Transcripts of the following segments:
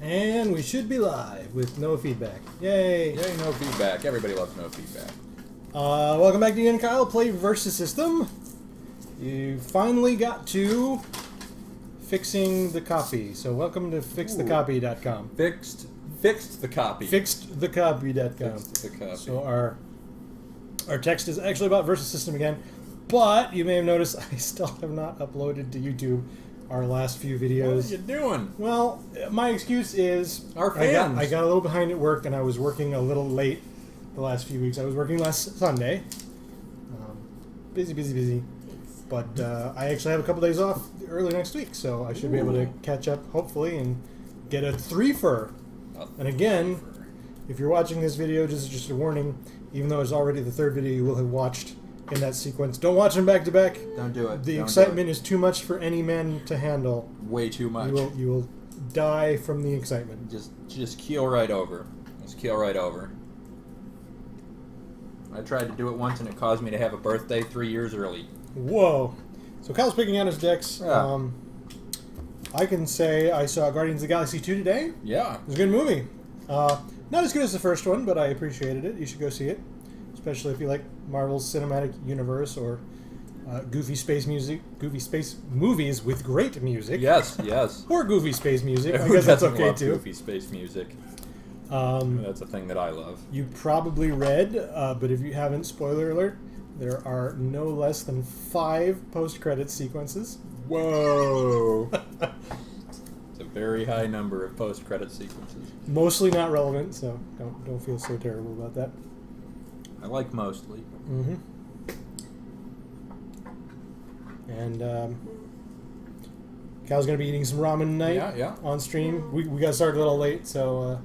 And we should be live with no feedback. Yay! Yay, no feedback. Everybody loves no feedback. Welcome back to you and Kyle Play Versus System. You finally got to fixing the copy. So welcome to fixthecopy.com. Fixed the copy. Fixthecopy.com. Fixed the copy. So our text is actually about Versus System again, but you may have noticed I still have not uploaded to YouTube our last few videos. What are you doing? Well, my excuse is our fans. I got a little behind at work, and I was working a little late the last few weeks. I was working last Sunday. Busy. But I actually have a couple days off early next week, so I should be able to catch up, hopefully, and get a threefer. And again, if you're watching this video, just a warning, even though it's already the third video you will have watched in that sequence, don't watch them back to back. Don't do it. The excitement is too much for any man to handle. Way too much. You will die from the excitement. Just keel right over. Just keel right over. I tried to do it once and it caused me to have a birthday 3 years early. Whoa. So Kyle's picking out his decks. Yeah. I can say I saw Guardians of the Galaxy 2 today. Yeah. It was a good movie. Not as good as the first one, but I appreciated it. You should go see it. Especially if you like Marvel's cinematic universe or goofy space movies with great music. Yes. Or goofy space music. I guess that's okay too. Goofy space music. That's a thing that I love. You probably read, but if you haven't, spoiler alert, there are no less than 5 post-credit sequences. Whoa! It's a very high number of post-credit sequences. Mostly not relevant, so don't feel so terrible about that. I like mostly. Mm-hmm. And Cal's going to be eating some ramen tonight on stream. We got started a little late, so...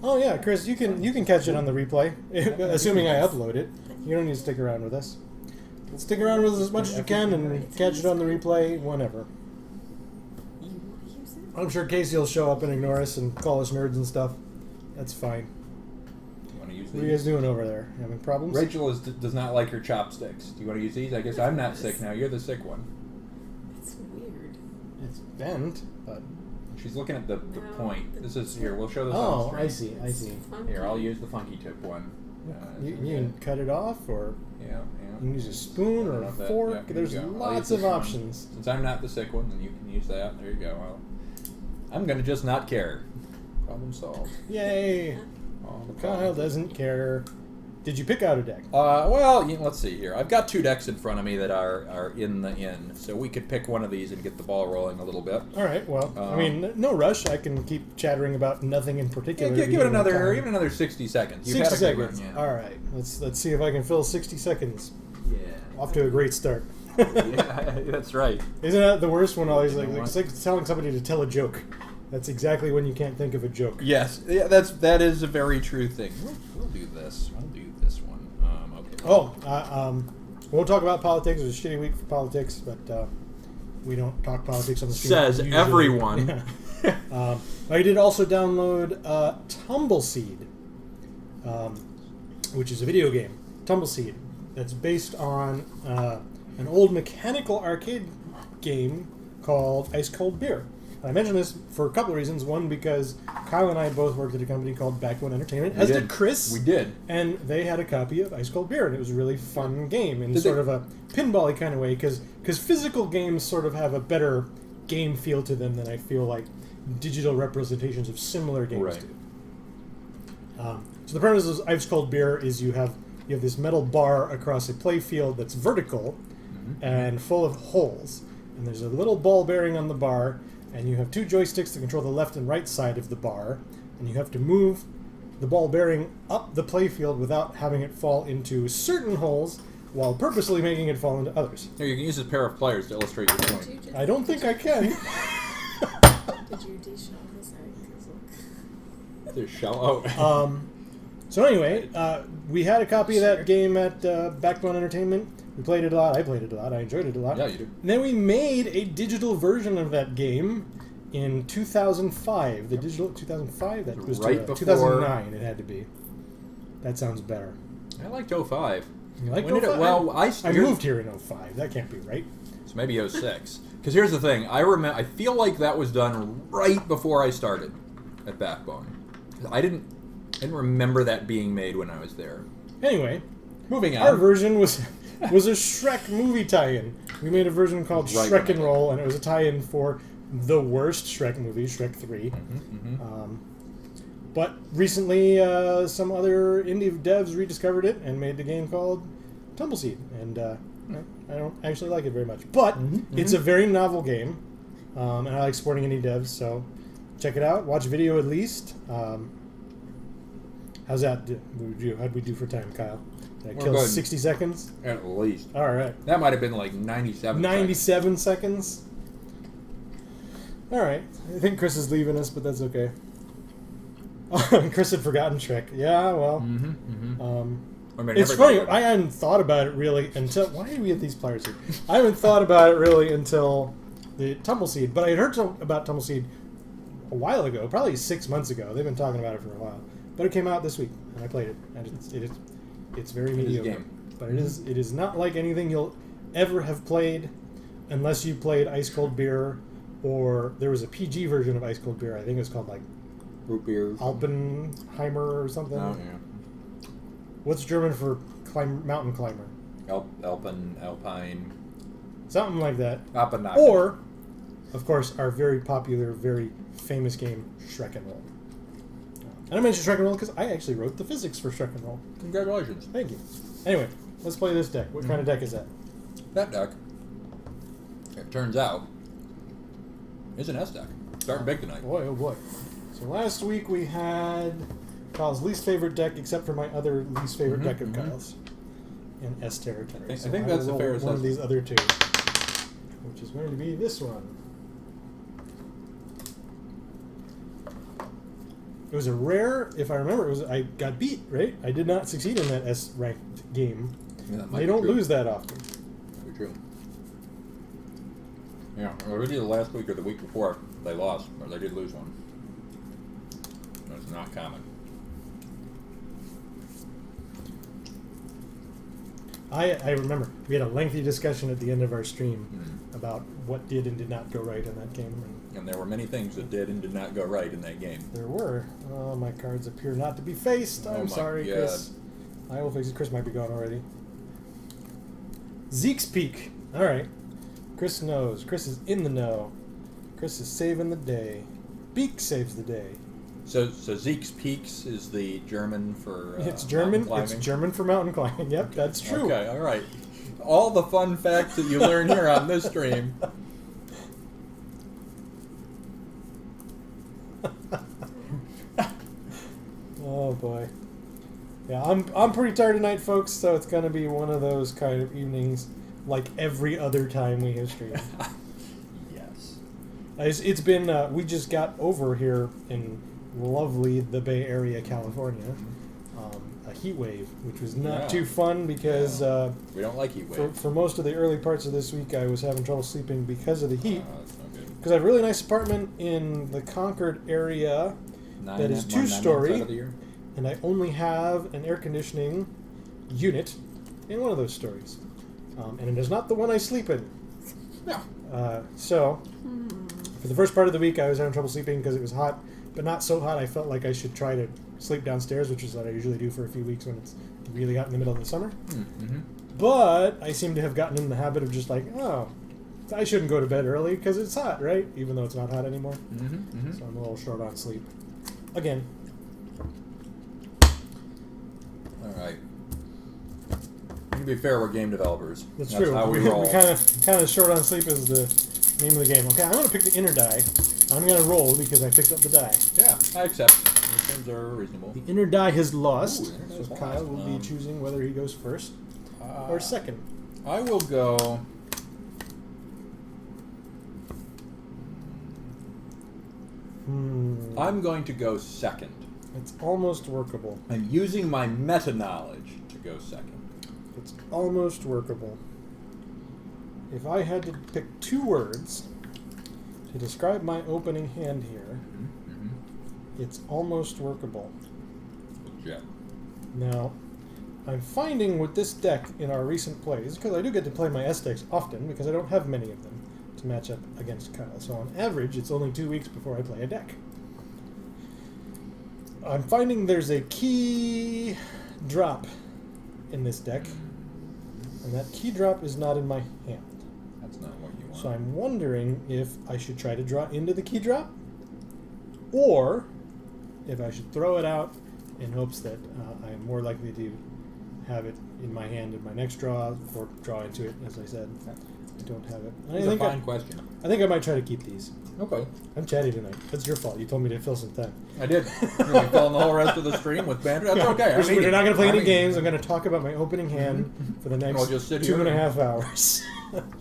Oh yeah, Chris, you can catch it on the replay, assuming I upload it. You don't need to stick around with us. Stick around with us as much as you can and catch it on the replay whenever. I'm sure Casey will show up and ignore us and call us nerds and stuff. That's fine. What are you guys doing over there? Having problems? Rachel does not like her chopsticks. Do you want to use these? I guess I'm not sick now. You're the sick one. It's weird. It's bent, but... She's looking at the point. This is here. We'll show this. Oh, on I see. Here, I'll use the funky tip one. You can cut it off, or yeah. You can use a spoon or a fork. There's lots of options. One. Since I'm not the sick one, then you can use that. There you go. I'm gonna just not care. Problem solved. Yay! Kyle doesn't care. Did you pick out a deck? Well, let's see here. I've got 2 decks in front of me that are in the inn, so we could pick one of these and get the ball rolling a little bit. All right. Well, I mean, no rush. I can keep chattering about nothing in particular. Yeah, give it another 60 seconds. 60 seconds. All right. Let's see if I can fill 60 seconds. Yeah. Off to a great start. Yeah, that's right. Isn't that the worst one? Always it's like telling somebody to tell a joke. That's exactly when you can't think of a joke. Yes, yeah, that is a very true thing. We'll do this. We'll do this one. Okay. Won't talk about politics. It was a shitty week for politics, but we don't talk politics on the stream. Says usually. Everyone. Yeah. I did also download Tumbleseed, which is a video game. Tumbleseed. That's based on an old mechanical arcade game called Ice Cold Beer. I mentioned this for a couple of reasons. One, because Kyle and I both worked at a company called Backlogged Entertainment, as did Chris. We did. And they had a copy of Ice Cold Beer, and it was a really fun game in sort of a pinball-y kind of way, because physical games sort of have a better game feel to them than I feel like digital representations of similar games do. So the premise of Ice Cold Beer is you have this metal bar across a play field that's vertical and full of holes. And there's a little ball bearing on the bar, and you have 2 joysticks to control the left and right side of the bar, and you have to move the ball bearing up the playfield without having it fall into certain holes while purposely making it fall into others. Here, you can use this pair of pliers to illustrate your point. I don't think I can. Did you de-shell this? There's shell out. So anyway, we had a copy of that game at Backbone Entertainment. We played it a lot. I played it a lot. I enjoyed it a lot. Yeah, you do. And then we made a digital version of that game in 2005. The digital 2005. That was right before 2009. It had to be. That sounds better. I liked 05. You liked when 05? Well, I moved here in 05. That can't be right. So maybe 06. Because here's the thing. I feel like that was done right before I started at Backbone. I didn't remember that being made when I was there. Anyway, Moving on. our version was a Shrek movie tie-in. We made a version called Right, Shrek and right. Roll, and it was a tie-in for the worst Shrek movie, Shrek 3. But recently, some other indie devs rediscovered it and made the game called Tumbleseed, and I don't actually like it very much. But it's a very novel game, and I like supporting indie devs, so check it out. Watch video at least. How's that? How'd we do for time, Kyle? Did I We're kill good. 60 seconds? At least. All right. That might have been like 97 97 seconds? All right. I think Chris is leaving us, but that's okay. Chris had forgotten Shrek. Yeah, well. I mean, It's funny. I hadn't thought about it really until... Why do we have these pliers here? I haven't thought about it really until the Tumbleseed. But I had heard about Tumbleseed a while ago, probably 6 months ago. They've been talking about it for a while. But it came out this week, and I played it. And it's very mediocre. a game. But it is not like anything you'll ever have played unless you played Ice Cold Beer, or there was a PG version of Ice Cold Beer. I think it was called like Root beer. Alpenheimer or something. Oh, yeah. What's German for mountain climber? Alpine. Something like that. Alpine. Or, of course, our very popular, very famous game, Shrek and Roll. And I mentioned Shrek and Roll because I actually wrote the physics for Shrek and Roll. Congratulations. Thank you. Anyway, let's play this deck. What kind of deck is that? That deck, it turns out, is an S deck. Starting big tonight. Boy, oh boy. So last week we had Kyle's least favorite deck, except for my other least favorite deck of Kyle's, in S territory. I So think will that's the roll fairest one of assessment. these other two, which is going to be this one. It was a rare, if I remember, I got beat, right? I did not succeed in that S-ranked game. Yeah, that might They be don't true. lose that often. Very true. Yeah, or either last week or the week before they lost, or they did lose one. That's not common. I remember we had a lengthy discussion at the end of our stream about what did and did not go right in that game. And there were many things that did and did not go right in that game. There were. Oh, my cards appear not to be faced. Oh I'm my sorry, God. Chris. I will fix it. Chris might be gone already. Zeke's Peak. All right. Chris knows. Chris is in the know. Chris is saving the day. Beak saves the day. So Zeke's Peaks is the German for It's German. mountain It's climbing? German for mountain climbing. Yep, that's true. Okay, all right. All the fun facts that you learn here on this stream. Oh boy. Yeah, I'm pretty tired tonight, folks. So it's gonna be one of those kind of evenings, like every other time we have streamed. Yes. It's been we just got over here in lovely the Bay Area, California, a heat wave, which was not too fun because We don't like heat wave. for most of the early parts of this week I was having trouble sleeping because of the heat. That's not good. Because I have a really nice apartment in the Concord area that is 2-story, and I only have an air conditioning unit in one of those stories, and it is not the one I sleep in. Yeah. So, for the first part of the week, I was having trouble sleeping because it was hot, but not so hot I felt like I should try to sleep downstairs, which is what I usually do for a few weeks when it's really hot in the middle of the summer. Mm-hmm. But I seem to have gotten in the habit of just like, oh, I shouldn't go to bed early because it's hot, right? Even though it's not hot anymore. So I'm a little short on sleep. Again. All right. To be fair, we're game developers. That's true. How we we roll. kind of short on sleep is the name of the game. Okay, I'm going to pick the inner die. I'm going to roll because I picked up the die. Yeah, I accept. Those things are reasonable. The inner die has lost, Ooh, the inner die's so Kyle lost. will be choosing whether he goes first or second. I will go. I'm going to go second. It's almost workable. I'm using my meta knowledge to go second. It's almost workable. If I had to pick 2 words to describe my opening hand here, it's almost workable. Yeah. Now, I'm finding with this deck in our recent plays, because I do get to play my S decks often, because I don't have many of them to match up against Kyle. So on average, it's only 2 weeks before I play a deck. I'm finding there's a key drop in this deck, and that key drop is not in my hand. That's not what you want. So I'm wondering if I should try to draw into the key drop, or if I should throw it out in hopes that I'm more likely to have it in my hand in my next draw, or draw into it, as I said. I don't have it. That's a fine question. I think I might try to keep these. Okay. I'm chatty tonight. That's your fault. You told me to fill some time. I did. You're going to fill in the whole rest of the stream with banter? That's okay. We're not going to play any games. I'm going to talk about my opening hand for the next I'll just sit 2.5 hours.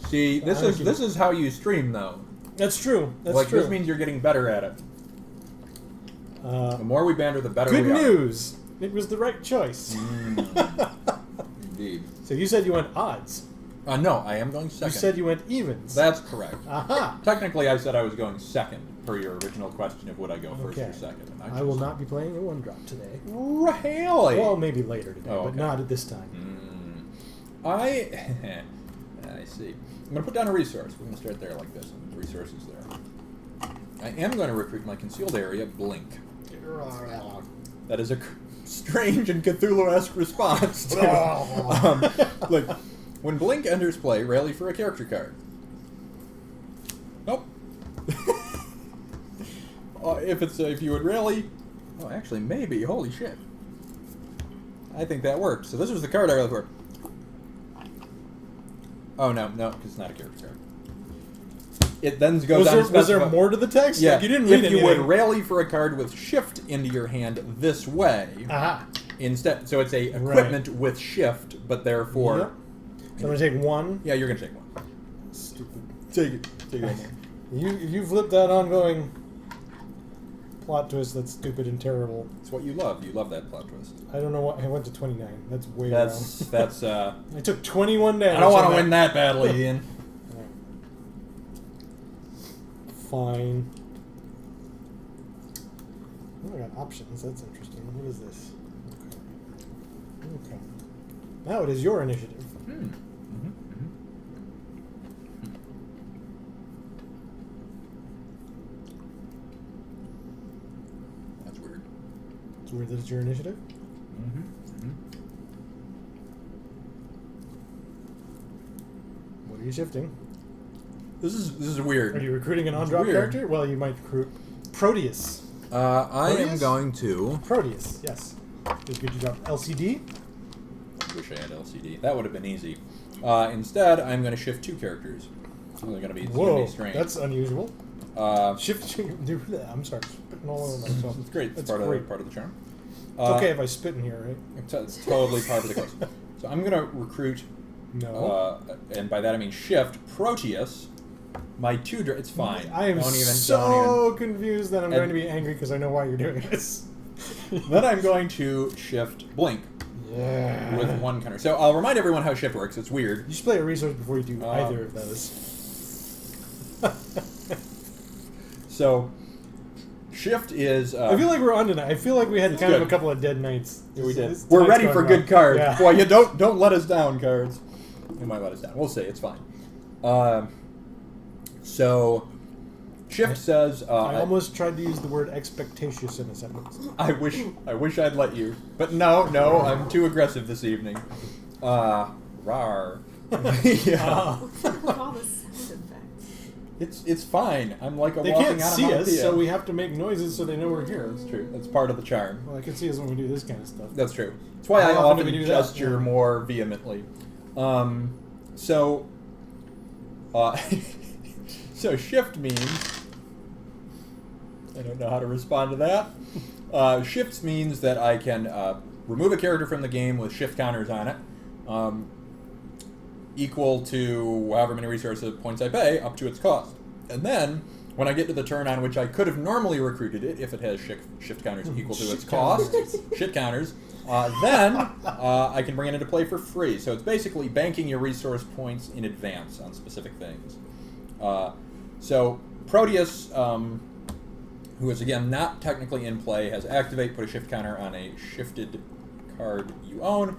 See, this is how you stream, though. That's true. That's true. This means you're getting better at it. The more we banter, the better good we are. Good news. It was the right choice. Indeed. So you said you went odds. No, I am going second. You said you went evens. That's correct. Aha. Technically, I said I was going second per your original question of would I go first Okay. or second. And I will not be playing a 1-drop today. Really? Well, maybe later today, Oh, but okay. not at this time. I see. I'm going to put down a resource. We're going to start there like this. The resource is there. I am going to recruit my concealed area, Blink. That is a strange and Cthulhu-esque response to like, when Blink enters play, rally for a character card. Nope. If you would rally, oh, actually, maybe. Holy shit. I think that works. So this was the card I rallied for. Oh no, because it's not a character card. It then goes on to Was there specify- more to the text? Yeah, Like, you didn't read if you anything. would rally for a card with shift into your hand this way, Aha. instead, so it's a equipment with shift, but therefore, Yep. So I'm going to take one. yeah, you're gonna take one. Stupid. Take it. Take it. You flipped that ongoing plot twist that's stupid and terrible. It's what you love. You love that plot twist. I don't know what. I went to 29. That's way That's. around. I took 21 damage. I don't want on to win that badly, Ian. Fine. Oh, I got options. That's interesting. What is this? Okay. Now it is your initiative. That's weird. It's weird that it's your initiative. What are you shifting? This is weird. Are you recruiting an on-drop weird. character? Well, you might recruit Proteus. I am Proteus? going to. Proteus, yes. Could you drop LCD? Wish I had LCD. That would have been easy. Instead, I'm going to shift 2 characters. So they're going to be strange. That's unusual. Shift. I'm sorry, spitting all over myself. It's great. It's That's part great. of the charm. It's okay if I spit in here, right? It's totally part of the course. So I'm going to recruit, No. and by that I mean shift Proteus. My 2. It's fine. I am so confused that I'm going to be angry because I know why you're doing this. Then I'm going to shift Blink. Yeah. With 1 counter. So I'll remind everyone how shift works. It's weird. You should play a resource before you do either of those. So shift is. I feel like we're on tonight. I feel like we had kind of a couple of dead nights. Yeah, we did. This We're tonight's ready for going good well. cards. Yeah. Boy, you don't let us down, cards. You might let us down. We'll see. It's fine. So shift says. I almost tried to use the word expectatious in a sentence. I wish I'd let you, but no, I'm too aggressive this evening. Rar. Yeah. All the sound effects. It's fine. I'm like a They walking can't out see of us, so we have to make noises so they know we're here. That's true. That's part of the charm. Well, they can see us when we do this kind of stuff. That's true. That's why How I often often do we do that? gesture Yeah. more vehemently. So shift means I don't know how to respond to that. Shifts means that I can remove a character from the game with shift counters on it, equal to however many resources points I pay up to its cost. And then, when I get to the turn on which I could have normally recruited it, if it has shift counters equal to its cost, shit counters, then I can bring it into play for free. So it's basically banking your resource points in advance on specific things. So Proteus, who is again not technically in play, has activate, put a shift counter on a shifted card you own.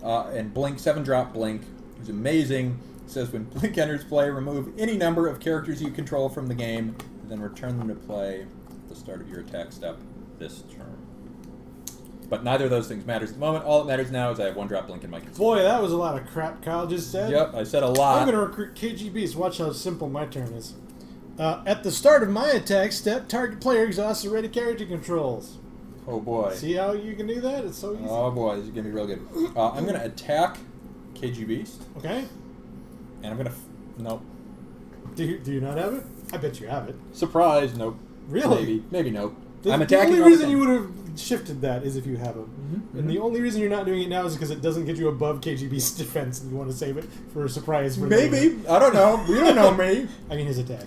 And Blink, 7-drop Blink, is amazing. It says when Blink enters play, remove any number of characters you control from the game, and then return them to play at the start of your attack step this turn. But neither of those things matters at the moment. All that matters now is I have 1-drop Blink in my control. Boy, that was a lot of crap Kyle just said. Yep, I said a lot. I'm going to recruit KGBs. Watch how simple my turn is. At the start of my attack step, target player exhausts already character controls. Oh boy. See how you can do that? It's so easy. Oh boy, this is going to be real good. I'm going to attack KG Beast. Okay. And I'm going to... Nope. Do you not have it? I bet you have it. Surprise, nope. Really? Maybe nope. The I'm attacking... The only reason you would have shifted that is if you have it. Mm-hmm. And the only reason you're not doing it now is because it doesn't get you above KGB's defense and you want to save it for a surprise. For Maybe. later. I don't know. You don't know me. I mean his attack.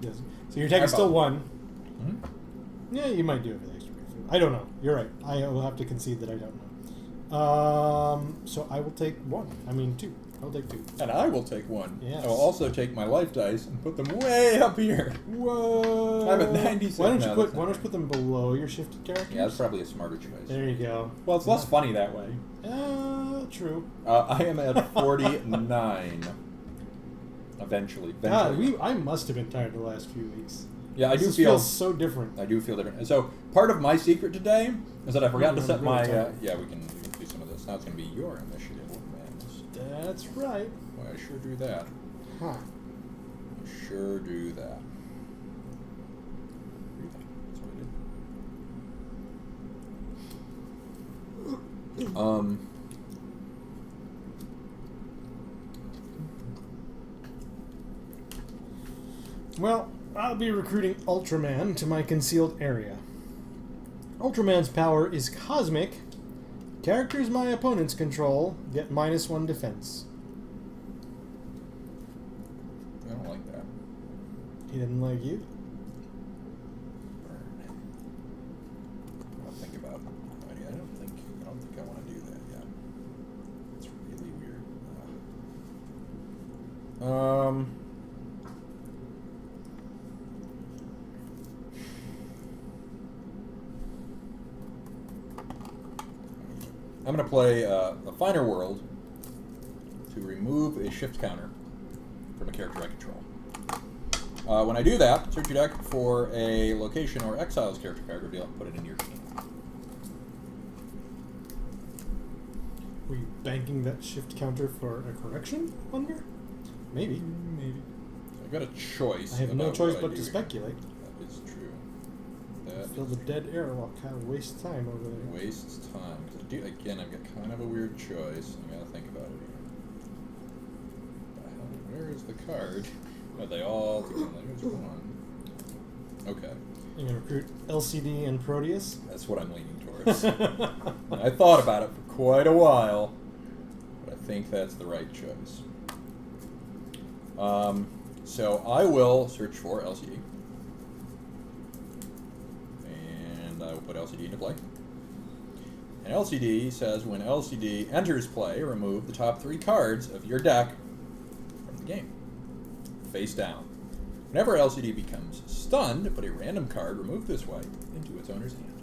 Yes. So your attack is still 1. Mm-hmm. Yeah, you might do it with extra. I don't know. You're right. I will have to concede that I don't know. So I will take 1. I mean 2. I'll take 2. And I will take 1. Yes. I will also take my life dice and put them way up here. Whoa! I'm at 97 Why don't you now, put that's why not don't you put them below your shifted characters? Yeah, that's probably a smarter choice. There you go. Well, it's less funny that way. True. I am at 49. Eventually. God, I must have been tired the last few weeks. Yeah, I do This feel feels so different. I do feel different. And so part of my secret today is that I forgot to set really my. tired. Yeah, we can do some of this. Now it's going to be your initiative. Man, That's right. well, I sure do that. Huh. I sure do that. That's what I did. Well, I'll be recruiting Ultraman to my concealed area. Ultraman's power is cosmic. Characters my opponents control get -1 defense. I don't like that. He didn't like you? Burn. I'll think about it. I don't think I want to do that yet. It's really weird. I'm going to play a Finer World to remove a shift counter from a character I control. When I do that, search your deck for a location or Exiles character card, reveal it, and put it in your team. Were you banking that shift counter for a correction, wonder? Maybe. Maybe. I've got a choice. I have no about choice what I but do to here. speculate. That is true. Fill the dead air while Kyle wastes time over there. Wastes time. 'Cause again, I've got kind of a weird choice. I gotta think about it here. Where is the card? Are they all together? There's one. Okay. You're going to recruit LCD and Proteus? That's what I'm leaning towards. I thought about it for quite a while, but I think that's the right choice. So I will search for LCD. And I will put LCD into play. And LCD says when LCD enters play, remove the top 3 cards of your deck from the game. Face down. Whenever LCD becomes stunned, put a random card removed this way into its owner's hand.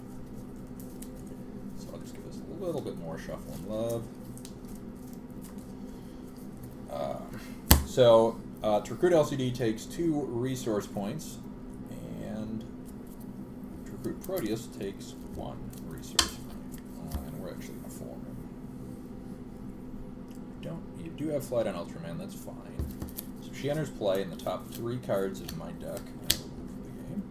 So I'll just give this a little bit more shuffle and love. To recruit LCD takes 2 resource points, and to recruit Proteus takes 1 resource point. And we're actually going to form him. You do have flight on Ultraman, that's fine. So she enters play in the top 3 cards of my deck. I will move the game.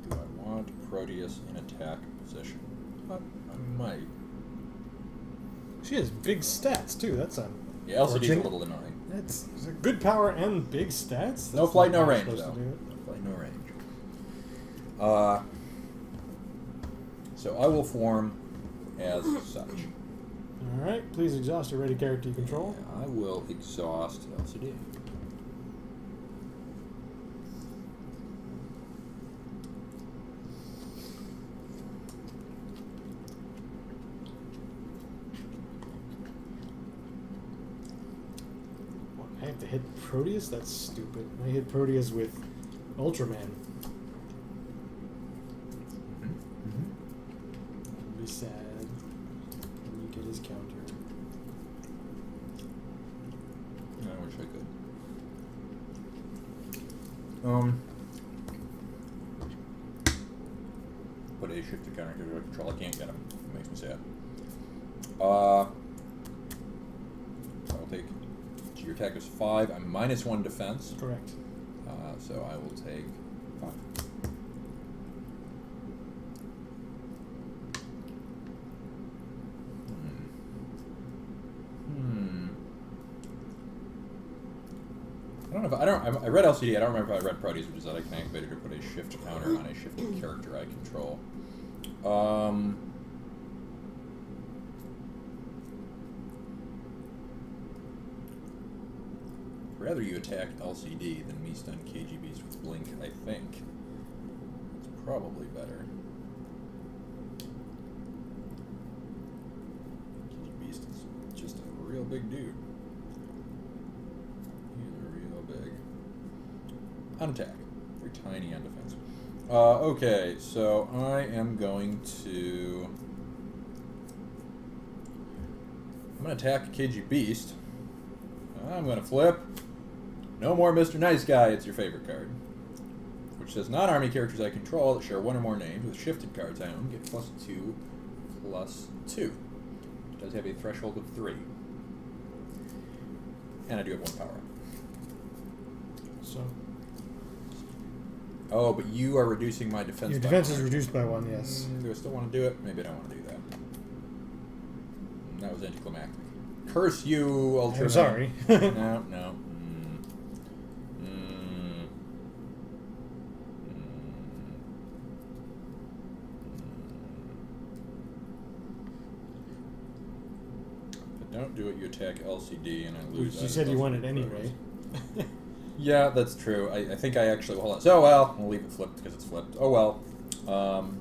Do I want Proteus in attack position? I might. She has big stats, too. That's Yeah, LCD's a little annoying. That's good power and big stats. No That's flight, not no how you're range, supposed though. to do it. No flight, no range. So I will form as such. Alright, please exhaust a ready character you control. I will exhaust LCD. I have to hit Proteus? That's stupid. I hit Proteus with Ultraman. Put a shifted counter to control. I can't get him. It makes me sad. I'll take. Your attack is 5. I'm -1 defense. Correct. So I will take 5. I read LCD. I don't remember if I read Proteus, which is that I can activate it to put a shift counter on a shifted character I control. Rather you attack LCD than me stun KGBs with Blink, I think. It's probably better. KGBs is just a real big dude. He's real big. On attack. Very tiny on defense. Okay, so I am going to... I'm going to attack KG Beast. I'm going to flip. No more Mr. Nice Guy, it's your favorite card. Which says, non-army characters I control that share one or more names with shifted cards I own get +2/+2. It does have a threshold of 3. And I do have 1 power up. So. Oh, but you are reducing my defense. Your defense is reduced by 1, yes. Do I still want to do it? Maybe I don't want to do that. That was anticlimactic. Curse you, Ultra. I'm sorry. No. Don't do it, you attack LCD and I lose. You said you won it anyway. Yeah, that's true. I think I actually will. So, well, I'll leave it flipped because it's flipped. Oh, well.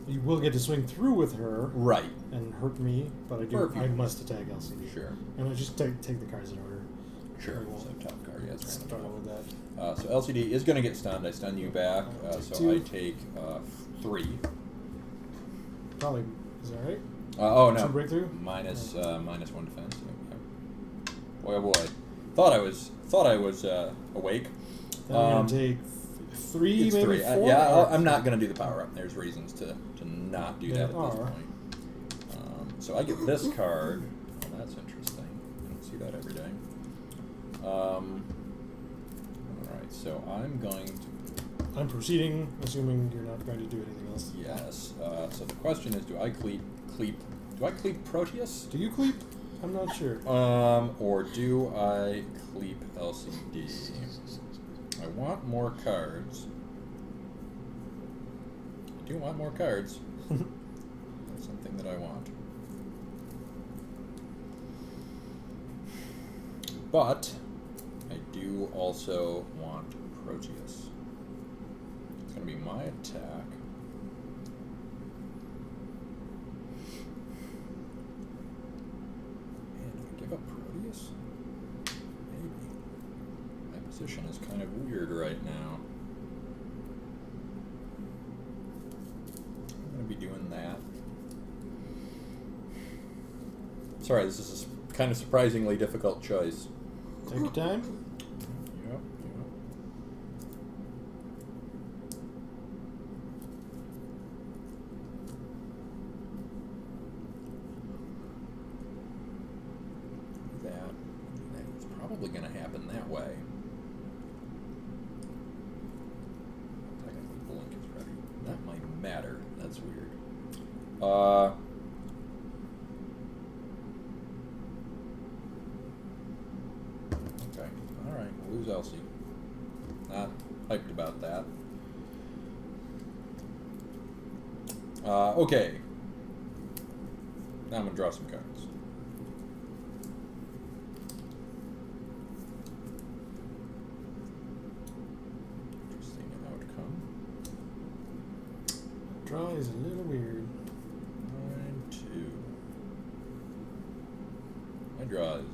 You will get to swing through with her. Right. And hurt me, but I must attack LCD. Sure. And I just take the cards in order. Sure. So top card, yeah, it's random. Start with that. So LCD is going to get stunned. I stun you back, so I take 3. Probably. Is that right? Oh, no. 2 breakthrough? Minus 1 defense. Boy, oh boy. Thought I was awake. Then I'm going to take 3, it's maybe 3. 4? I'm not going to do the power up. There's reasons to not do that at this point. So I get this card. Oh, that's interesting. I don't see that every day. Alright, so I'm going to... I'm proceeding, assuming you're not going to do anything else. Yes. So the question is, do I cleep Proteus? Do you cleep? I'm not sure. Or do I cleep LCD? I want more cards. I do want more cards. That's something that I want. But I do also want Proteus. It's going to be my attack. Man, do I give up Proteus? Maybe. My position is kind of weird right now. I'm going to be doing that. Sorry, this is a kind of surprisingly difficult choice. Take your time. Yep. That. It's probably going to happen that way. Technically, Blink is ready. That might matter. That's weird. Okay. Alright, we'll lose Elsie. Not hyped about that. Okay. Now I'm going to draw some cards. Interesting outcome. Draw is a little weird. 9, 2. My draw is...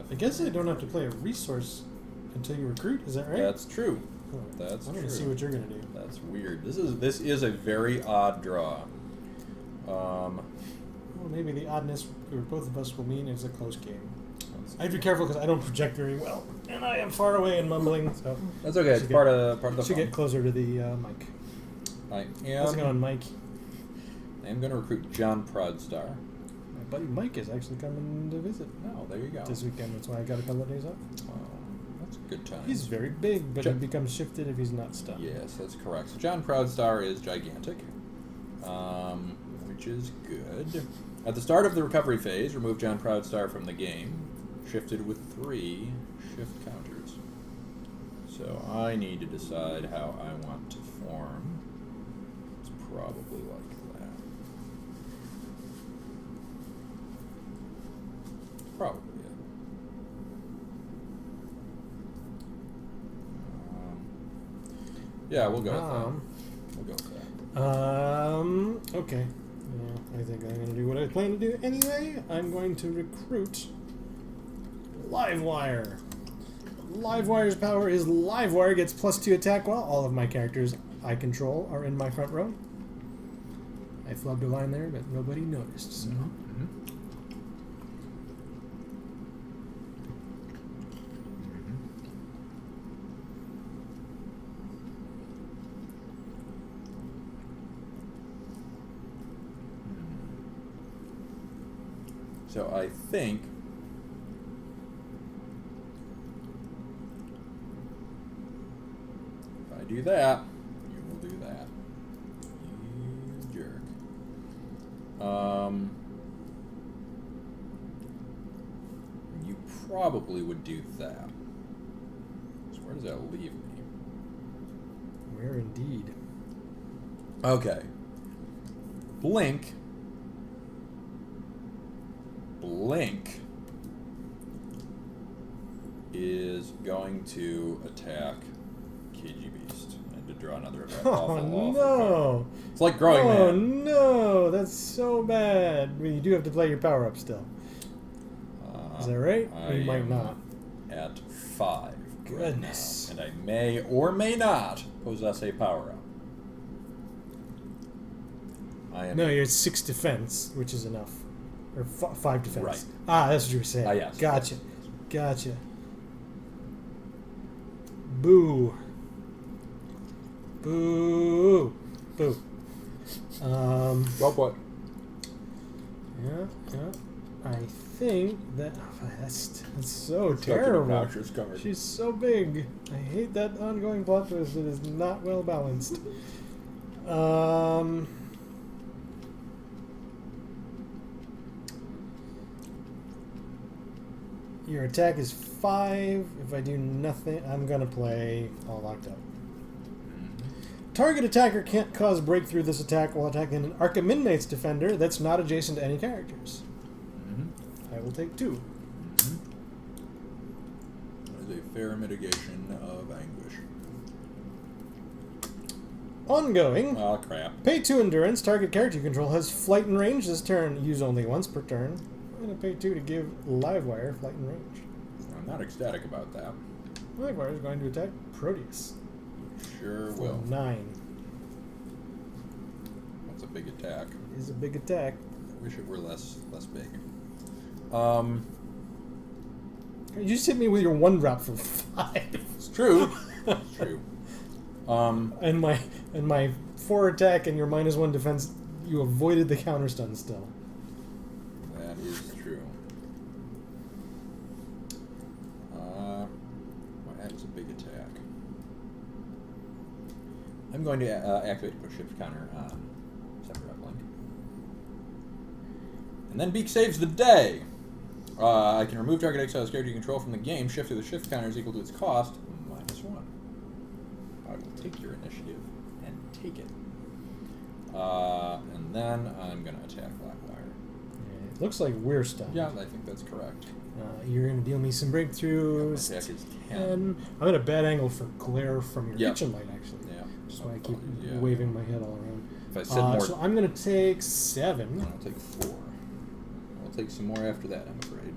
I guess I don't have to play a resource until you recruit. Is that right? That's true. Oh, That's I'm true. going to see what you're going to do. That's weird. This is a very odd draw. Well, maybe the oddness for both of us will mean it's a close game. I have to be careful because I don't project very well, and I am far away and mumbling. So that's okay. It's part of the should fun. get closer to the mic. I How's it going, Mike? I am going to recruit John Proudstar. My buddy Mike is actually coming to visit. Oh, there you go. This weekend. That's why I got a couple of days off. That's a good time. He's very big, but he becomes shifted if he's not stunned. Yes, that's correct. So John Proudstar is gigantic, which is good. At the start of the recovery phase, remove John Proudstar from the game, shifted with 3 shift counters. So I need to decide how I want to form. It's probably like that. Probably, yeah. Yeah, we'll go with that. We'll go with that. Okay. Yeah, I think I'm going to do what I plan to do anyway. I'm going to recruit Livewire. Livewire's power is Livewire gets +2 attack while all of my characters I control are in my front row. I flubbed a line there, but nobody noticed. So. So I think if I do that, you will do that. You jerk. You probably would do that. So where does that leave me? Where indeed? Okay. Blink is going to attack KG Beast and to draw another event. Oh no! It's like growing man. Oh no! That's so bad. I mean, you do have to play your power up still. Is that right? Or you might not. At 5. Goodness. Right now, and I may or may not possess a power up. No, you're at 6 defense, which is enough. Or 5 defense. Right. Ah, that's what you were saying. Yes. Gotcha. Boo. Well put. Yeah. I think that that's so Such terrible. an obnoxious card. She's so big. I hate that ongoing plot twist. It is not well balanced. Your attack is 5. If I do nothing, I'm going to play all locked up. Target attacker can't cause breakthrough this attack while attacking an Arkham Inmates defender that's not adjacent to any characters. I will take 2. That is a fair mitigation of anguish. Ongoing. Oh, crap. Pay 2 endurance. Target character you control has flight and range this turn. Use only once per turn. I'm going to pay 2 to give Livewire flight and range. I'm not ecstatic about that. Livewire is going to attack Proteus. Sure For will. 9. That's a big attack. It is a big attack. I wish it were less big. You just hit me with your 1-drop for 5. It's true. It's true. And my 4 attack and your -1 defense, you avoided the counter stun still. That is true. That is a big attack. I'm going to activate push shift counter on separate uplink. And then Beak saves the day. I can remove target Exiles character you control from the game. Shift to the shift counter is equal to its cost, -1. I will take your initiative and take it. And then I'm going to attack Blackwire. It looks like we're stunned. Yeah, I think that's correct. You're going to deal me some breakthroughs. Attack is 10. I'm at a bad angle for glare from your kitchen light, actually. Yeah. That's why I keep waving my head all around. If I said more... So I'm going to take 7. I'll take 4. I'll take some more after that, I'm afraid.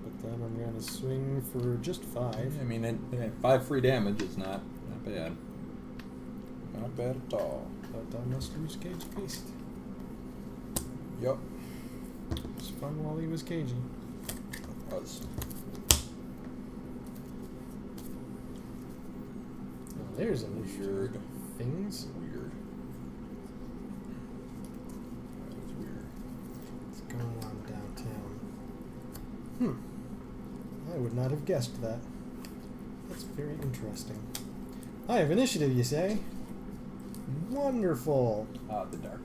But then I'm going to swing for just 5. I mean, 5 free damage is not bad. Not bad at all. But I must use Cage Beast. Yep. It was fun while he was cagey. It was. There's an Weird. things. Weird. That was weird. What's going on downtown? I would not have guessed that. That's very interesting. I have initiative, you say? Wonderful. The dark.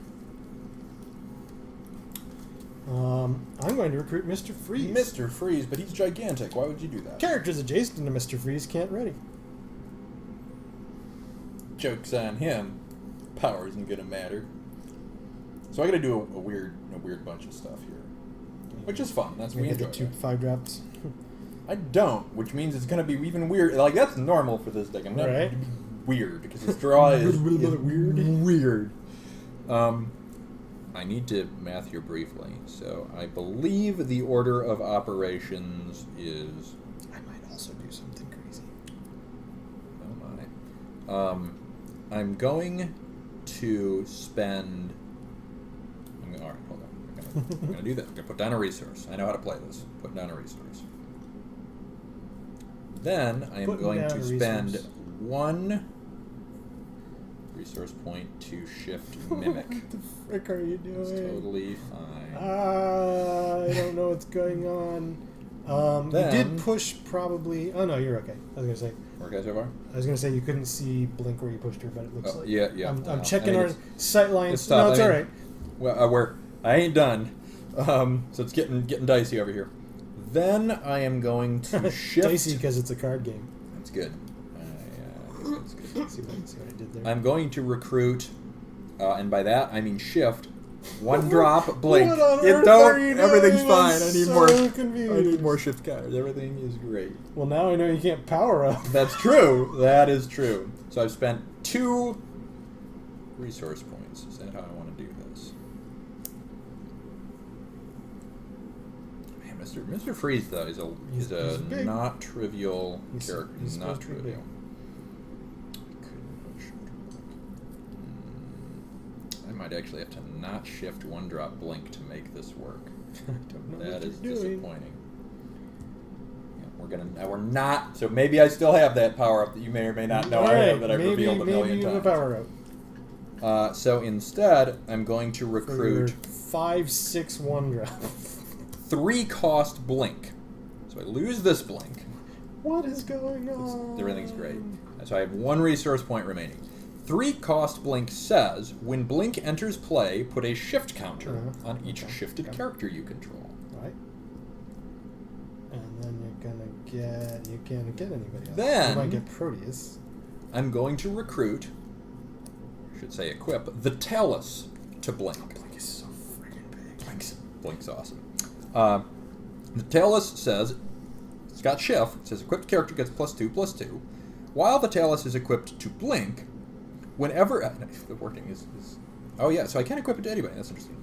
I'm going to recruit Mr. Freeze. Mr. Freeze, but he's gigantic. Why would you do that? Characters adjacent to Mr. Freeze can't ready. Joke's on him. Power isn't gonna matter. So I gotta do a weird bunch of stuff here, which is fun. That's we get enjoy. the 2 5-drops. I don't, which means it's gonna be even weird. Like that's normal for this deck. I'm not Right. weird because his draw is weird. I need to math here briefly. So I believe the order of operations is. I might also do something crazy. Oh my. I'm going to spend. All right, hold on. I'm gonna do that. I'm gonna put down a resource. I know how to play this. Put down a resource. Then I am Putting going down to a spend resource. 1 resource point to shift mimic. What the frick are you doing? It's totally fine. I don't know what's going on. You Then- did push probably. Oh no, you're okay. I was gonna say. Okay so far? I was gonna say you couldn't see blink where you pushed her, but it looks Oh, like. yeah. I'm I checking mean, our sight lines. it's tough. No, it's I mean, all right. Well, I ain't done. So it's getting dicey over here. Then I am going to shift. Dicey because it's a card game. That's good. That's good. See what I did there. I'm going to recruit, and by that I mean shift. 1 drop, blink. What on It earth don't. are you doing? Everything's I'm fine. I need so more. confused. I need more shift counters. Everything is great. Well, now I know you can't power up. That's true. That is true. So I've spent 2 resource points. Is that how I want to do this? Man, Mr. Freeze though is He's big. not trivial character. He's not supposed to be trivial. big. I might actually have to not shift 1 drop blink to make this work. I don't know That what is you're doing. disappointing. Yeah, we're not. So maybe I still have that power up that you may or may not know I have that I've revealed a million you have times. a power up. So instead, I'm going to For your recruit 5/6 1 drop. 3 cost blink. So I lose this blink. What is going on? Everything's great. So I have 1 resource point remaining. 3 cost blink says when blink enters play, put a shift counter on each shifted character you control. Right. And then you can't get anybody else. Then- you might get Proteus. I'm going to recruit, I should say equip, the Talus to blink. Blink is so freaking big. Blink's awesome. The Talus says, it's got shift, it says equipped character gets +2/+2. While the Talus is equipped to blink, whenever... the wording is... Oh yeah, so I can't equip it to anybody, that's interesting.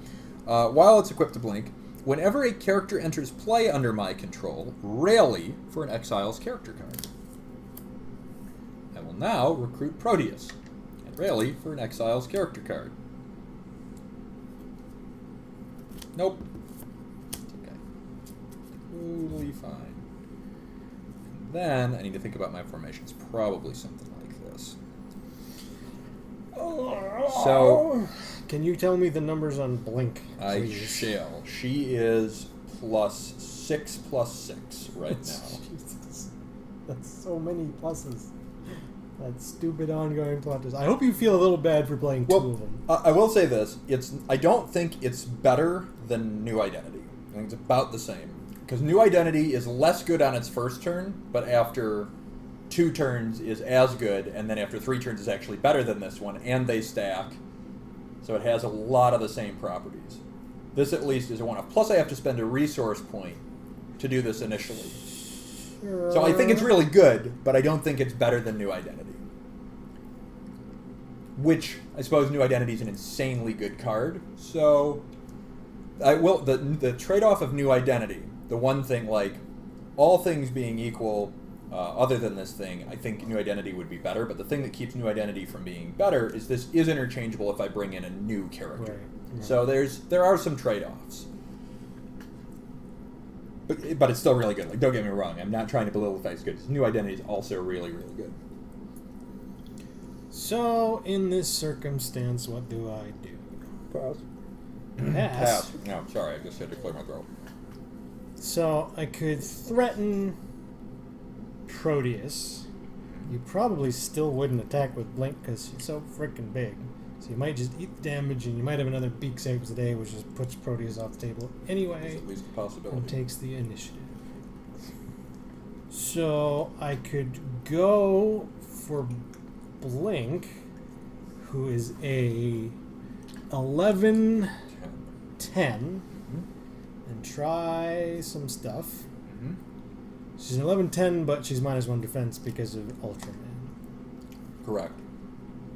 While it's equipped to blink, whenever a character enters play under my control, rally for an Exiles character card. I will now recruit Proteus, and rally for an Exiles character card. Nope. It's okay. Totally fine. And then I need to think about my formations. Probably something like this. So Can you tell me the numbers on Blink, I please? shall. She is +6/+6 right now. Jesus. That's so many pluses. That stupid ongoing pluses. I hope you feel a little bad for playing 2 of them. I will say this: I don't think it's better than New Identity. I think it's about the same because New Identity is less good on its first turn, but after 2 turns is as good, and then after 3 turns is actually better than this one, and they stack. So it has a lot of the same properties. This at least is a one-off. Plus, I have to spend a resource point to do this initially. So I think it's really good, but I don't think it's better than New Identity. Which, I suppose New Identity is an insanely good card, so... the trade-off of New Identity, the one thing, like, all things being equal, other than this thing, I think New Identity would be better, but the thing that keeps New Identity from being better is this is interchangeable if I bring in a new character. Right. So there are some trade-offs. But it's still really good. Like, don't get me wrong. I'm not trying to belittle the fact it's good. New Identity is also really, really good. So, in this circumstance, what do I do? Pass. Pass. No, sorry, I just had to clear my throat. So, I could threaten Proteus. You probably still wouldn't attack with Blink because she's so freaking big. So you might just eat the damage, and you might have another beak saves a day, which just puts Proteus off the table anyway. There's at least a possibility. And takes the initiative. So I could go for Blink, who is a 11-10, and try some stuff. Mm-hmm. She's an 11-10, but she's -1 defense because of Ultraman. Correct.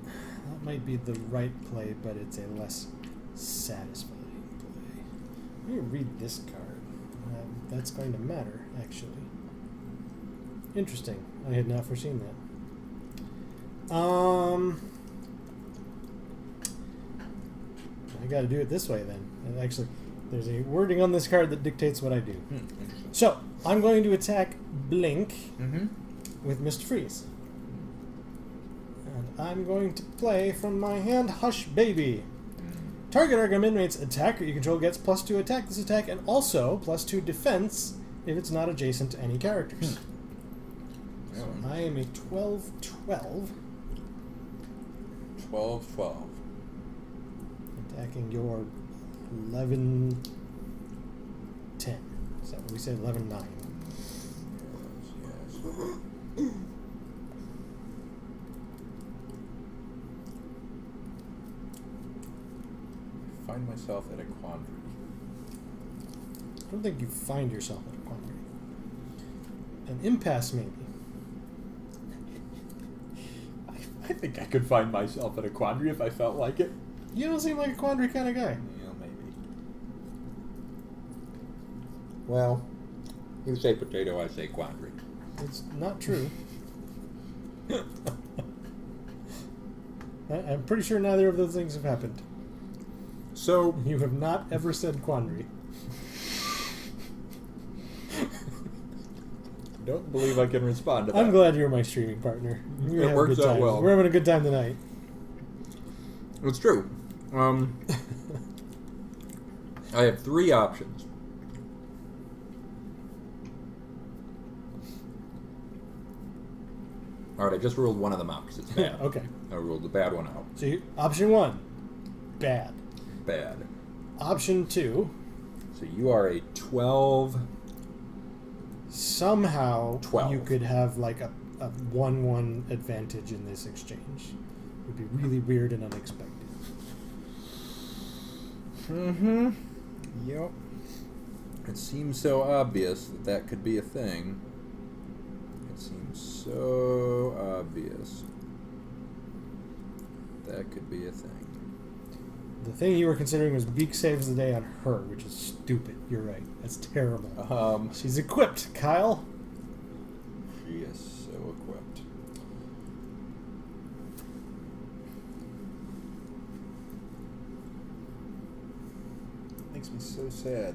That might be the right play, but it's a less satisfying play. Let me read this card. That's going to matter, actually. Interesting. I had not foreseen that. I got to do it this way then. And actually, there's a wording on this card that dictates what I do. Interesting. So, I'm going to attack Blink Mm-hmm. with Mist Freeze. And I'm going to play from my hand Hush Baby. Target Arkham Inmates attacker you control gets +2 attack this attack and also +2 defense if it's not adjacent to any characters. So I am a 12-12. 12-12. Attacking your 11-10. Is that what we said? 11-9. Yes. I find myself at a quandary. I don't think you find yourself in a quandary. An impasse, maybe. I think I could find myself at a quandary if I felt like it. You don't seem like a quandary kind of guy. Yeah, maybe. Well, you say potato, I say quandary. It's not true. I'm pretty sure neither of those things have happened. So, You have not ever said quandary. don't believe I can respond to that. I'm glad you're my streaming partner. We It have a works good out time. well. We're having a good time tonight. It's true. I have 3 options. Alright, I just ruled one of them out because it's bad. Okay. I ruled the bad one out. So option 1, bad. Bad. Option 2, So you are a 12. somehow 12. you could have like a 1-1 advantage in this exchange. It would be really weird and unexpected. Mm-hmm. Yep. It seems so obvious that that could be a thing. It seems so obvious. That could be a thing. The thing you were considering was Beak saves the day on her, which is stupid. You're right. That's terrible. She's equipped, Kyle. She is so equipped. Makes me so sad.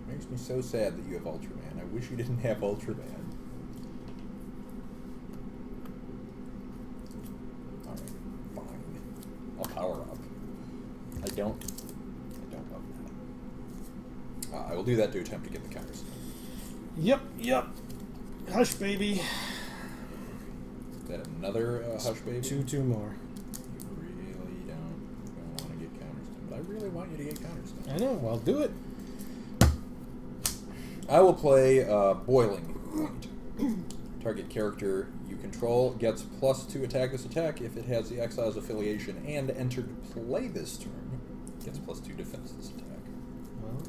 Makes me so sad that you have Ultraman. I wish you didn't have Ultraman. Alright, fine. I'll power up. I don't love that. I will do that to attempt to get the counters. Yep. Hush, baby. Is that another Hush Baby? Two more. You really don't want to get counters done. But I really want you to get counters done. I know. Well, do it. I will play Boiling Point. Target character you control gets +2 attack this attack if it has the Exiles affiliation and entered play this turn. Gets +2 defense this attack. Well,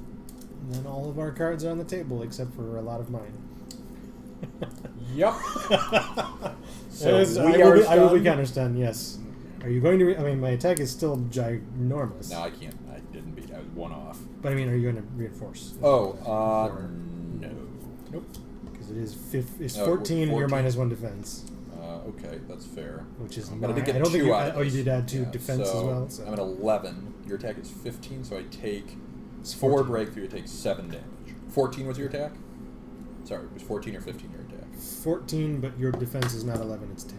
and then all of our cards are on the table except for a lot of mine. Yep. So I will be counterstunned, yes. Are you going to... I mean, my attack is still ginormous. No, I can't. I didn't beat. I was 1 off. But I mean, are you going to reinforce? No. Nope. Because it is it's Oh, 14 and you're 14. -1 defense. Okay, that's fair. Which is But I did get I don't 2 think you... out of Oh, you this. did add 2 Yeah, defense so as well? So. I'm at 11. Your attack is 15, so I take It's 4 14. breakthrough. You take 7 damage. 14 was your attack? Sorry, it was 14 or 15 your attack. 14, but your defense is not 11, it's 10.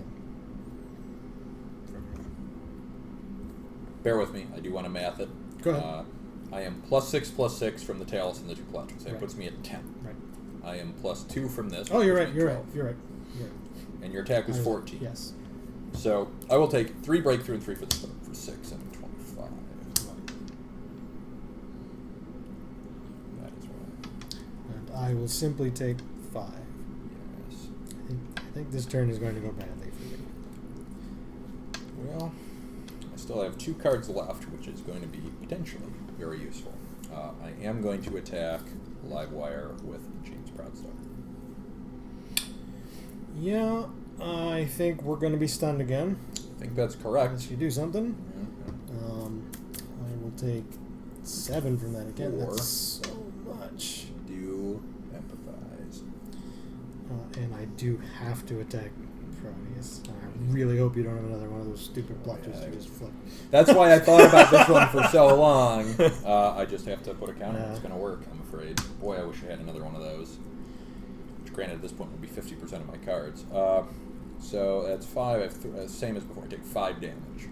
Bear with me. I do want to math it. Go ahead. I am +6/+6 from the Talus and the 2 Pledges. That Right. puts me at 10. Right. I am +2 from this. Oh, which you're puts right, me you're at right, 12. you're right. You're right. And your attack was I 14. Yes. So I will take 3 breakthrough and 3 for the for 6 and 25. That is right. And I will simply take 5. Yes. I think this turn is going to go badly for me. Well, I still have 2 cards left, which is going to be potentially very useful. I am going to attack Livewire with James Proudstar. Yeah, I think we're going to be stunned again. I think that's correct. Unless you do something. Mhm. I will take 7 from that again. 4. That's so much. Do empathize. And I do have to attack Proteus. I really hope you don't have another one of those stupid bluffers Yeah, you just flip. That's why I thought about this one for so long. I just have to put a counter. It's going to work, I'm afraid. Boy, I wish I had another one of those. Which, granted, at this point would be 50% of my cards. So that's 5. I have same as before. I take 5 damage.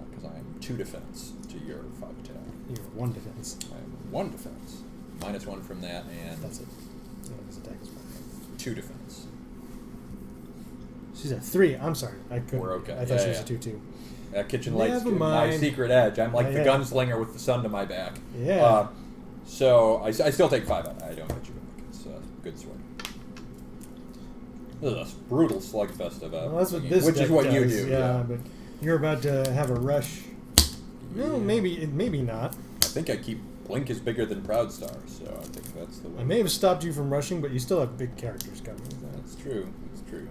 Because I am 2 defense to your 5 attack. You're 1 defense. I have 1 defense. -1 from that, and That's it. So his attack is 1. 2 defense. She's at 3. I'm sorry. I couldn't. We're okay. I thought Yeah, she was yeah. a 2/2. That kitchen light's Never my mind. secret edge. I'm like the Yeah. gunslinger with the sun to my back. Yeah. So I still take 5 out. I don't get you. It's a good swing. This is a brutal slugfest of a Well, that's what swinging, this which deck is what does. you do. Yeah, but you're about to have a rush. No, maybe not. I think I keep Blink is bigger than Proudstar, so I think that's the way. I may have stopped you from rushing, but you still have big characters coming. That's true. That's true.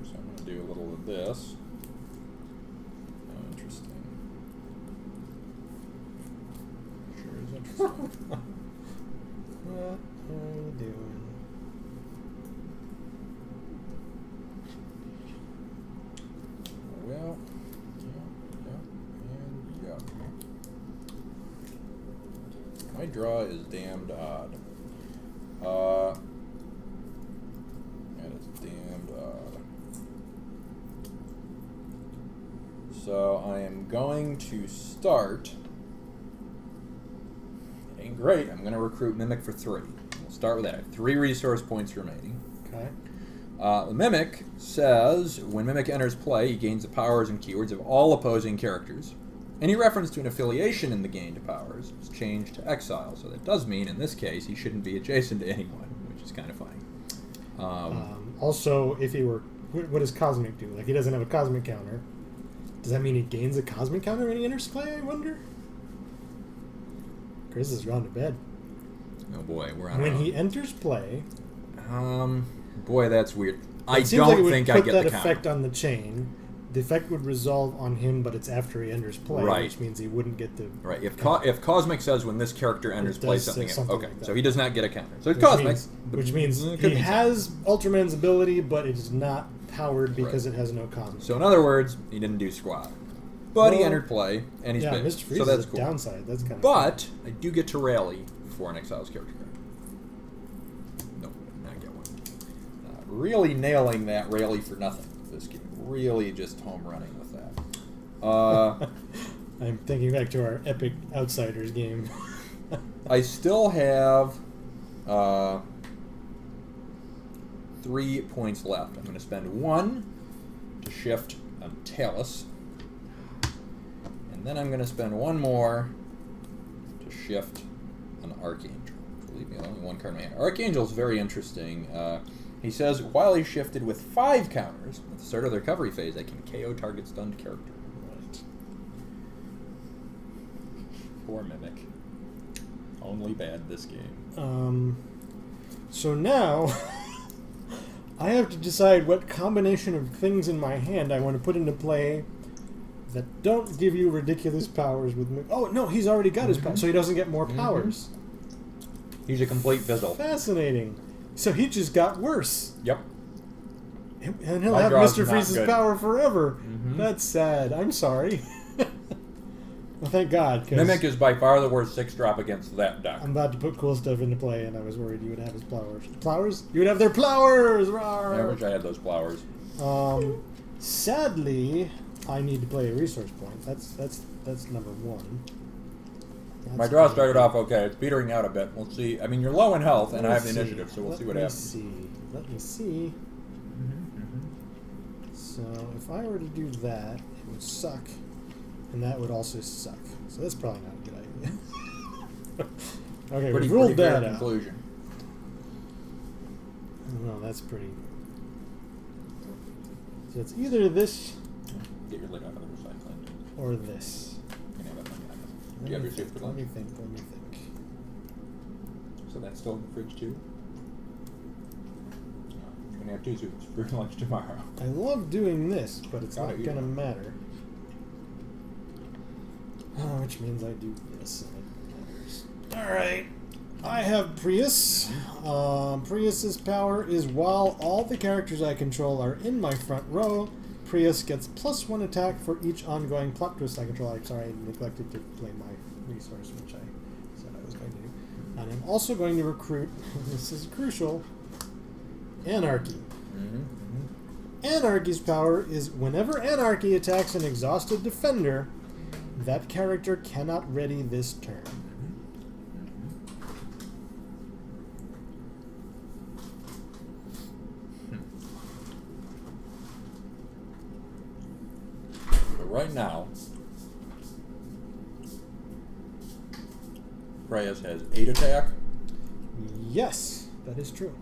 So I'm going to do a little of this. Oh, interesting. Sure is interesting. What are you doing? Well, yeah. My draw is damned odd. That is damned odd. So I am going to start. It ain't great. I'm going to recruit Mimic for 3. We'll start with that. I have 3 resource points remaining. Okay. The Mimic says, when Mimic enters play, he gains the powers and keywords of all opposing characters. Any reference to an affiliation in the gained powers is changed to Exile, so that does mean, in this case, he shouldn't be adjacent to anyone, which is kind of funny. Also, if he were... What does Cosmic do? Like, he doesn't have a Cosmic counter. Does that mean he gains a Cosmic counter when he enters play, I wonder? Chris has gone to bed. Oh boy, we're on When our he own. enters play... Boy, that's weird. I it seems like it don't would think put I get that the counter. effect on the chain. The effect would resolve on him, but it's after he enters play, Right. which means he wouldn't get the... Right, if Cosmic says when this character enters It play does say something, something okay, like that. so he does not get a counter. So it's Which Cosmic. means- Which means It could he mean has Ultraman's ability, but it is not powered because Right. it has no Cosmic. So in other words, he didn't do squat. But he Well, entered play, and he's yeah, big. Mr. Freeze So that's is a cool. downside. That's kind of But I do get to rally for an Exiles character card. Nope, not get one. Really nailing that rally for nothing this game. Really just home running with that. I'm thinking back to our epic Outsiders game. I still have 3 points left. I'm going to spend 1 to shift a Talus. And then I'm going to spend 1 more to shift an Archangel. Leave me alone, 1 card in my hand. Archangel is very interesting. He says, while he's shifted with 5 counters, at the start of the recovery phase, I can KO target stunned character. Right. Poor Mimic. Only bad this game. So now, I have to decide what combination of things in my hand I want to put into play that don't give you ridiculous powers with me. Oh, no, he's already got his power, so he doesn't get more powers. He's a complete fizzle. Fascinating. So he just got worse. Yep. And he'll My have draw's Mr. not Freeze's good. power forever. Mhm. That's sad. I'm sorry. Well, thank God. 'Cause Mimic is by far the worst 6-drop against that deck. I'm about to put cool stuff into play, and I was worried you would have his plowers. Plowers? You would have their plowers! I wish I had those flowers. Sadly, I need to play a resource point. That's number one. My draw started off okay. It's petering out a bit. We'll see. I mean, you're low in health, and I have the initiative, so we'll see what happens. Let me see. So if I were to do that, it would suck, and that would also suck. So that's probably not a good idea. Okay, we ruled that out. Conclusion. I don't know. That's pretty. So it's either this Get your lid out of the recycling. or this. You can have it. Do you have your soup for Let lunch? me think. So that's still in the fridge too? You're gonna have 2 soups for lunch tomorrow. I love doing this, but it's Gotta not eat gonna it. matter. Which means I do this. And it matters. All right. I have Prius. Prius's power is while all the characters I control are in my front row, Prius gets +1 attack for each ongoing plot twist I control. I'm sorry, I neglected to play my resource, which I said I was going to do. And I'm also going to recruit, this is crucial, Anarchy. Anarchy's power is whenever Anarchy attacks an exhausted defender, that character cannot ready this turn. Right now, Reyes has 8 attack. Yes, that is true.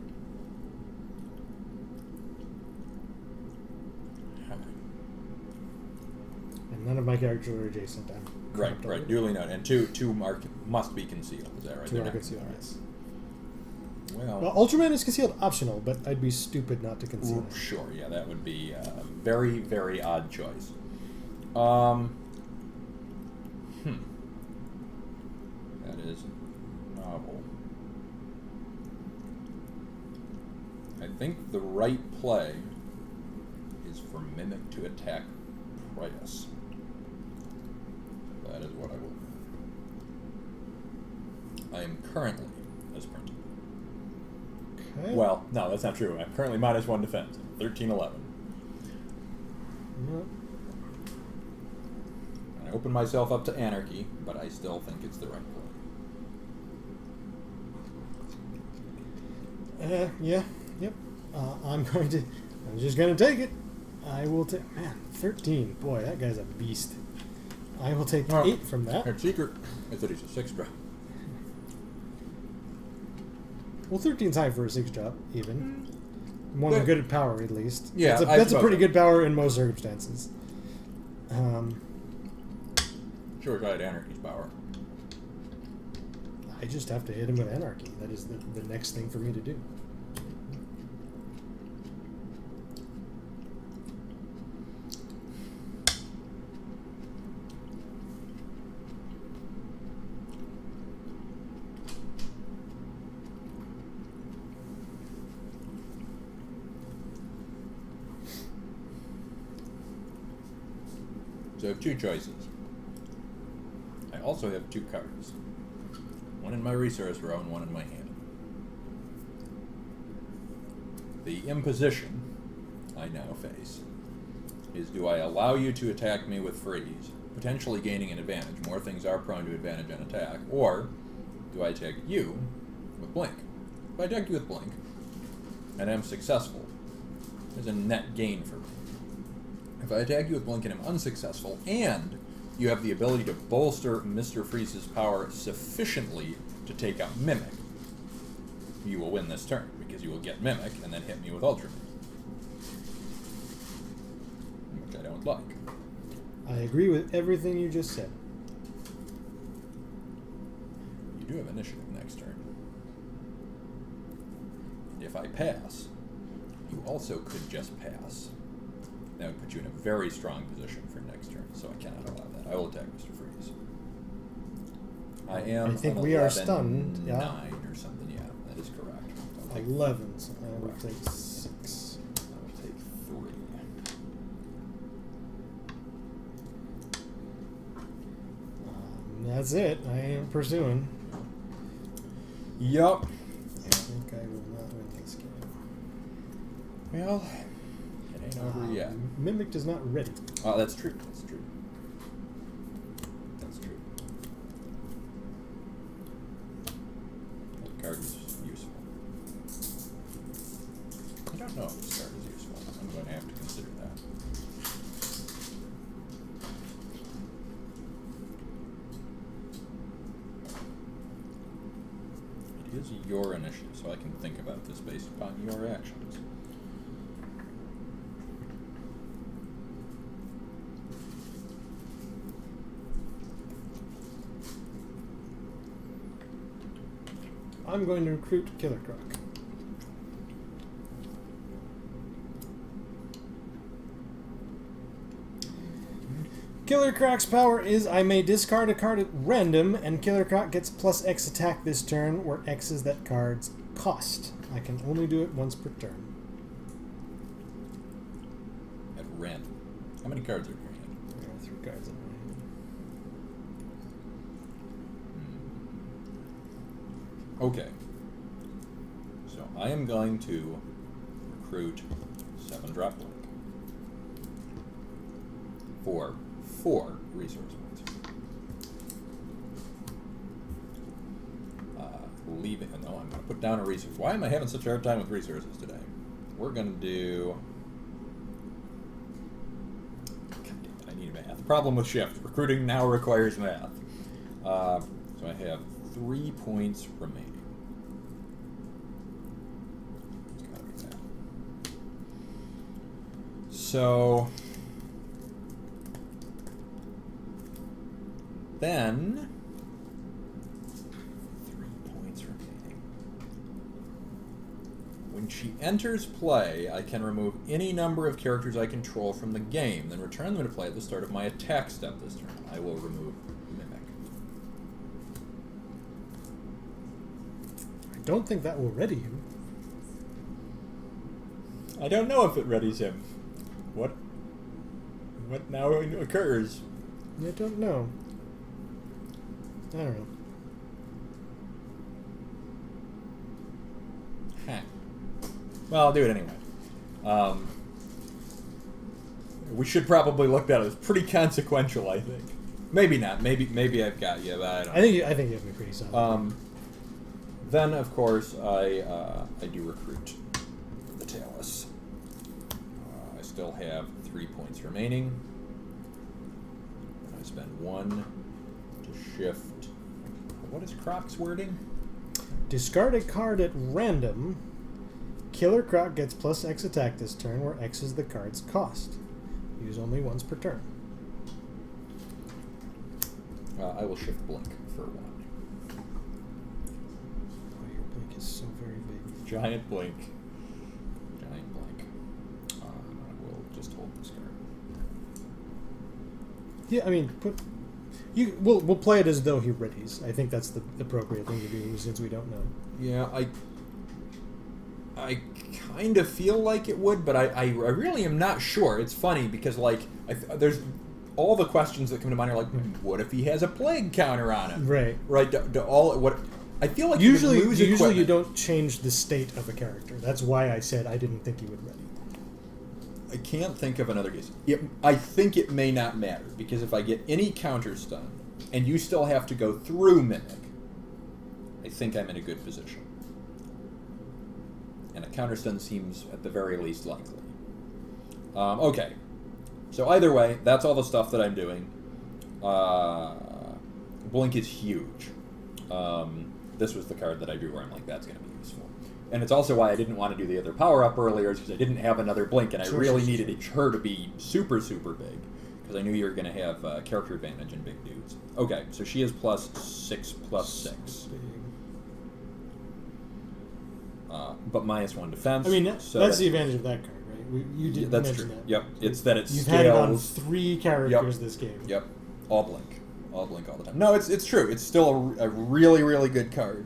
And none of my characters are adjacent. Right. Duly noted. And two must be concealed. Is that right? 2 They're are not- concealed, yes. Well, Ultraman is concealed optional, but I'd be stupid not to conceal it. sure. Yeah, that would be a very, very odd choice. That is novel. I think the right play is for Mimic to attack Prius. That is what I will do. I am currently, as printed. Okay. Well, no, that's not true. I'm currently -1 defense. 13-11. Yep. I open myself up to Anarchy, but I still think it's the right play. Yeah. Yep. I'm just gonna take it. I will take. Man, 13. Boy, that guy's a beast. I will take 8 from that. Her secret is that he's a 6-drop. Well, 13's high for a 6-drop, even. One But- good at power, at least. Yeah, that's I a suppose pretty so. good power in most circumstances. Sure, tried Anarchy's power. I just have to hit him with Anarchy. That is the next thing for me to do. So I have 2 choices. I also have 2 cards. One in my resource row and one in my hand. The imposition I now face is, do I allow you to attack me with freeze, potentially gaining an advantage? More things are prone to advantage on attack. Or do I attack you with blink? If I attack you with blink and am successful, there's a net gain for me. If I attack you with blink and am unsuccessful, and you have the ability to bolster Mr. Freeze's power sufficiently to take out Mimic, you will win this turn, because you will get Mimic and then hit me with Ultraman. Which I don't like. I agree with everything you just said. You do have initiative next turn. And if I pass, you also could just pass. That would put you in a very strong position for next turn, so I cannot allow that. I will attack Mr. Freeze. I am. I think on we are 11, stunned, yeah. 9 or something. Yeah, that is correct. I'll take 11, so I will Correct. take 6. I will take 3. That's it. I am pursuing. Yup. I think I will not win this game. Well, it ain't over yet. Mimic is not ready. Oh, that's true. That's true. That's true. That card is useful. I don't know if this card is useful. I'm going to have to consider that. It is your initiative, so I can think about this based upon your actions. I'm going to recruit Killer Croc. Killer Croc's power is I may discard a card at random, and Killer Croc gets +X attack this turn, where X is that card's cost. I can only do it once per turn. At random. How many cards are in your hand? There are 3 cards in my hand. Okay. So I am going to recruit 7-drop Blink for 4 resource points. Leave it. No, I'm going to put down a resource. Why am I having such a hard time with resources today? We're going to do... God damn it, I need math. Problem with shift. Recruiting now requires math. So I have 3 points remaining. It's gotta be that. So then 3 points remaining. When she enters play, I can remove any number of characters I control from the game, then return them to play at the start of my attack step this turn. I will remove Mimic. I don't think that will ready him. I don't know if it readies him. What now occurs? I don't know. I don't know. Huh. Well, I'll do it anyway. We should probably look at it as pretty consequential, I think. Maybe not. Maybe I've got you, but I don't know. I think you have me pretty solid. Then, of course, I do recruit the Talus. I still have 3 points remaining. I spend 1 to shift. What is Croc's wording? Discard a card at random. Killer Croc gets +X attack this turn, where X is the card's cost. Use only once per turn. I will shift Blink for 1. Oh, your blink is so very big. Giant Blink. Giant Blink. I will just hold this card. Yeah, I mean, we'll play it as though he readies. I think that's the appropriate thing to do, since we don't know. Yeah, I kind of feel like it would, but I really am not sure. It's funny because there's all the questions that come to mind are like, what if he has a plague counter on him? Right. Right. I feel like usually you would lose you don't change the state of a character. That's why I said I didn't think he would ready. I can't think of another case. I think it may not matter because if I get any counter stun and you still have to go through Mimic, I think I'm in a good position. And a counter stun seems at the very least likely. Okay. So either way, that's all the stuff that I'm doing. Blink is huge. This was the card that I drew where I'm like, that's going to be useful. And it's also why I didn't want to do the other power-up earlier, because I didn't have another Blink, and I really needed her to be super, super big, because I knew you were going to have character advantage and big dudes. Okay, so she is +6/+6. But -1 defense. I mean, so that's the advantage of that card, right? You did that's mention true. that. Yep, it's that it You've scales. had it on 3 characters this game. Yep, all Blink all the time. No, it's true. It's still a really, really good card.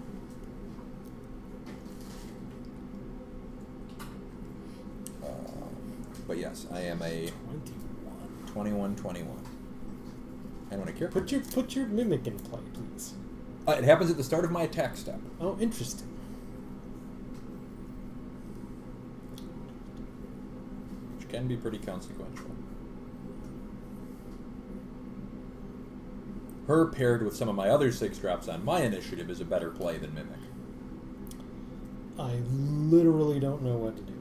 But yes, I am a 21. And when I care, Put your mimic in play, please. it happens at the start of my attack step. Oh, interesting. Which can be pretty consequential. Her paired with some of my other 6 drops on my initiative is a better play than Mimic. I literally don't know what to do.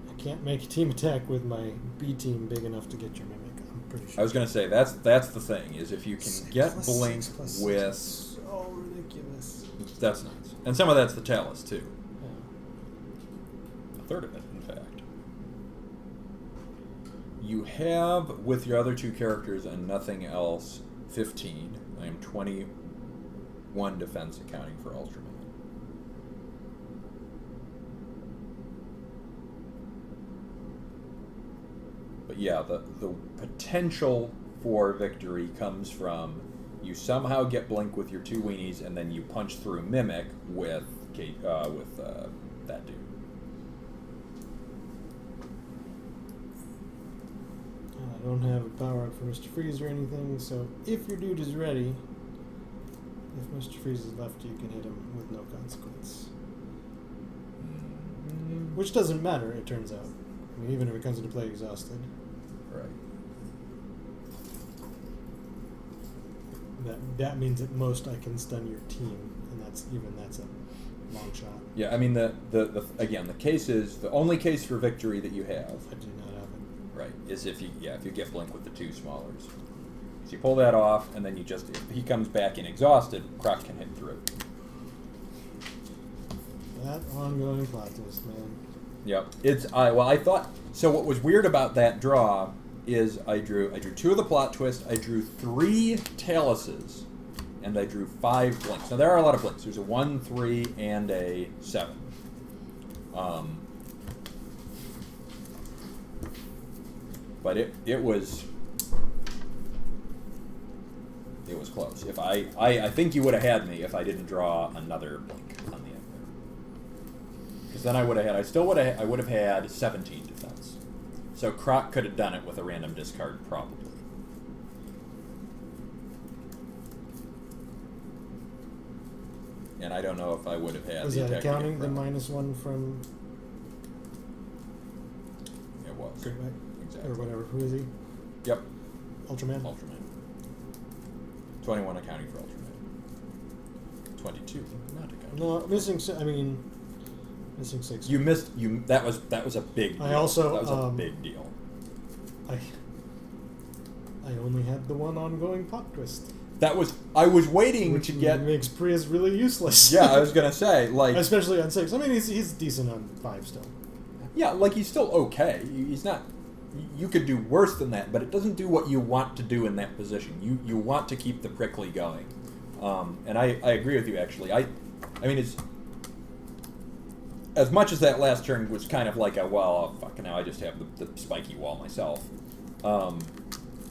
I can't make a team attack with my B team big enough to get your mimic. I'm pretty sure. I was going to say, that's the thing, is if you can get Blink with... So ridiculous. That's nice. And some of that's the Chalice, too. Yeah. A third of it, in fact. You have, with your other 2 characters and nothing else, 15. I am 21 defense accounting for Ultraman. But yeah, the potential for victory comes from you somehow get Blink with your 2 weenies, and then you punch through Mimic with that dude. I don't have a power up for Mr. Freeze or anything, so if your dude is ready, if Mr. Freeze is left, you can hit him with no consequence. Which doesn't matter, it turns out. I mean, even if it comes into play exhausted. Right. That means at most I can stun your team, and that's a long shot. Yeah, I mean the case is the only case for victory that you have. I do not have it. Right, is if you get Blink with the 2 smallers. So you pull that off, and then if he comes back in exhausted, Croc can hit through. That ongoing plot twist, man. Yep. I thought so. What was weird about that draw is I drew 2 of the plot twist, I drew 3 Taluses, and I drew 5 Blinks. Now there are a lot of Blinks. There's a 1, 3, and a 7. But it was close. If I think you would have had me if I didn't draw another Blink on the end there. Because then I would have had 17 defense. So Croc could have done it with a random discard probably. And I don't know if I would have had Was the that attack counting the problem. -1 from It was. Great White? Exactly. Or whatever. Who is he? Yep. Ultraman? Ultraman. 21 accounting for Ultraman. 22 not accounting. No, missing 6. You missed. That was a big deal. I also, that was a big deal. I only had the one ongoing plot twist. I was waiting Which to get. makes Prius really useless. Yeah, I was gonna say, like, especially on 6. I mean, he's decent on 5 still. yeah, like he's still okay. He's not. You could do worse than that, but it doesn't do what you want to do in that position. You want to keep the prickly going, and I agree with you actually. I mean it's as much as that last turn was kind of like fucking now I just have the spiky wall myself.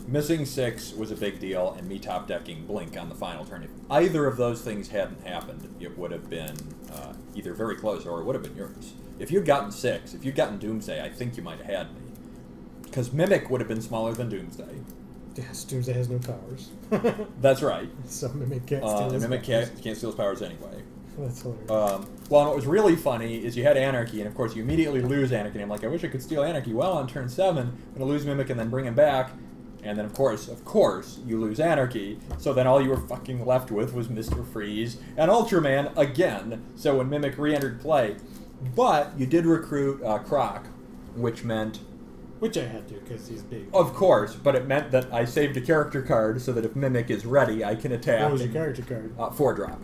Missing 6 was a big deal, and me top decking Blink on the final turn. If either of those things hadn't happened, it would have been either very close or it would have been yours. If you'd gotten 6, if you'd gotten Doomsday, I think you might have had me. Because Mimic would have been smaller than Doomsday. Yes, Doomsday has no powers. That's right. So Mimic can't steal his Mimic powers. can't steal his powers anyway. That's hilarious. Well, and what was really funny is you had Anarchy, and of course you immediately lose Anarchy. And I'm like, I wish I could steal Anarchy. Well, on turn 7, I'm going to lose Mimic and then bring him back. And then, of course, you lose Anarchy. So then all you were fucking left with was Mr. Freeze and Ultraman again. So when Mimic re-entered play. But you did recruit Croc, which meant... Which I had to, because he's big. Of course, but it meant that I saved a character card so that if Mimic is ready, I can attack. What was your character card? 4-drop.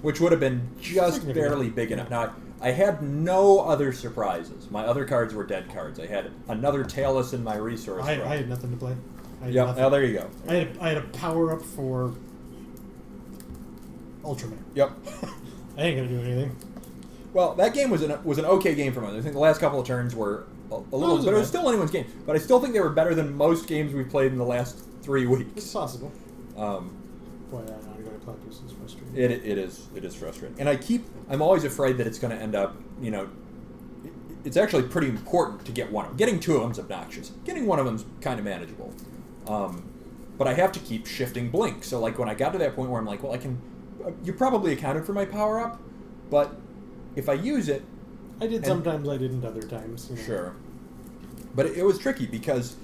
Which would have been just barely big enough. Now, I had no other surprises. My other cards were dead cards. I had another Talus in my resource. I had nothing to play. Yeah, well, there you go. I had a power up for Ultraman. Yep. I ain't gonna do anything. Well, that game was an okay game for me. I think the last couple of turns were a little, but it was still anyone's game. But I still think they were better than most games we've played in the last 3 weeks. It's possible. Boy, that ongoing plot twist is frustrating. It is frustrating, and I'm always afraid that it's going to end up, it's actually pretty important to get one of them. Getting two of them's obnoxious. Getting one of them's kind of manageable. But I have to keep shifting blink. So like when I got to that point where I'm like, well, I can. You probably accounted for my power up, but if I use it, I did sometimes. I didn't other times. You know. Sure. But it was tricky because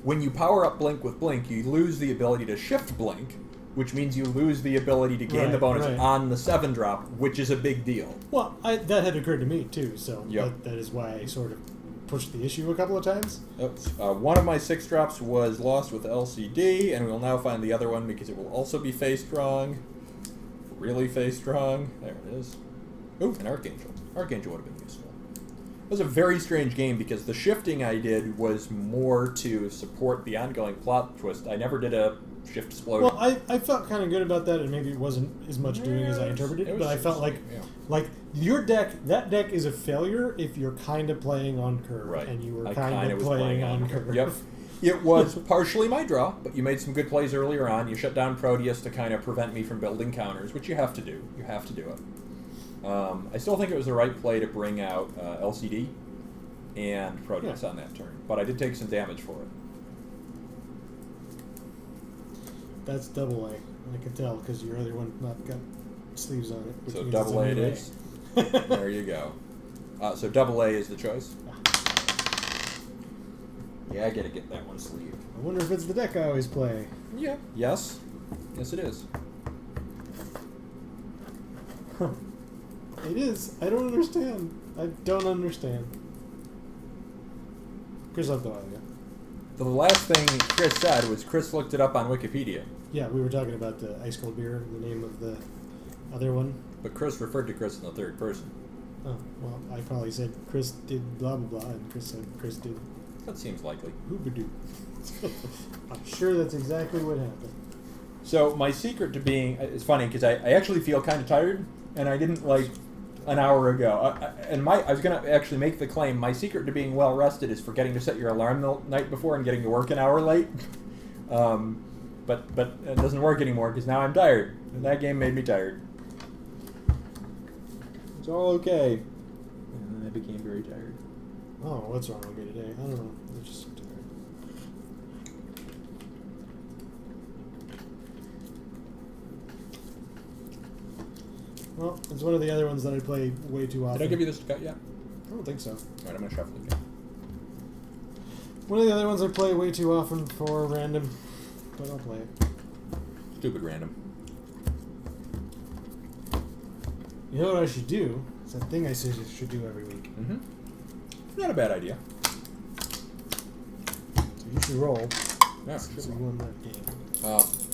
when you power up blink with blink, you lose the ability to shift blink, which means you lose the ability to gain the bonus on the 7-drop, which is a big deal. Well, that had occurred to me too, so Yep. that is why I sort of pushed the issue a couple of times. One of my 6-drops was lost with LCD, and we will now find the other one because it will also be face strong. Really face strong. There it is. Ooh, an Archangel. Archangel would have been useful. It was a very strange game because the shifting I did was more to support the ongoing plot twist. I never did a shift explosion. Well, I felt kind of good about that, and maybe it wasn't as much doing as I interpreted it, but I felt like your deck, that deck is a failure if you're kind of playing on curve, and you were kind of playing on curve. Yep. It was partially my draw, but you made some good plays earlier on. You shut down Proteus to kind of prevent me from building counters, which you have to do. You have to do it. I still think it was the right play to bring out LCD and Proteus on that turn, but I did take some damage for it. That's double A. I can tell because your other one not got sleeves on it. So double A it is. There you go. So double A is the choice. Yeah, I gotta get that one sleeve. I wonder if it's the deck I always play. Yeah. Yes. Yes, it is. It is. I don't understand. I don't understand. Chris left a while ago. The last thing Chris said was Chris looked it up on Wikipedia. Yeah, we were talking about the ice cold beer, the name of the other one. But Chris referred to Chris in the third person. Oh, well, I probably said Chris did blah blah blah, and Chris said Chris did That seems likely. hoobadoo. I'm sure that's exactly what happened. So my secret to being... It's funny because I actually feel kind of tired, and I didn't like an hour ago. I was going to actually make the claim, my secret to being well rested is forgetting to set your alarm the night before and getting to work an hour late. But it doesn't work anymore because now I'm tired. And that game made me tired. It's all okay. And then I became very tired. Oh, what's wrong with me today? I don't know. I'm just tired. Well, it's one of the other ones that I play way too often. Did I give you this to cut yet? I don't think so. All right, I'm going to shuffle it again. One of the other ones I play way too often for random, but I'll play it. Stupid random. You know what I should do? It's that thing I said I should do every week. Mm-hmm. Not a bad idea. So you should roll. Yeah, Since we won that game.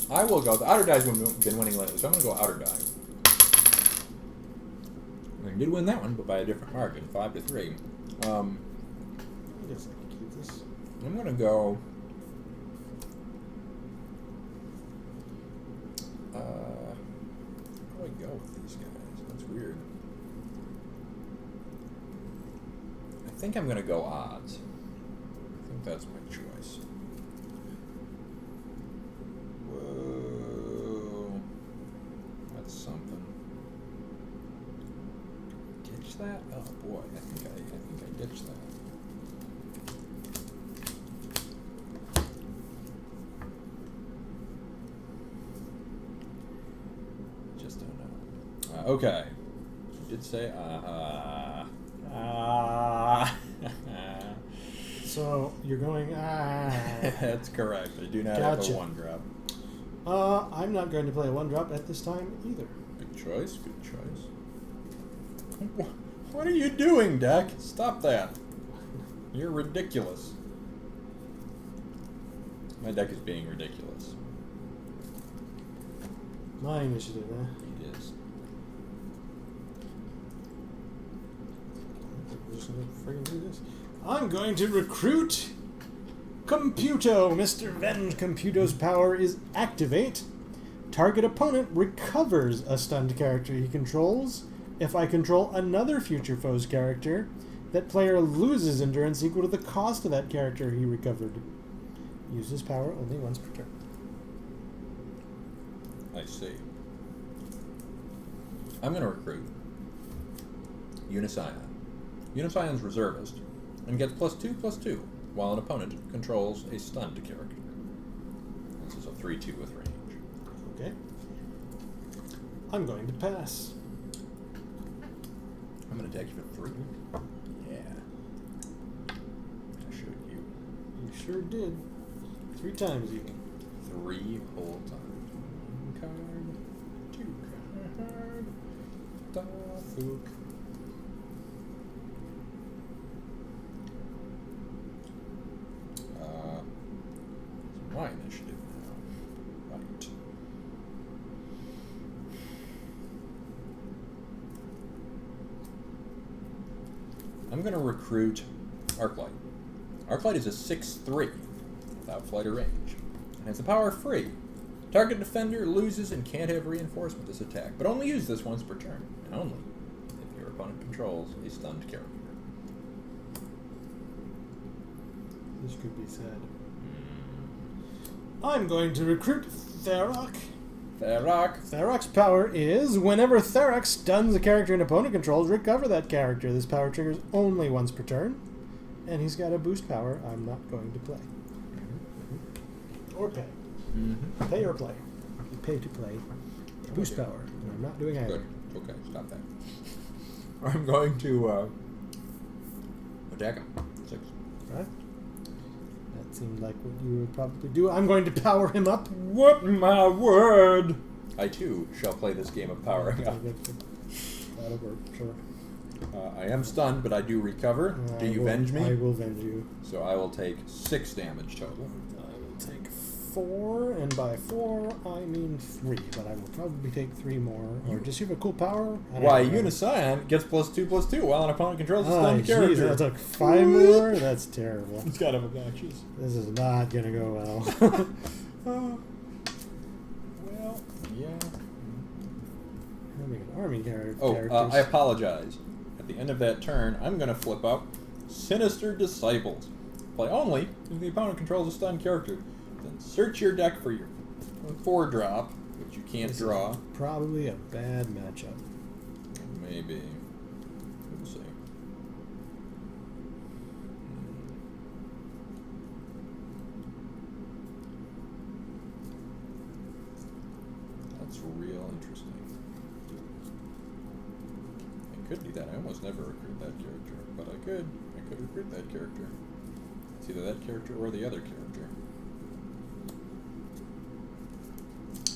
I will go. The outer die's been winning lately, so I'm going to go outer die. I did win that one, but by a different margin, 5-3. I guess I can keep this. I'm going to go... how do I go with these guys? That's weird. I think I'm going to go odds. I think that's my choice. Whoa. That's something. Ditch that? Oh boy, I think I ditched that. Just don't know. Okay. You did say So you're going That's correct. I do not have a 1-drop. I'm not going to play a 1-drop at this time either. Good choice. Good choice. What are you doing, deck? Stop that. You're ridiculous. My deck is being ridiculous. My initiative, huh? It is. I'm just gonna friggin' do this. I'm going to recruit Computo. Mr. Venge Computo's power is activate. Target opponent recovers a stunned character he controls. If I control another future foe's character, that player loses endurance equal to the cost of that character he recovered. Use his power only once per turn. I see. I'm going to recruit Uniscion. Unision's reservist, and gets +2/+2 while an opponent controls a stunned character. This is a 3/2 with range. Okay. I'm going to pass. I'm going to attack you for 3. Yeah. I showed you. You sure did. 3 times even. 3 whole times. 1 card, 2 card, Dafook. It's my initiative now. Right. I'm going to recruit Arclight. Arclight is a 6/3 without flight or range. And has the power free. Target defender loses and can't have reinforcement this attack, but only use this once per turn, and only if your opponent controls a stunned character. This could be sad. I'm going to recruit Tharok. Tharok's power is, whenever Tharok stuns a character an opponent controls, recover that character. This power triggers only once per turn, and he's got a boost power I'm not going to play. Or pay. Pay or play. You pay to play. Boost power, and I'm not doing either. Good. Okay, stop that. I'm going to attack him. 6. Right? That seemed like what you would probably do. I'm going to power him up. What my word! I too shall play this game of powering up. That'll work, sure. I am stunned, but I do recover. Do you venge me? I will venge you. So I will take 6 damage total. I will take 4, and by 4 I mean 3, but I will probably take 3 more. Or does he have a cool power? Why, Unision gets +2/+2 while an opponent controls a stunned character. Geez, that took 5 more? That's terrible. It's kind of obnoxious. This is not going to go well. Well, yeah. Having an army character. I apologize. At the end of that turn, I'm going to flip out Sinister Disciples. Play only if the opponent controls a stunned character. Then search your deck for your 4-drop, which you can't draw. Probably a bad matchup. Maybe. We'll see. That's real interesting. I could do that. I almost never recruit that character, but I could. I could recruit that character. It's either that character or the other character.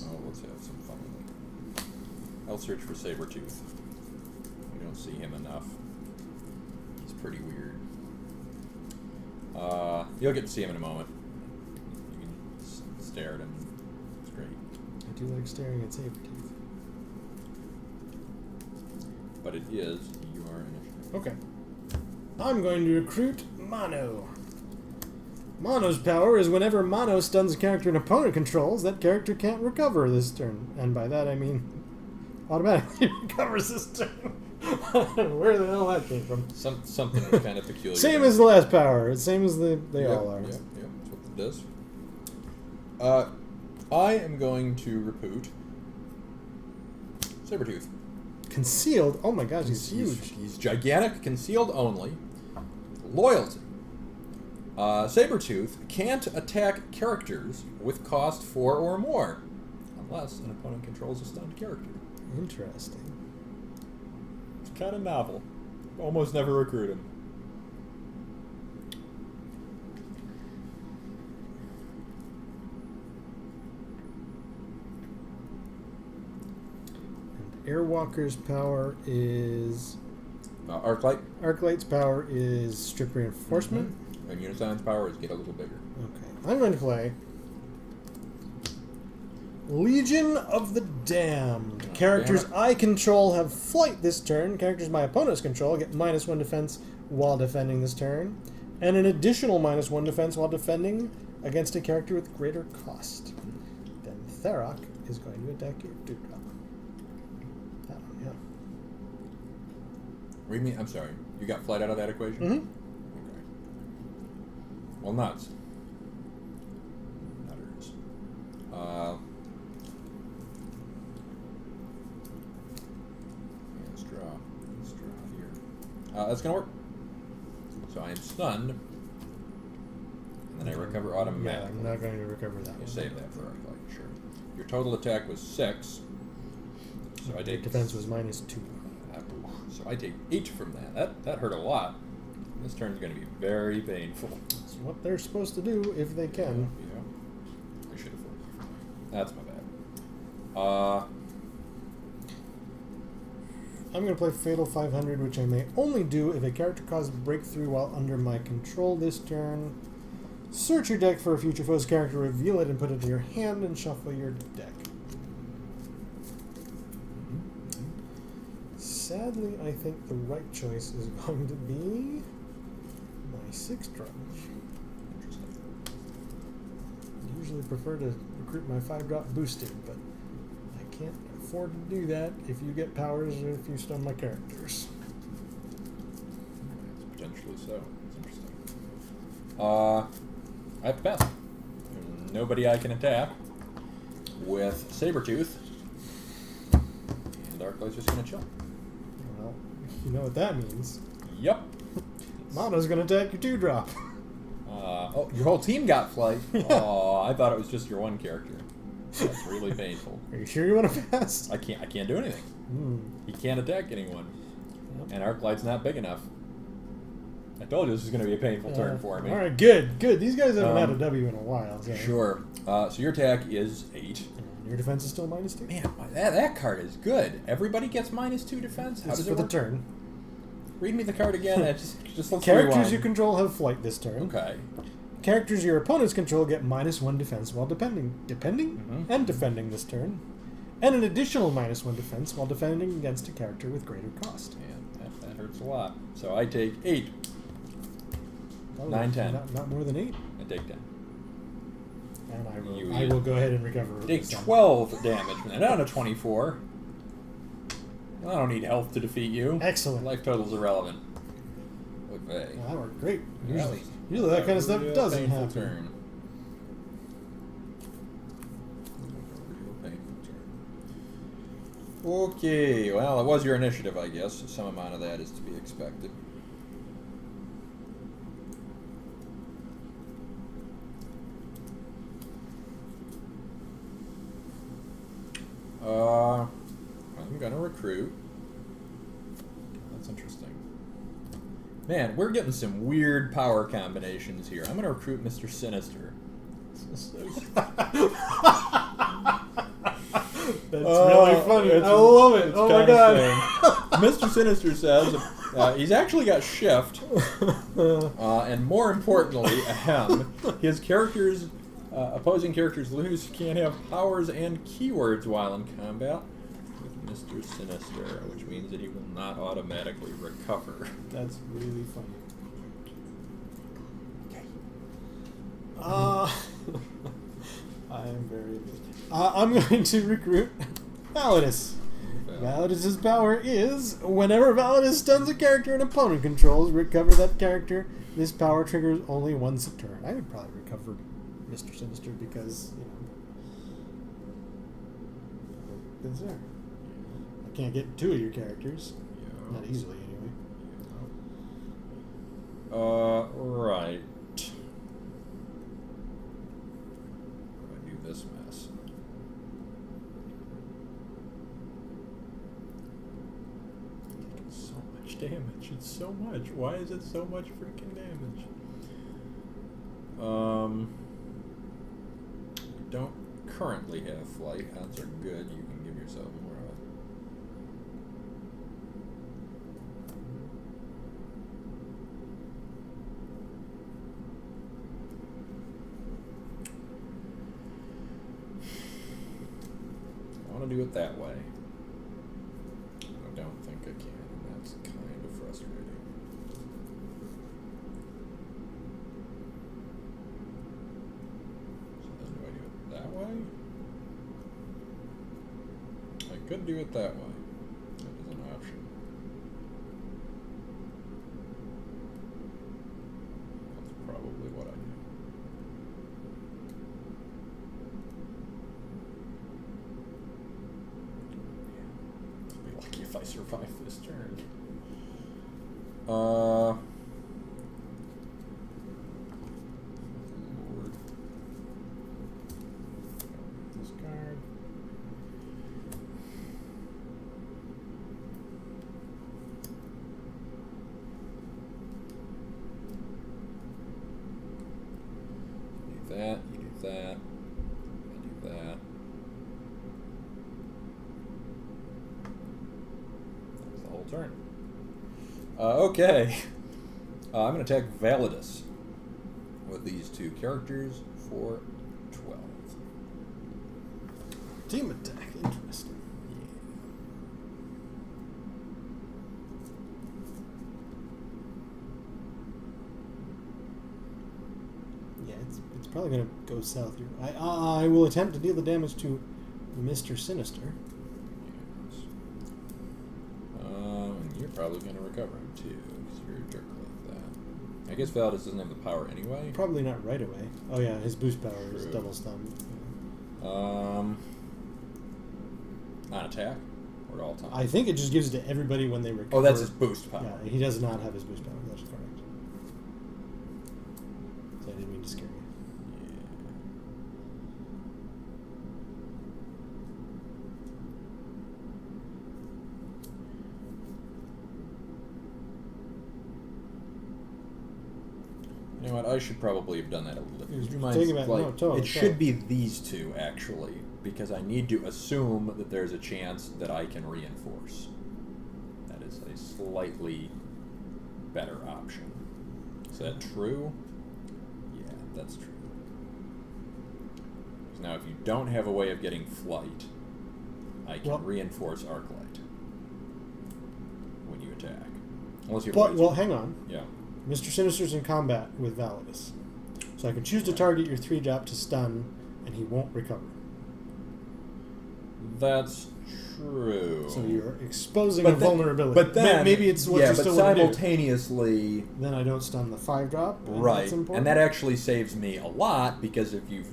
Oh, let's have some fun with it. I'll search for Sabretooth. We don't see him enough. He's pretty weird. You'll get to see him in a moment. You can stare at him. It's great. I do like staring at Sabretooth. But it is your initiative. Okay. I'm going to recruit Mono. Mono's power is whenever Mono stuns a character an opponent controls, that character can't recover this turn. And by that I mean automatically recovers this turn. Where the hell that came from? Something kind of peculiar. Same as the last power. Same as they all are. Yeah, that's what it does. I am going to recruit Sabretooth. Concealed? Oh my gosh, he's huge. He's gigantic, concealed only. Loyalty. Sabretooth can't attack characters with cost 4 or more, unless an opponent controls a stunned character. Interesting. It's kind of novel. Almost never recruit him. And Airwalker's power is... Arclight. Arclight's power is strip reinforcement. Mm-hmm. And Unision's power is get a little bigger. Okay. I'm going to play Legion of the Damned. Characters I control have flight this turn. Characters my opponents control get -1 defense while defending this turn. And an additional -1 defense while defending against a character with greater cost. Then Tharok is going to attack your 2-drop. That one, yeah. Read me. I'm sorry. You got flight out of that equation? Mm-hmm. Okay. Well, nuts. Nutters. Let's draw. Let's draw here. That's gonna work. So I am stunned. And then I recover Yeah, automatically. I'm not going to recover that. You save that for Arclight, sure. Your total attack was 6. So I take Defense was -2. So I take 8 from that. That hurt a lot. This turn's going to be very painful. It's what they're supposed to do if they can. Yeah. I should have fooled. That's my bad. I'm going to play Fatal 500, which I may only do if a character causes breakthrough while under my control this turn. Search your deck for a future foe's character, reveal it, and put it in your hand, and shuffle your deck. Sadly, I think the right choice is going to be my 6-drop. Interesting. I usually prefer to recruit my 5-drop boosted, but I can't afford to do that if you get powers or if you stun my characters. Potentially so. It's interesting. I have to pass. There's nobody I can attack with Sabretooth. And Arclight's just going to chill. Well, you know what that means. Yep. Mono's going to attack your 2-drop. Oh, your whole team got flight. Oh, I thought it was just your one character. That's really painful. Are you sure you want to pass? I can't do anything. He can't attack anyone. Yep. And Arclight's not big enough. I told you this was going to be a painful turn for me. Alright, good. These guys haven't had a W in a while. So. Sure. So your attack is 8. And your defense is still -2. Man, that card is good. Everybody gets -2 defense? How This does is it for the work? turn. Read me the card again. Just let's Characters rewind. you control have flight this turn. Okay. Characters your opponents control get -1 defense while defending this turn, and an additional -1 defense while defending against a character with greater cost. Man, that hurts a lot. So I take 8. Oh, 9, 10. Not more than 8. I take 10. And You I will go ahead and recover. Take this time. 12 damage from that. Down to 24. I don't need health to defeat you. Excellent. Life total's irrelevant. Okay. Well, that worked great. That Usually that kind of stuff real doesn't painful happen. Turn. Real painful turn. Okay, well, it was your initiative, I guess. So some amount of that is to be expected. I'm gonna recruit. That's interesting. Man, we're getting some weird power combinations here. I'm gonna recruit Mr. Sinister. That's really funny. I love it. Oh my god. Mr. Sinister says he's actually got shift, and more importantly, his characters, opposing characters lose can't have powers and keywords while in combat with Mr. Sinister, which means that he will not automatically recover. That's really funny. I am very amused. I'm going to recruit Validus. Validus' power is, whenever Validus stuns a character an opponent controls, recover that character. This power triggers only once a turn. I would probably recover Mr. Sinister because, it's there. I can't get 2 of your characters. Yeah. Not easily, anyway. Right. How do I do this mess? It's so much damage. It's so much. Why is it so much freaking damage? You don't currently have flight. Odds are good. You can give yourself more of it. I want to do it that way. I don't think I can, and that's kind of frustrating. So then do I do it that way? I could do it that way. That is an option. That's probably what I do. I'll be lucky if I survive this turn. full turn. Okay. I'm going to attack Validus with these two characters for 12. Team attack. Interesting. Yeah, it's probably going to go south here. I will attempt to deal the damage to Mr. Sinister. Yes. And you're probably going to recover him too, because you're a jerk like that. I guess Validus doesn't have the power anyway. Probably not right away. Oh yeah, his boost power is True. double stun. On attack or at all times? I think it just gives it to everybody when they recover. Oh, that's his boost power. Yeah, he does not have his boost power. That's correct. So I didn't mean to scare you. You know what? I should probably have done that a little bit. Would you mind? Thinking about- no, totally, it should be these two actually, because I need to assume that there's a chance that I can reinforce. That is a slightly better option. Is that true? Yeah, that's true. 'Cause now, if you don't have a way of getting flight, I can reinforce Arclight when you attack. Unless you have But, ways- well, hang on. yeah. Mr. Sinister's in combat with Validus. So I can choose to target your 3-drop to stun, and he won't recover. That's true. So you're exposing a vulnerability. But then, maybe it's what yeah, you but still want to do. simultaneously, Then I don't stun the 5-drop. right? That's important. And that actually saves me a lot, because if you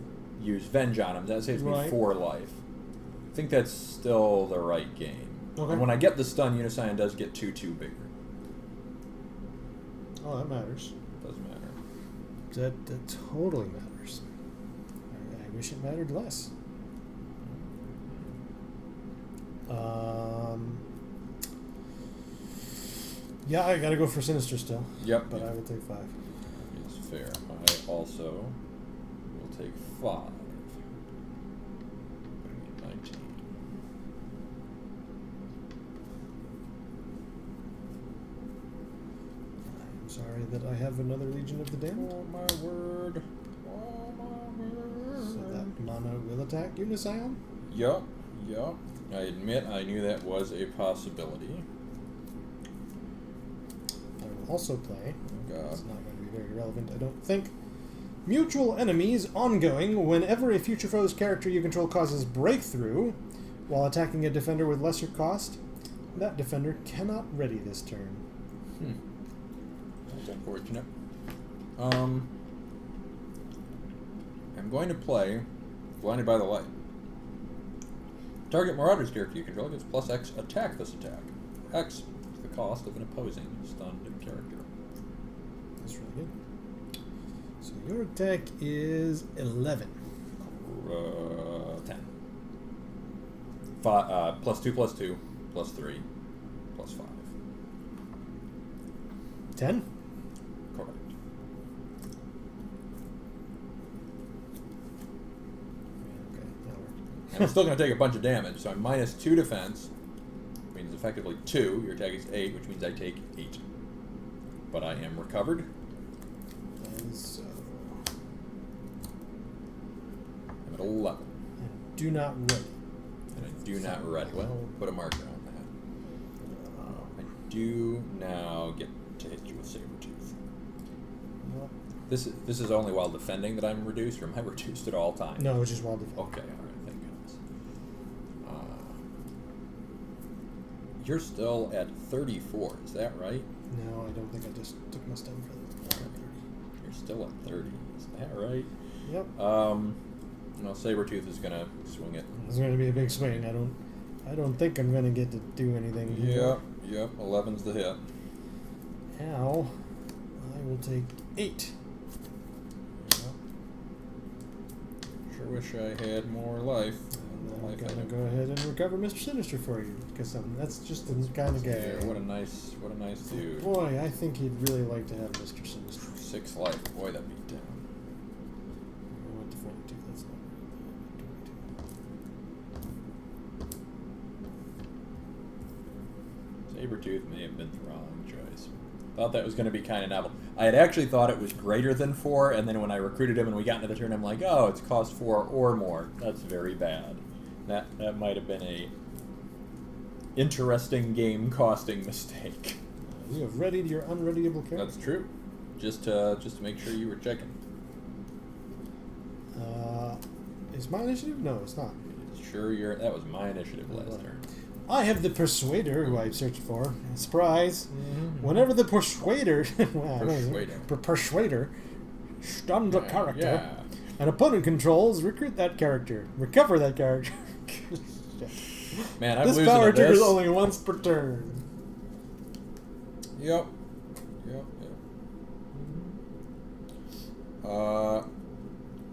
use Venge on him, that saves me Right. 4 life. I think that's still the right game. Okay. And when I get the stun, Uniscion does get 2/2 bigger. Oh, that matters. Doesn't matter. That totally matters. I wish it mattered less. Yeah, I gotta go for Sinister still. Yep. But I will take 5. It's fair. I also will take 5. Putting me at 19. I'm sorry that I have another Legion of the Damned. Oh my word. Oh my word. So that mana will attack Uniscion. Yup. I admit I knew that was a possibility. I will also play. Oh God. It's not going to be very relevant, I don't think. Mutual enemies ongoing whenever a future foe's character you control causes breakthrough while attacking a defender with lesser cost. That defender cannot ready this turn. That's unfortunate. I'm going to play Blinded by the Light. Target Marauders character you control gets plus X attack this attack. X is the cost of an opposing stunned character. That's really good. So your attack is 11. 10. Plus 2, plus 2, plus 3, plus 5. 10? Correct. Okay, that worked. And I'm still going to take a bunch of damage, so I'm minus 2 defense, which means effectively 2. Your attack is 8, which means I take 8. But I am recovered. And so... I'm at 11. And do not ready. And I do not ready. Well, put a marker on that. I do now get to hit you with Sabretooth. Well, This is only while defending that I'm reduced, or am I reduced at all times? no, it's just wild defense. Okay, alright, thank goodness. You're still at 34, is that right? No, I don't think I just took my stun for that. You're still at 30, is that right? Yep. No, Sabretooth is gonna swing it. It's going to be a big swing. I don't think I'm going to get to do anything. here. Yep, 11's the hit. Now, I will take 8. Sure wish I had more life. And then I'm Life going item. to go ahead and recover Mr. Sinister for you, because that's just the kind of guy. Yeah, what a nice dude. Boy, I think he'd really like to have Mr. Sinister. 6 life, boy, that'd be down. I went to 42, that's not really bad. 22. Sabertooth may have been the wrong choice. Thought that was going to be kind of novel. I had actually thought it was greater than 4, and then when I recruited him and we got into the turn, I'm like, oh, it's cost 4 or more. That's very bad. That might have been a interesting game costing mistake. You have readied your unreadyable character. That's true. Just to make sure you were checking. Is my initiative? No, it's not. Sure, that was my initiative last turn. I have the Persuader, who I searched for. Surprise! Mm-hmm. Whenever the Persuader, Persuader. stuns a character, Yeah. an opponent controls, recruit that character, recover that character. Man, I'm this losing power at triggers this. only once per turn. Yep.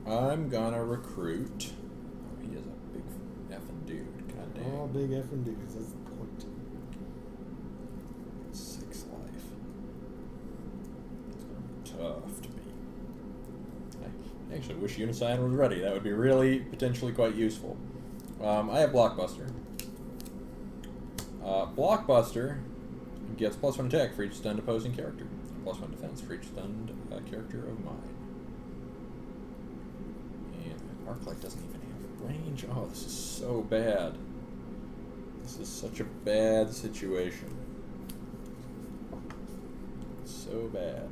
I'm gonna recruit. Oh, he is a big effing dude. God damn. All big effing dudes. That's the point. 6 life. It's gonna be tough to beat. I actually wish Unicyan was ready. That would be really potentially quite useful. I have Blockbuster. Blockbuster gets +1 attack for each stunned opposing character, +1 defense for each stunned character of mine. And Arclight doesn't even have range. Oh, this is so bad. This is such a bad situation. So bad.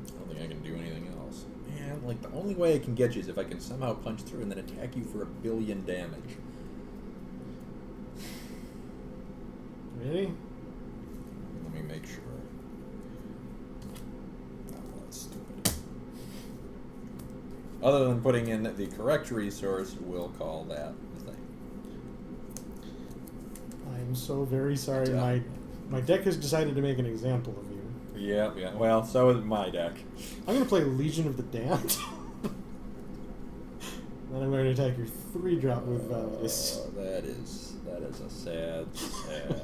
I don't think I can do anything else. Man, like, the only way I can get you is if I can somehow punch through and then attack you for 1 billion damage. Really? Let me make sure. Oh, that's stupid. Other than putting in the correct resource, we'll call that the thing. I'm so very sorry. Yeah. My deck has decided to make an example of you. Yeah. Well, so is my deck. I'm going to play Legion of the Damned. Then I'm going to attack your 3-drop with Validus. Oh, that is a sad thing.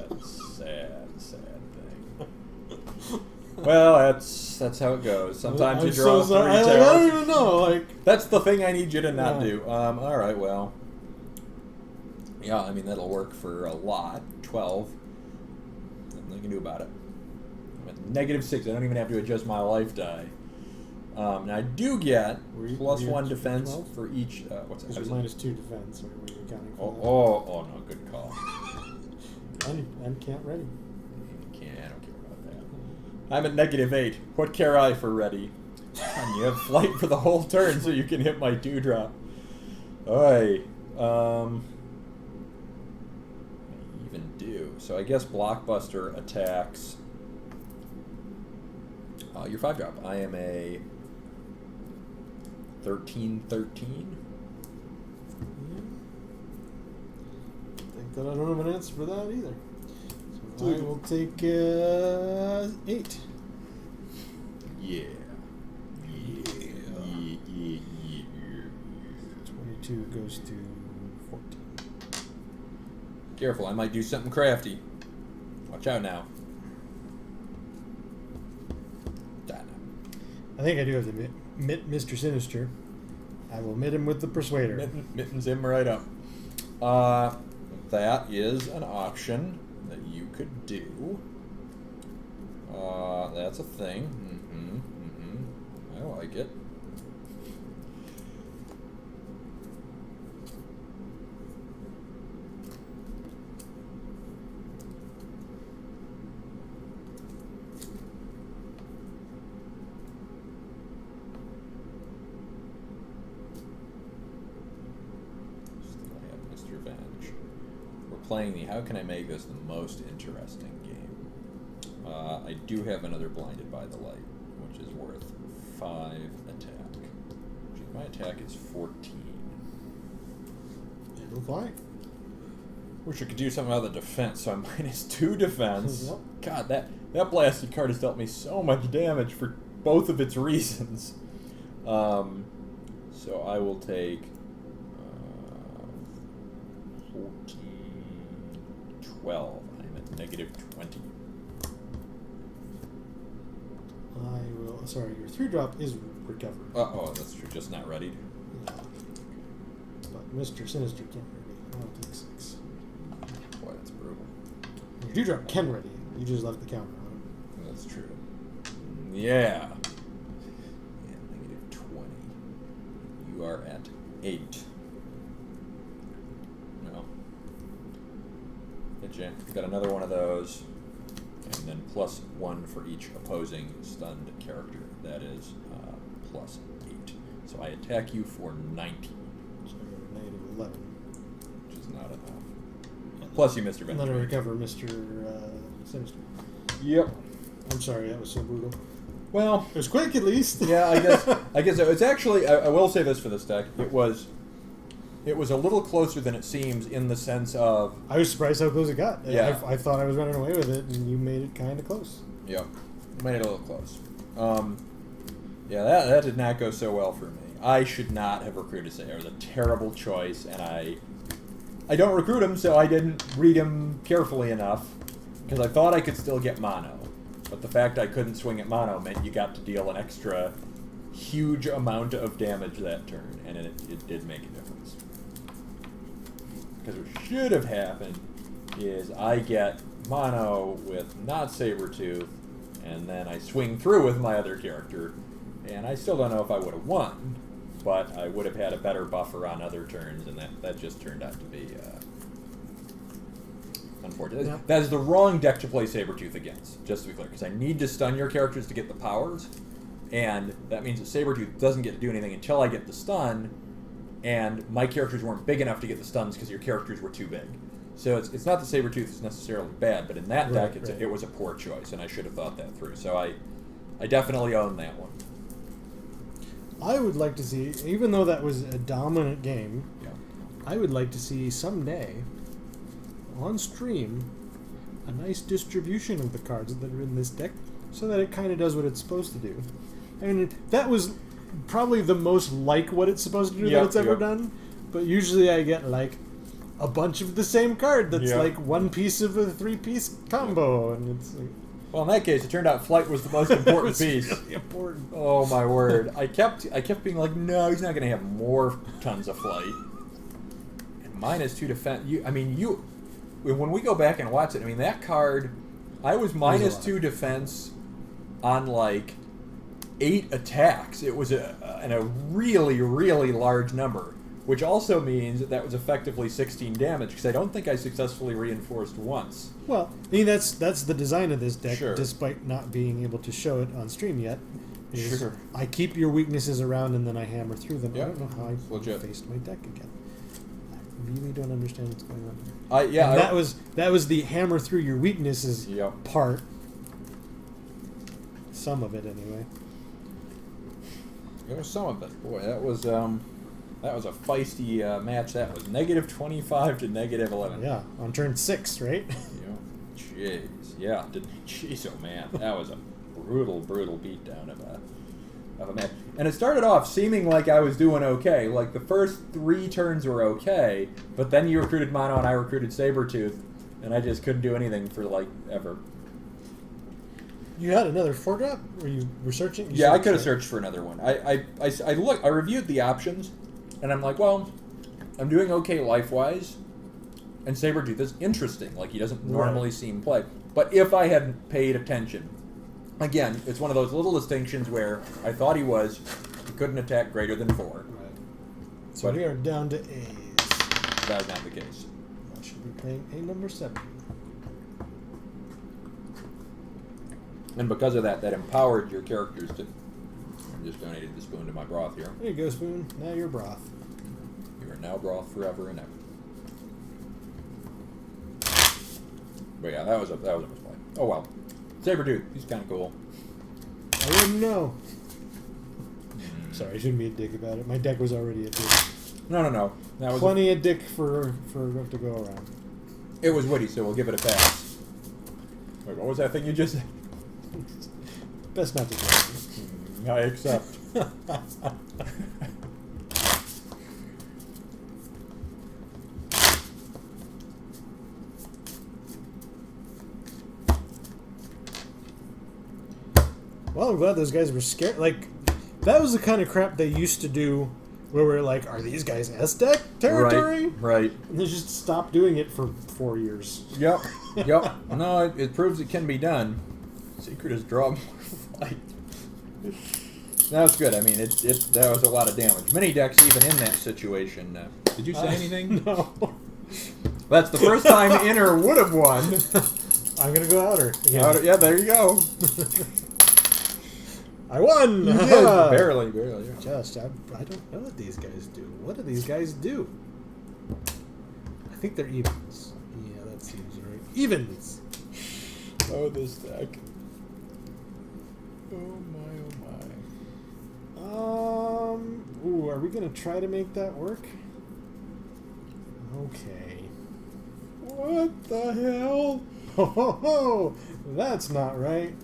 Well, that's how it goes. Sometimes I'm you draw so sorry. 3 I towers. don't even know. Like, That's the thing I need you to not Yeah. do. All right, well. Yeah, I mean, that'll work for a lot. 12. Nothing I can do about it. I'm at -6. I don't even have to adjust my life die. Now, I do get Were you +1 at defense 12? for each... what's that? because you're -2 defense. Or were you accounting for that? Oh, no, good call. And can't ready. I don't care about that. I'm at -8. What care I for ready? And you have flight for the whole turn so you can hit my 2-drop. Oi. Even do. So I guess Blockbuster attacks your 5-drop. I am a 13/13. Think that I don't have an answer for that either. So I will take 8. Yeah. 22 goes to 14. Careful, I might do something crafty. Watch out now. I think I do have to mitt Mr. Sinister. I will mitt him with the Persuader. Mittens him right up. That is an option that you could do. That's a thing. I like it. Playing the how can I make this the most interesting game? I do have another Blinded by the Light, which is worth 5 attack. My attack is 14. It'll fly. Wish I could do something about the defense, so I'm -2 defense. Yep. God, that blasted card has dealt me so much damage for both of its reasons. So I will take 14. 12. I'm at -20. I will. Sorry, your 3-drop is recovered. Oh, that's true. Just not readied. Yeah. But Mr. Sinister can't ready. I'll take 6. Boy, that's brutal. You drop Ken ready. You just left the counter on him. That's true. Yeah. Yeah, negative 20. You are at 8. No. Hit you. Got another one of those. And then +1 for each opposing stunned character. That is +8. So I attack you for 19. So I go to negative 11. Which is not enough. Plus you missed your And then I benefit. recover Mr. Sinister. Yep. I'm sorry, that was so brutal. Well, It was quick, at least. yeah, I guess it's actually. I will say this for this deck. It was a little closer than it seems in the sense of. I was surprised how close it got. Yeah. I thought I was running away with it, and you made it kind of close. Yeah, made it a little close. Yeah, that did not go so well for me. I should not have recruited Say. It was a terrible choice, and I don't recruit him, so I didn't read him carefully enough because I thought I could still get mono. But the fact I couldn't swing at mono meant you got to deal an extra huge amount of damage that turn, and it did make a difference. Because what should have happened is I get mono with not Sabretooth, and then I swing through with my other character, and I still don't know if I would have won, but I would have had a better buffer on other turns, and that just turned out to be unfortunate. Yeah. That is the wrong deck to play Sabretooth against, just to be clear, because I need to stun your characters to get the powers, and that means that Sabretooth doesn't get to do anything until I get the stun, and my characters weren't big enough to get the stuns because your characters were too big. So it's not that Sabretooth is necessarily bad, but in that deck it was a poor choice, and I should have thought that through. So I definitely own that one. I would like to see, even though that was a dominant game, Yeah. I would like to see someday, on stream, a nice distribution of the cards that are in this deck so that it kind of does what it's supposed to do. And that was probably the most like what it's supposed to do that it's ever done. But usually I get like a bunch of the same card that's like one piece of a 3-piece combo, and it's like, Well, in that case, it turned out flight was the most important piece. really important. Oh my word! I kept being like, no, he's not going to have more tons of flight. And -2 defense. When we go back and watch it, I mean that card, I was -2 defense on like 8 attacks. It was a really, really large number, which also means that was effectively 16 damage, because I don't think I successfully reinforced once. Well, I mean that's the design of this deck, Sure. despite not being able to show it on stream yet. is Sure. I keep your weaknesses around and then I hammer through them. Yeah, I don't know how I legit. faced my deck again. I really don't understand what's going on here. Yeah, And that was the hammer through your weaknesses Yep. part. Some of it, anyway. It was some of it. Boy, that was a feisty match. That was -25 to -11. Yeah, on turn 6, right? Jeez. Yeah. Jeez, oh man, that was a brutal beatdown of a match. And it started off seeming like I was doing okay. Like the first 3 turns were okay, but then you recruited Mono and I recruited Sabretooth, and I just couldn't do anything for like ever. You had another 4-drop? Were you researching? Yeah, I could have searched for another one. I reviewed the options, and I'm like, well, I'm doing okay life-wise, and Sabretooth is interesting. Like, he doesn't normally seem play. But if I hadn't paid attention, again, it's one of those little distinctions where I thought he couldn't attack greater than 4. Right. So But we are down to A's. that's not the case. I should be playing A number 7. And because of that empowered your characters to... I just donated the spoon to my broth here. There you go, Spoon. Now you're broth. You are now broth forever and ever. But yeah, that was a misplay. Oh well. Sabretooth, he's kind of cool. I wouldn't know. Sorry, I shouldn't be a dick about it. My deck was already a dick. No. That was Plenty of dick for to go around. it was witty, so we'll give it a pass. Wait, what was that thing you just said? Best not to do. I accept. Well, I'm glad those guys were scared. Like, that was the kind of crap they used to do where we're like, are these guys S-Deck territory? Right. And they just stopped doing it for 4 years. Yep. Yep. No, it proves it can be done. Secret is draw more flight. That was good. I mean, that was a lot of damage. Mini decks, even in that situation. Did you say anything? No. That's the first time Inner would have won. I'm going to go outer. Again. Outer, yeah, there you go. I won! You did. Barely. Yeah. Just, I don't know what these guys do. What do these guys do? I think they're evens. Yeah, that seems right. Evens! Oh, this deck. Oh my, oh my. Ooh, are we going to try to make that work? Okay. What the hell? Ho ho ho! That's not right.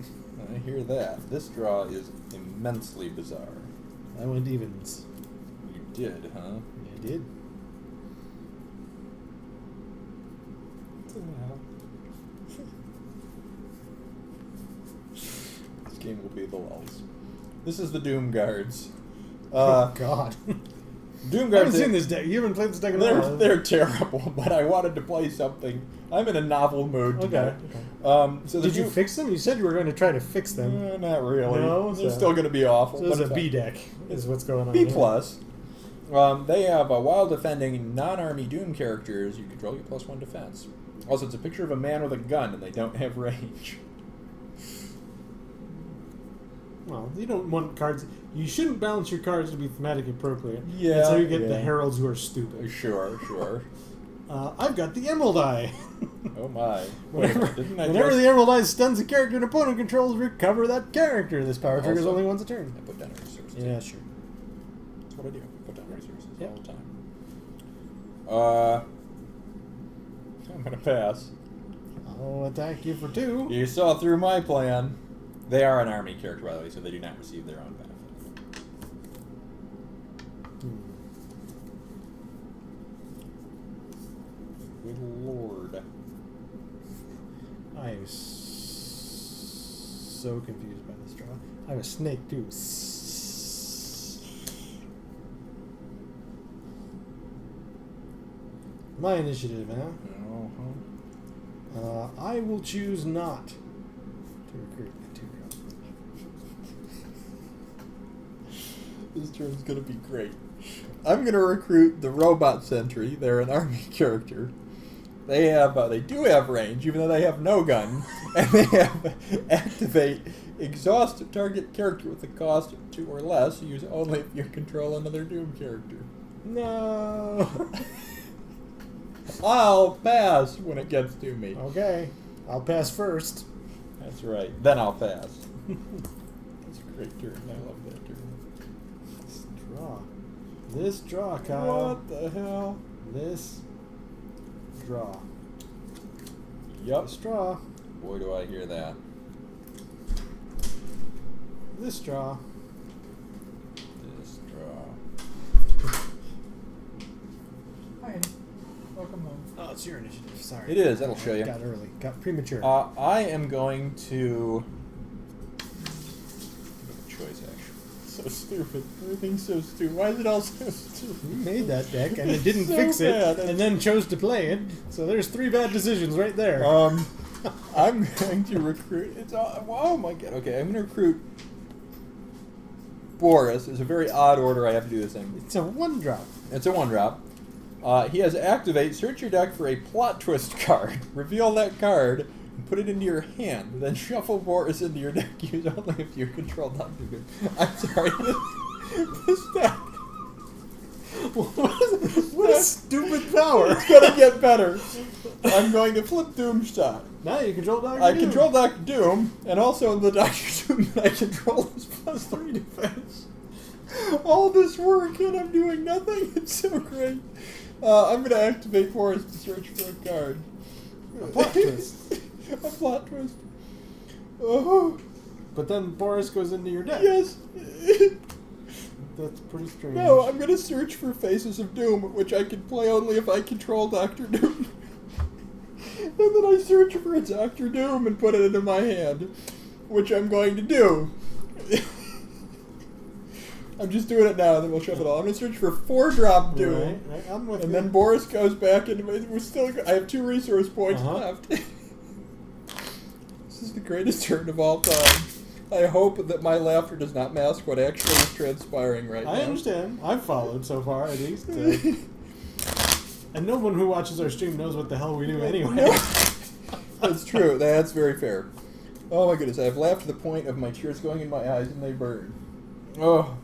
I hear that. This draw is immensely bizarre. I went evens. You did, huh? Yeah, I did. What the hell? This game will be the lulls. This is the Doom Guards. Oh, God. Doom I Guards. haven't seen this deck. You haven't played this deck in a while. They're terrible, but I wanted to play something. I'm in a novel mood today. Okay. So Did you fix them? You said you were going to try to fix them. Not really. No, They're so- still going to be awful. So this is but a B deck, is what's going on B here. plus. They have while defending non-army Doom characters, you control your +1 defense. Also, it's a picture of a man with a gun, and they don't have range. Well, you don't want cards. You shouldn't balance your cards to be thematically appropriate. Yeah, That's how you get the yeah. heralds who are stupid. Sure. I've got the Emerald Eye. Oh my. Whenever, Didn't I whenever just... the Emerald Eye stuns a character an opponent controls, recover that character. This power triggers Also- only once a turn. I put down a resource. Yeah, sure. That's what I do. I put down resources Yep. all the time. I'm going to pass. I'll attack you for 2. You saw through my plan. They are an army character, by the way, so they do not receive their own benefit. Good lord. I am so confused by this draw. I have a snake too. My initiative, huh? I will choose not to recruit a 2-drop. This turn's gonna be great. I'm gonna recruit the robot sentry. They're an army character. They do have range, even though they have no gun, and they have activate exhaust target character with a cost of 2 or less. Use only if you control another Doom character. No. I'll pass when it gets to me. Okay, I'll pass first. That's right. Then I'll pass. That's a great turn. I love that turn. This draw, Kyle. What the hell? This draw. Yup. This draw. Boy, do I hear that. This draw. This draw. Hi. Welcome home. Oh, it's your initiative. Sorry. It is. That'll show you. Got early. Got premature. I am going to... Make a choice, actually. So stupid. Everything's so stupid. Why is it all so stupid? You made that deck and it didn't So fix bad. it, and then chose to play it. So there's 3 bad decisions right there. I'm going to recruit... oh my god. Okay, I'm going to recruit... Boris. It's a very odd order I have to do this thing. It's a 1-drop. It's a 1-drop. He has activate, search your deck for a plot twist card. Reveal that card and put it into your hand. Then shuffle Boris into your deck. Use only if you control Dr. Doom. I'm sorry. This deck. What a stupid power. It's gonna get better. I'm going to flip Doomshot. Now you control Dr. I Doom. control Dr. Doom, and also the Dr. Doom that I control is +3 defense. All this work and I'm doing nothing. It's so great. I'm going to activate Boris to search for a card. A plot twist. A plot twist. Oh, But then Boris goes into your deck. yes. That's pretty strange. No, I'm going to search for Faces of Doom, which I can play only if I control Dr. Doom. And then I search for a Dr. Doom and put it into my hand, which I'm going to do. I'm just doing it now, and then we'll shuffle it all. I'm going to search for 4-drop Doom. Right, I'm with And you. then Boris goes back, and we're still. I have 2 resource points left. This is the greatest turn of all time. I hope that my laughter does not mask what actually is transpiring right now. I understand. I've followed so far, at least. And no one who watches our stream knows what the hell we do anyway. That's true. That's very fair. Oh my goodness, I have laughed to the point of my tears going in my eyes and they burn. Oh.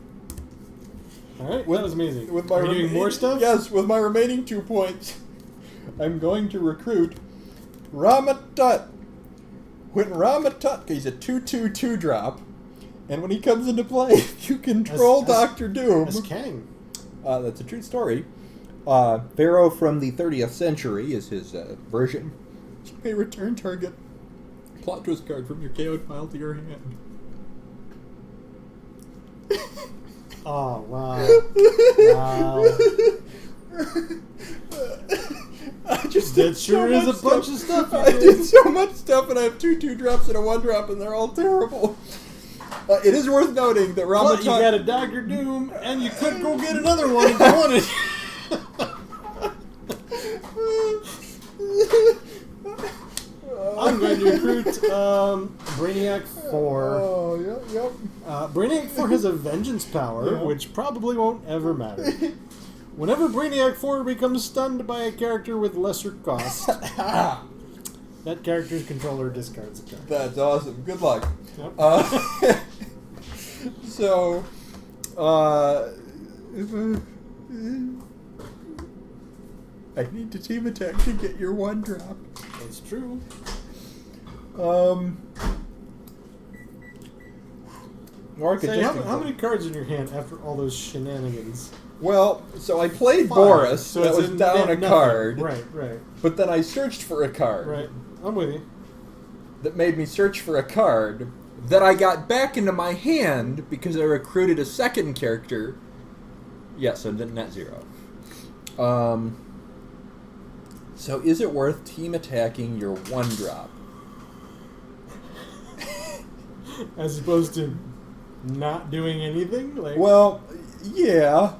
Alright, that was amazing. With my Are you doing more stuff? Yes, with my remaining 2 points, I'm going to recruit Ramatut. When Ramatut, he's a 2/2 2-drop, and when he comes into play, you control Dr. Doom. That's Kang. That's a true story. Pharaoh from the 30th century is his version. You may return target plot twist card from your KO'd pile to your hand. Oh, wow. Wow. I just That did sure so is much a bunch of stuff you I did. did so much stuff, and I have 2 2-drops and a 1-drop, and they're all terrible. It is worth noting that But you Ramatut... got a Dr. Doom, and you could go get another one if you wanted. I'm going to recruit Brainiac 4. Oh, yep. Brainiac 4 has a vengeance power, which probably won't ever matter. Whenever Brainiac 4 becomes stunned by a character with lesser cost, that character's controller discards a card. That's awesome. Good luck. Yep. So, I need to team attack to get your 1-drop. That's true. Or I could Say, just how many cards in your hand after all those shenanigans? Well, so I played 5. Boris, So that it's was a down a net nothing. card. Right. But then I searched for a card. Right. I'm with you. That made me search for a card that I got back into my hand because I recruited a second character. Yes, so net 0. So is it worth team attacking your 1-drop? As opposed to not doing anything? Like, Well, yeah.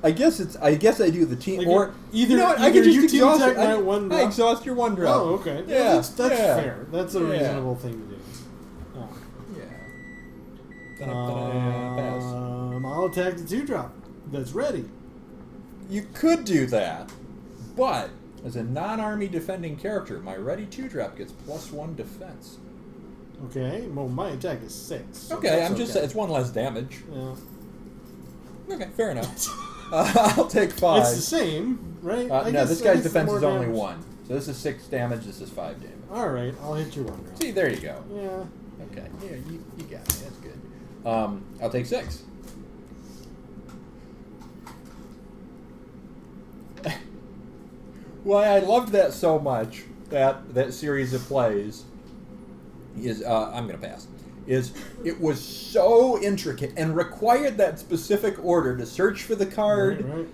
I guess I do the team, like or either, you know what? I either could just you team exhaust attack it. my I 1-drop. exhaust your 1-drop. Oh, okay. Yeah, That's yeah. fair. That's a Yeah. reasonable thing to do. Oh. Yeah. Then I pass. I'll attack the 2-drop. That's ready. You could do that, but as a non-army defending character, my ready 2-drop gets +1 defense. Okay. Well, my attack is 6. So Okay, that's I'm just saying it's 1 less damage. Yeah. Okay, fair enough. I'll take 5. It's the same, right? I No, guess- this I guy's guess defense more is only damage. 1. So this is 6 damage, this is 5 damage. Alright, I'll hit your 1-drop. See, there you go. Yeah. Okay, yeah, you got me. That's good. I'll take 6. Why I loved that so much, that series of plays, is, I'm going to pass, is it was so intricate and required that specific order to search for the card, Right.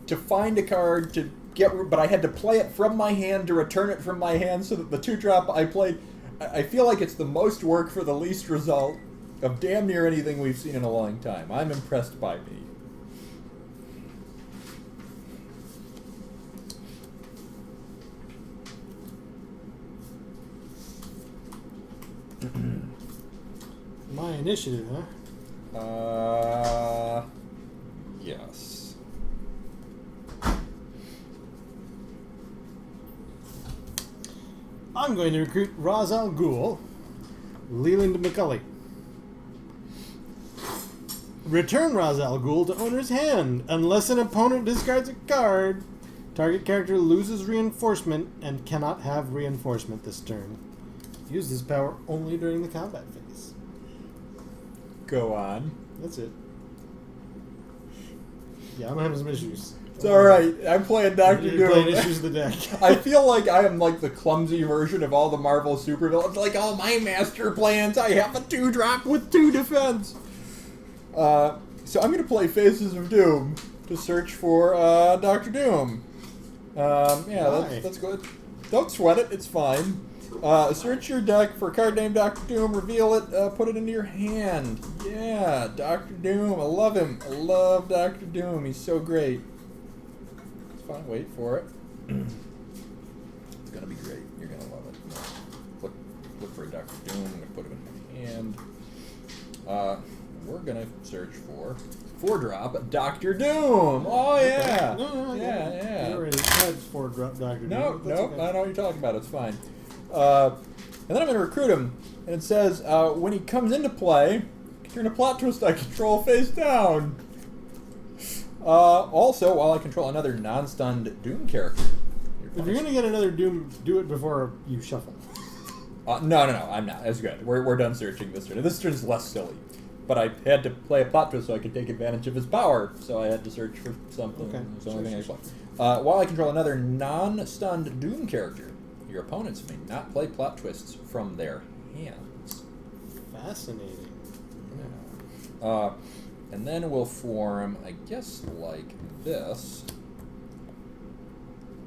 to find a card, to get, but I had to play it from my hand to return it from my hand so that the 2-drop I played, I feel like it's the most work for the least result of damn near anything we've seen in a long time. I'm impressed by me. My initiative, huh? Yes. I'm going to recruit Ra's al Ghul, Leland McCulley. Return Ra's al Ghul to owner's hand. Unless an opponent discards a card, target character loses reinforcement and cannot have reinforcement this turn. Use this power only during the combat phase. Go on. That's it. Yeah, I'm having some issues. It's alright. I'm playing Dr. You're Doom. playing issues of the deck. I feel like I am like the clumsy version of all the Marvel supervillains. Like, all my master plans, I have a 2-drop with 2 defense. So I'm going to play Faces of Doom to search for Dr. Doom. Yeah, that's good. Don't sweat it. It's fine. Search your deck for a card named Dr. Doom. Reveal it. Put it into your hand. Yeah, Dr. Doom. I love him. I love Dr. Doom. He's so great. It's fine. Wait for it. It's gonna be great. You're gonna love it. Look for a Dr. Doom. I'm gonna put him in my hand. We're gonna search for 4-drop Dr. Doom. Oh yeah. No, yeah. You already had 4-drop Dr. Doom. Nope. Okay. I know what you're talking about. It's fine. And then I'm going to recruit him. And it says, when he comes into play, turn a plot twist I control face down. Also, while I control another non-stunned Doom character. If you're going to get another Doom, do it before you shuffle. No, I'm not. That's good. We're done searching this turn. This turn is less silly. But I had to play a plot twist so I could take advantage of his power. So I had to search for something. Okay. It's the only thing I play. While I control another non-stunned Doom character, your opponents may not play plot twists from their hands. Fascinating. Yeah. And then we'll form, I guess, like this.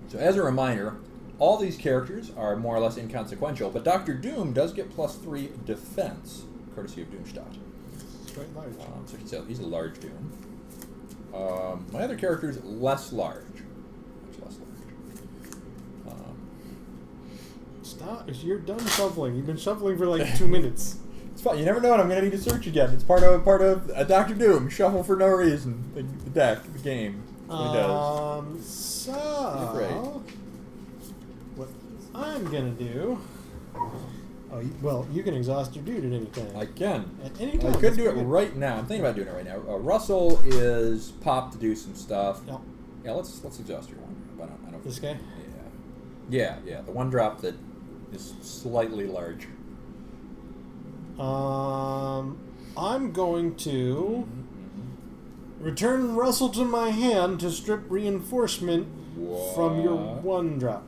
So as a reminder, all these characters are more or less inconsequential, but Dr. Doom does get +3 defense, courtesy of Doomstadt. It's quite large. So he's a large Doom. My other character is less large. Much less large. Stop. You're done shuffling. You've been shuffling for like 2 minutes. It's fine. You never know when I'm going to need to search again. It's part of a Dr. Doom. Shuffle for no reason. The deck, the game. That's what he does. So... what I'm going to do... well, you can exhaust your dude at any time. I can. At any time. I could do it right now. I'm thinking about doing it right now. Russell is popped to do some stuff. Yep. Yeah, let's exhaust your one. I don't. This guy? Yeah. The one drop that is slightly large. I'm going to return Russell to my hand to strip reinforcement from your 1-drop.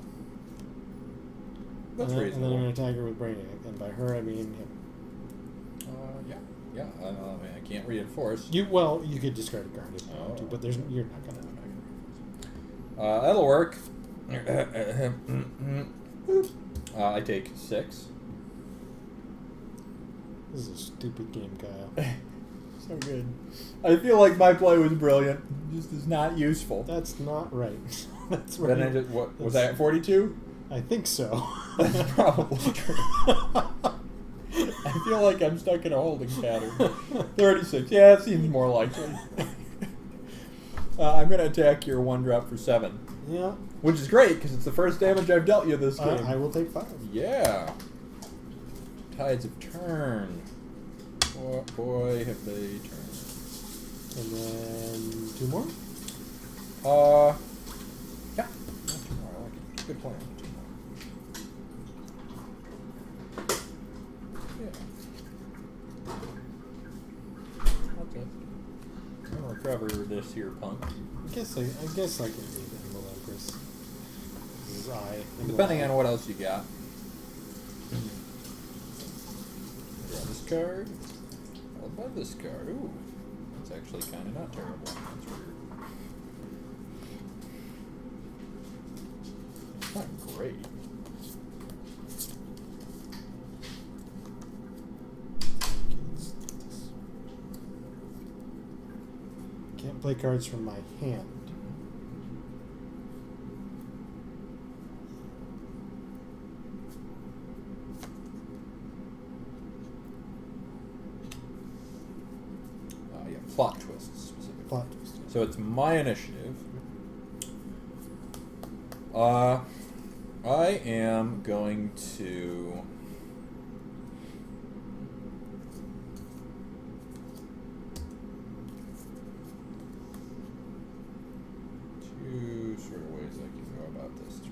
That's reasonable. And then I'm going to attack her with Brainiac, and by her I mean him. Yeah. I can't reinforce. You could discard a card if you want to, but you're not going to. That'll work. I take 6. This is a stupid game, Kyle. So good. I feel like my play was brilliant. Just is not useful. That's not right. That's right. Then I just, what was I at 42? I think so. That's probably true. I feel like I'm stuck in a holding pattern. 36. Yeah, it seems more likely. I'm going to attack your 1-drop for 7. Yeah. Which is great, because it's the first damage I've dealt you this game. I will take 5. Yeah. Tides of Turn. Boy, have they turned. And then 2 more? Yeah. 2 more. I like it. Good plan. 2 more. Yeah. Okay. I'll recover this here, punk. I guess I can read Animal Empress. This is Depending on what else you got. Draw this card. Followed by this card. Ooh. That's actually kind of not terrible. That's weird. It's not great. Can't play cards from my hand. Plot twists, specifically. Plot twist. So it's my initiative. I am going to... Two sort of ways I can go about this turn.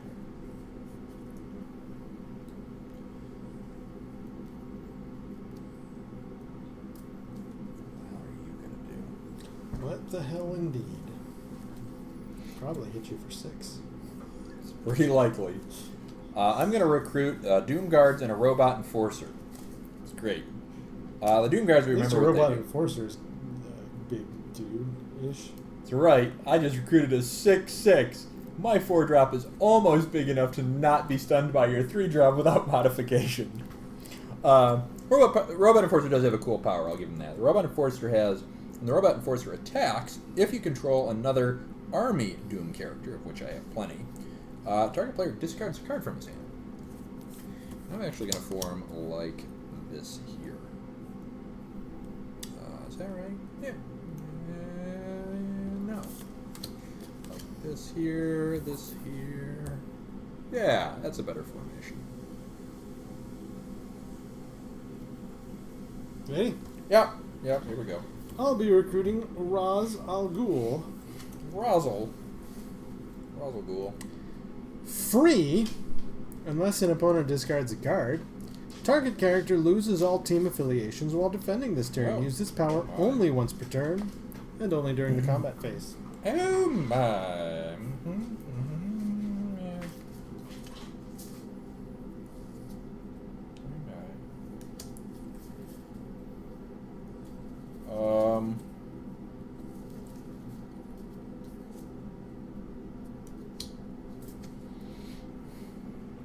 What the hell, indeed? Probably hit you for 6. It's pretty likely. I'm going to recruit Doom Guards and a Robot Enforcer. It's great. The Doom Guards, we remember what what Robot they do. Enforcer's big dude-ish. That's right. I just recruited a 6/6 My 4-drop is almost big enough to not be stunned by your 3-drop without modification. Robot Enforcer does have a cool power, I'll give him that. The Robot Enforcer has, when the Robot Enforcer attacks, if you control another army Doom character, of which I have plenty, target player discards a card from his hand. I'm actually going to form like this here. Is that right? Yeah. No. Like this here, this here. Yeah, that's a better formation. Ready? Yep, here we go. I'll be recruiting Raz Al Ghul. Razzle Ghoul. Free, unless an opponent discards a card. Target character loses all team affiliations while defending this turn. Oh. Use this power only once per turn, and only during the combat phase. Oh my. Yeah.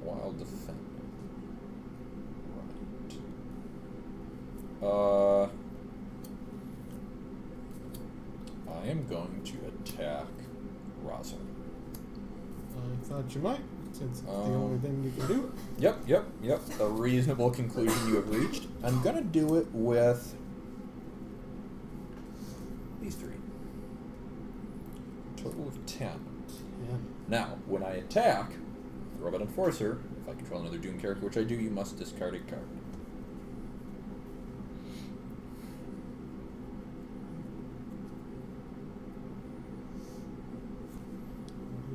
While defending. Right. I am going to attack Razzle. I thought you might, since it's the only thing you can do. Yep. A reasonable conclusion you have reached. I'm going to do it with these 3. Total of 10. Yeah. Now, when I attack the Robot Enforcer, if I control another Doom character, which I do, you must discard a card.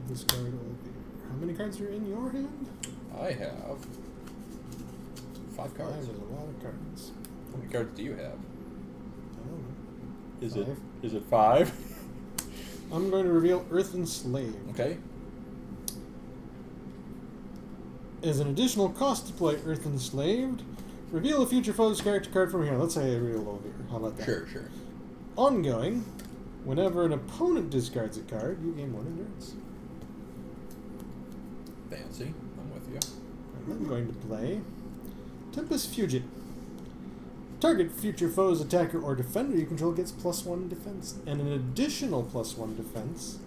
Discard all of your... How many cards are in your hand? I have 5 cards. There's a lot of cards. How many cards do you have? I don't know. Is 5. Is it 5? I'm going to reveal Earth Enslaved. Okay. As an additional cost to play Earth Enslaved, reveal a future foe's character card from here. Let's say I reveal Olvir. How about that? Sure. Ongoing, whenever an opponent discards a card, you gain 1 endurance. Fancy. I'm with you. I'm going to play Tempest Fugit. Target future foe's attacker or defender you control gets +1 defense, and an additional +1 defense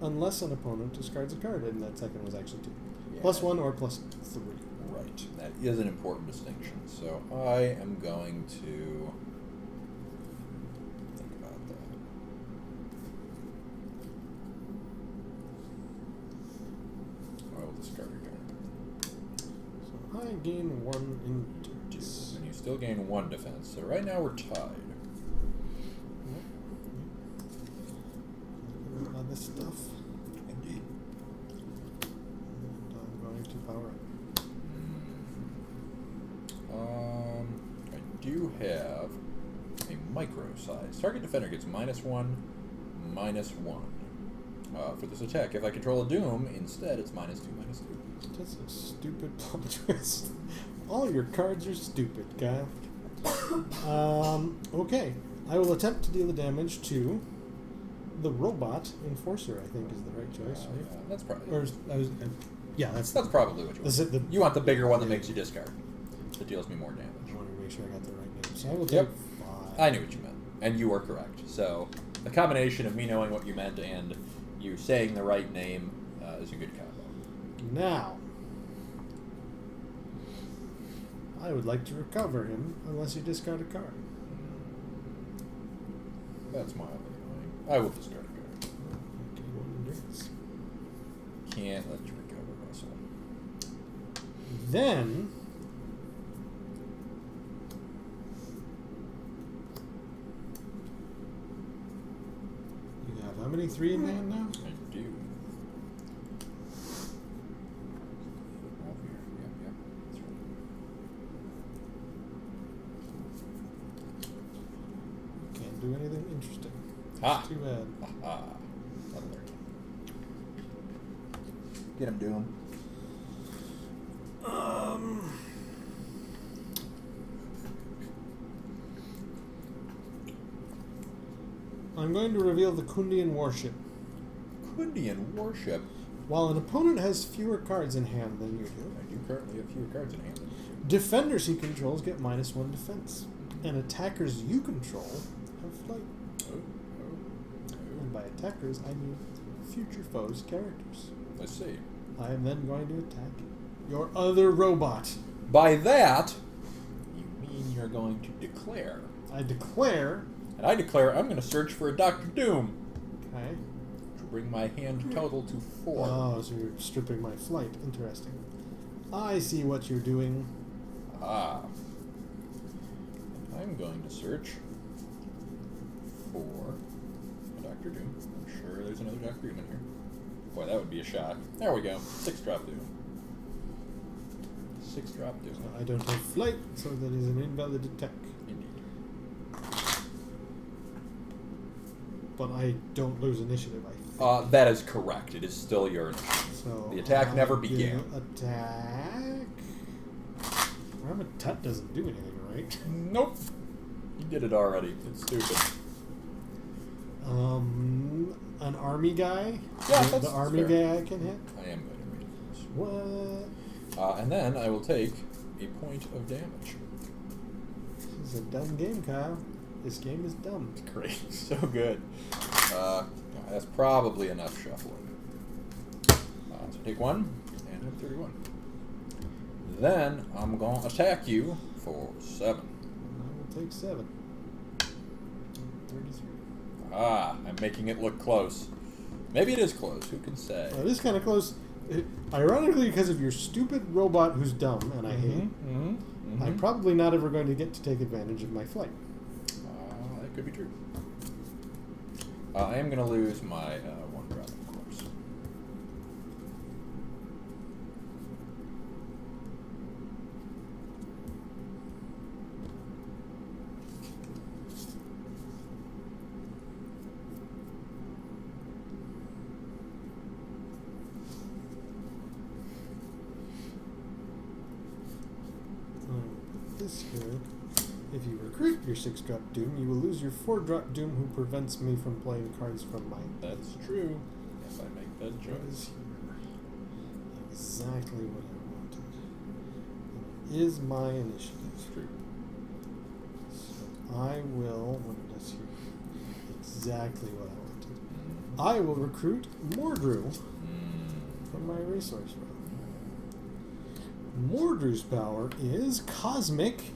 unless an opponent discards a card, and that second was actually 2. Yeah. +1 or +3. Right. That is an important distinction. So I am going to think about that. I will discard a card. So I gain 1 endurance. And you still gain 1 defense. So right now we're tied. On this stuff. Indeed. And I'm going to power up. I do have a micro size. Target defender gets -1, -1 for this attack. If I control a Doom, instead it's -2, -2. That's a stupid plot twist. All your cards are stupid, Kyle. Okay. I will attempt to deal the damage to the Robot Enforcer, I think is the right choice, right? Yeah, that's probably. Or yeah, that's probably what you Is it want. You want the bigger one that makes you discard. That deals me more damage. I want to make sure I got the right name. So I will Yep. take 5. I knew what you meant, and you were correct. So the combination of me knowing what you meant and you saying the right name is a good combo. Now, I would like to recover him unless you discard a card. That's mildly annoying. I will discard a card. Okay, 1 endurance. Can't let you recover, Russell. Then you have how many 3 in hand now? I do. Yep, that's right. Can't do anything interesting. Ah. Too bad. Ah. That'll learn. Get him, Doom. I'm going to reveal the Kundian warship. Kundian warship. While an opponent has fewer cards in hand than you do, I do currently have fewer cards in hand. defenders he controls get -1 defense, and attackers you control have flight. And by attackers, I mean future foes' characters. Let's see. I am then going to attack your other robot. By that, you mean you're going to declare. I declare. And I declare I'm going to search for a Dr. Doom. Okay. To bring my hand total to 4. Oh, so you're stripping my flight. Interesting. I see what you're doing. Ah. I'm going to search for a Dr. Doom. I'm sure there's another Dr. Doom in here. Boy, that would be a shock. There we go. 6-drop Doom. 6-drop Doom. I don't have flight, so that is an invalid attack. Indeed. But I don't lose initiative, I think. That is correct. It is still your initiative. So The attack never do began. Attack. Well, Tut doesn't do anything, right? Nope. You did it already. It's stupid. An army guy. Yeah, the that's army fair. guy I can hit. I am going to read it first. What? And then I will take a point of damage. This is a dumb game, Kyle. This game is dumb. Great. So good. That's probably enough shuffling. So take 1, and I'm 31. Then I'm going to attack you for 7. I will take 7. 33. I'm making it look close. Maybe it is close. Who can say? It is kind of close. Ironically, because of your stupid robot who's dumb and I hate, I'm probably not ever going to get to take advantage of my flight. That could be true. I am going to lose my 1-drop, of course. This here. If you recruit your 6-drop Doom, you will lose your 4-drop Doom who prevents me from playing cards from my... That's true. If I make that What choice. is here? Exactly what I wanted. It is my initiative. It's true. So I will... What is here? Exactly what I wanted. I will recruit Mordrew from my resource row. Mordrew's power is Cosmic.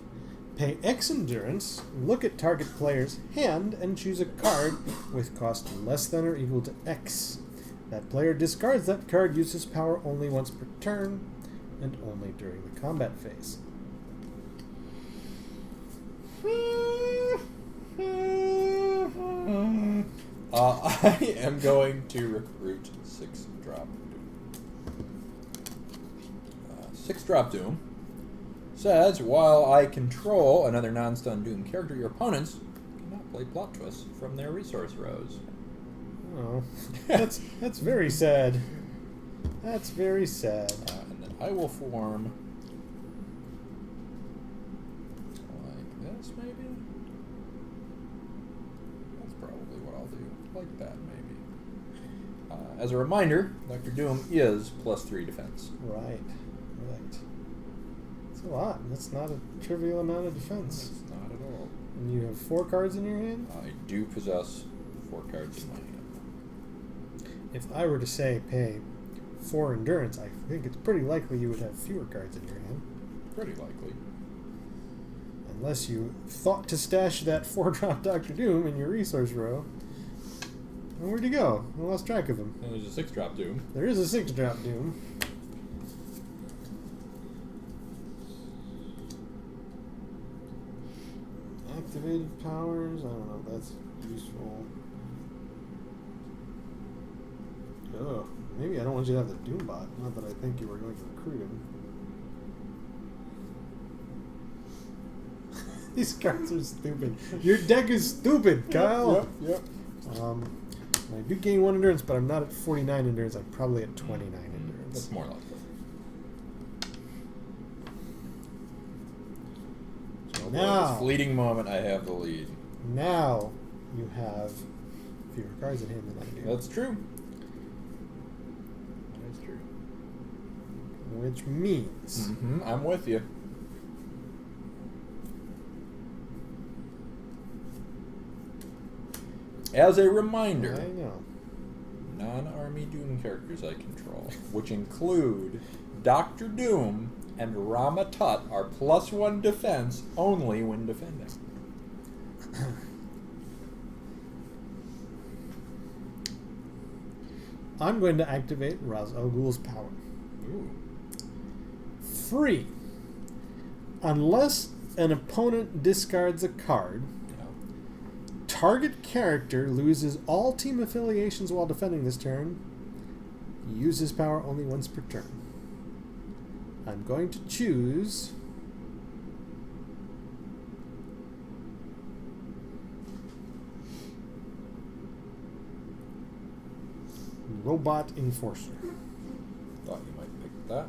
Pay X endurance, look at target player's hand, and choose a card with cost less than or equal to X. That player discards that card, uses power only once per turn, and only during the combat phase. I am going to recruit 6-drop Doom. 6-drop Doom says, while I control another non-stun Doom character, your opponents cannot play plot twists from their resource rows. Oh, that's very sad. That's very sad. And then I will form like this, maybe? That's probably what I'll do. Like that, maybe. As a reminder, Dr. Doom is +3 defense. Right. That's a lot. That's not a trivial amount of defense. It's not at all. And you have 4 cards in your hand? I do possess 4 cards in my hand. If I were to say pay 4 endurance, I think it's pretty likely you would have fewer cards in your hand. Pretty likely. Unless you thought to stash that 4-drop Dr. Doom in your resource row. And where'd he go? I lost track of him. And there's a 6-drop Doom. There is a 6-drop Doom. Activated powers, I don't know if that's useful. Oh, maybe I don't want you to have the Doombot, not that I think you were going to recruit him. These cards are stupid. Your deck is stupid, Kyle! Yep. I do gain 1 endurance, but I'm not at 49 endurance, I'm probably at 29 endurance. That's more likely. Now, this fleeting moment, I have the lead. now you have fewer cards in hand than I do. That's true. I Which means... Mm-hmm. I'm with you. As a reminder, I know. non-Army Doom characters I control, which include Dr. Doom and Rama Tut, are +1 defense only when defending. I'm going to activate Ra's al Ghul's power. Ooh. Free. Unless an opponent discards a card, target character loses all team affiliations while defending this turn. Uses power only once per turn. I'm going to choose Robot Enforcer. Thought you might pick that.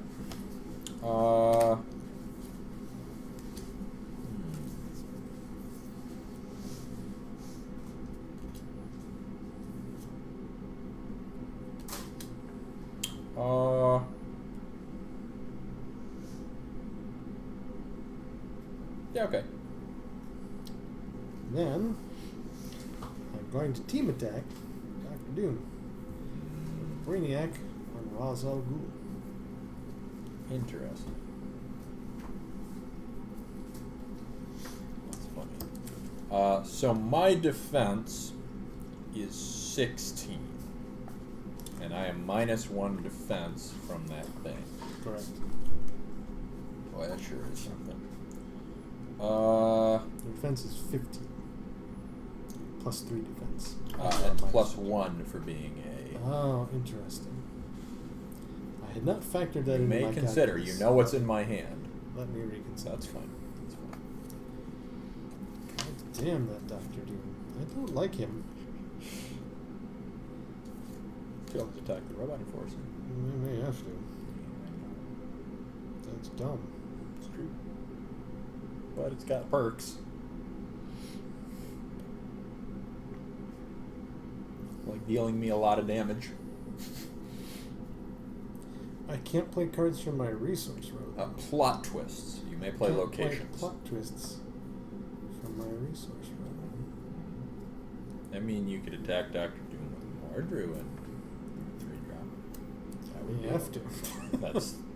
Yeah, okay. Then I'm going to team attack Dr. Doom. Brainiac on Ra's al Ghul. Interesting. That's funny. So my defense is 16. And I am -1 defense from that thing. Correct. Boy, that sure is something. Your defense is 15. +3 defense. And +1 for being a... Oh, interesting. I had not factored that You into may my consider. calculus. You know what's in my hand. Let me reconsider. That's fine. That's fine. God damn that Dr. Doom. I don't like him. Could always attack the robot enforcer. We may have to. That's dumb. It's true. But it's got perks. Like dealing me a lot of damage. I can't play cards from my resource road. Plot twists. You may play Can't locations. Play plot twists from my resource road. I mean, you could attack Dr. Doom with Mordru and 3-drop. That would We be have to.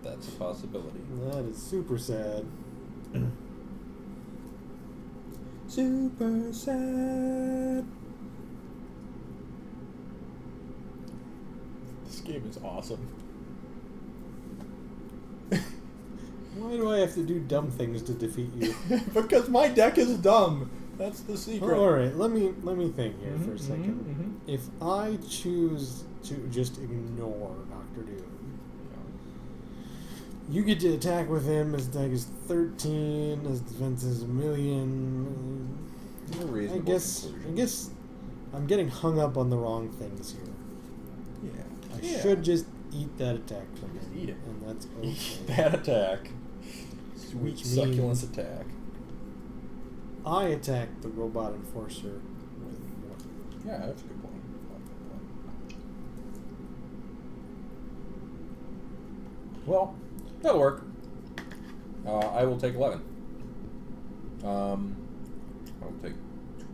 That's a possibility. That is super sad. Super sad. This game is awesome. Why do I have to do dumb things to defeat you? Because my deck is dumb. That's the secret. Oh, all right, let me think here for a Mhm, second. mhm. If I choose to just ignore Dr. Doom, you get to attack with him. His attack is 13. His defense is 1,000,000. A reasonable conclusion. I guess I'm getting hung up on the wrong things here. Yeah. I should just eat that attack from him. Eat it. And that's okay. Eat that attack. Sweet Which succulent means- attack. I attack the Robot Enforcer with 1. Yeah, that's a good point. Well, that'll work. I will take 11. I'll take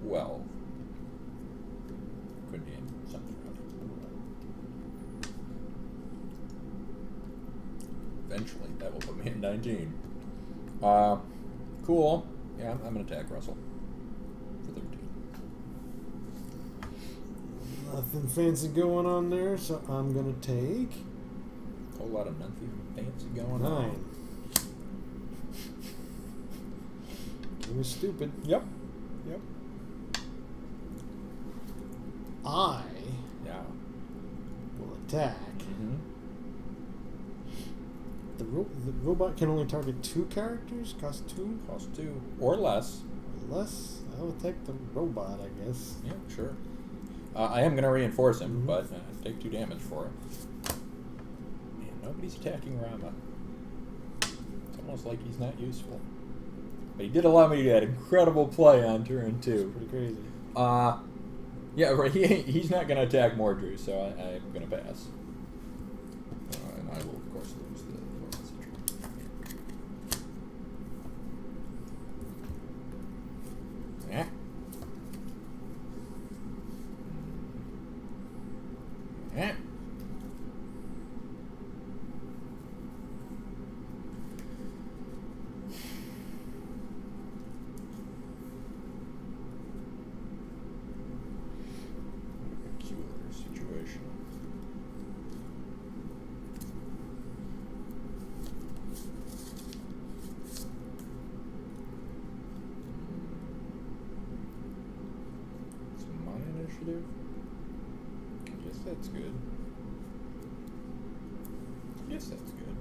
12. Could be in something around here. Eventually, that will put me in 19. Cool. Yeah, I'm going to attack Russell for 13. Nothing fancy going on there, so I'm going to take A whole lot of nothing fancy going 9. on. Game is stupid. Yep. I Yeah. will attack. Mm-hmm. The robot can only target 2 characters, cost 2. Cost 2 or less. Unless I'll attack the robot, I guess. Yeah, sure. I am going to reinforce him, Mhm. but take 2 damage for it. Man, nobody's attacking Rama. It's almost like he's not useful. But he did allow me to get incredible play on turn 2. Pretty crazy. Yeah, right. He's not going to attack Mordru, so I'm going to pass. And I will, of course, lose the points. initiative. I guess that's good. Yes, that's good.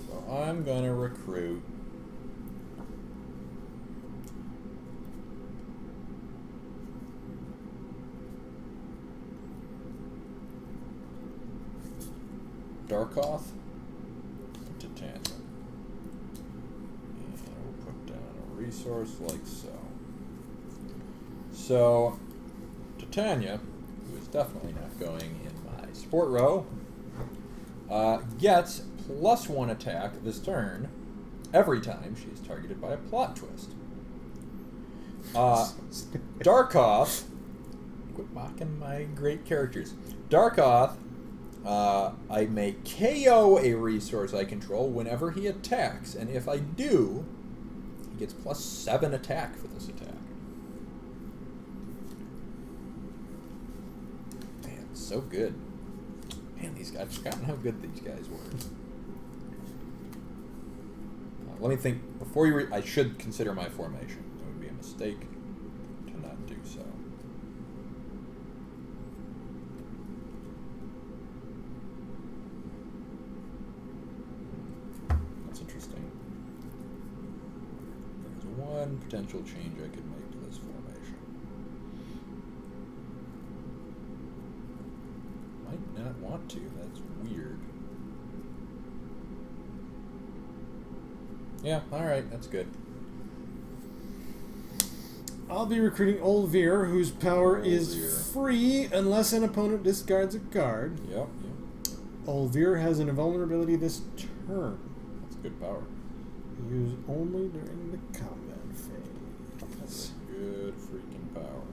So I'm gonna recruit Darkoth and Titania. And we'll put down a resource like so. So, Titania, who is definitely not going in my support row, gets +1 attack this turn every time she is targeted by a plot twist. Darkoth, quit mocking my great characters. Darkoth, I may KO a resource I control whenever he attacks, and if I do, he gets +7 attack for this attack. Man, so good. Man, these guys, I've forgotten how good these guys were. Let me think. Before you I should consider my formation. It would be a mistake to not do so. That's interesting. There's one potential change I could make to this formation. Might not want to. That's weird. Yeah, alright, that's good. I'll be recruiting Olvir, whose power is Olvir. free unless an opponent discards a card. Yep. Olvir has an invulnerability this turn. That's good power. Used only during the combat phase. That's good freaking power.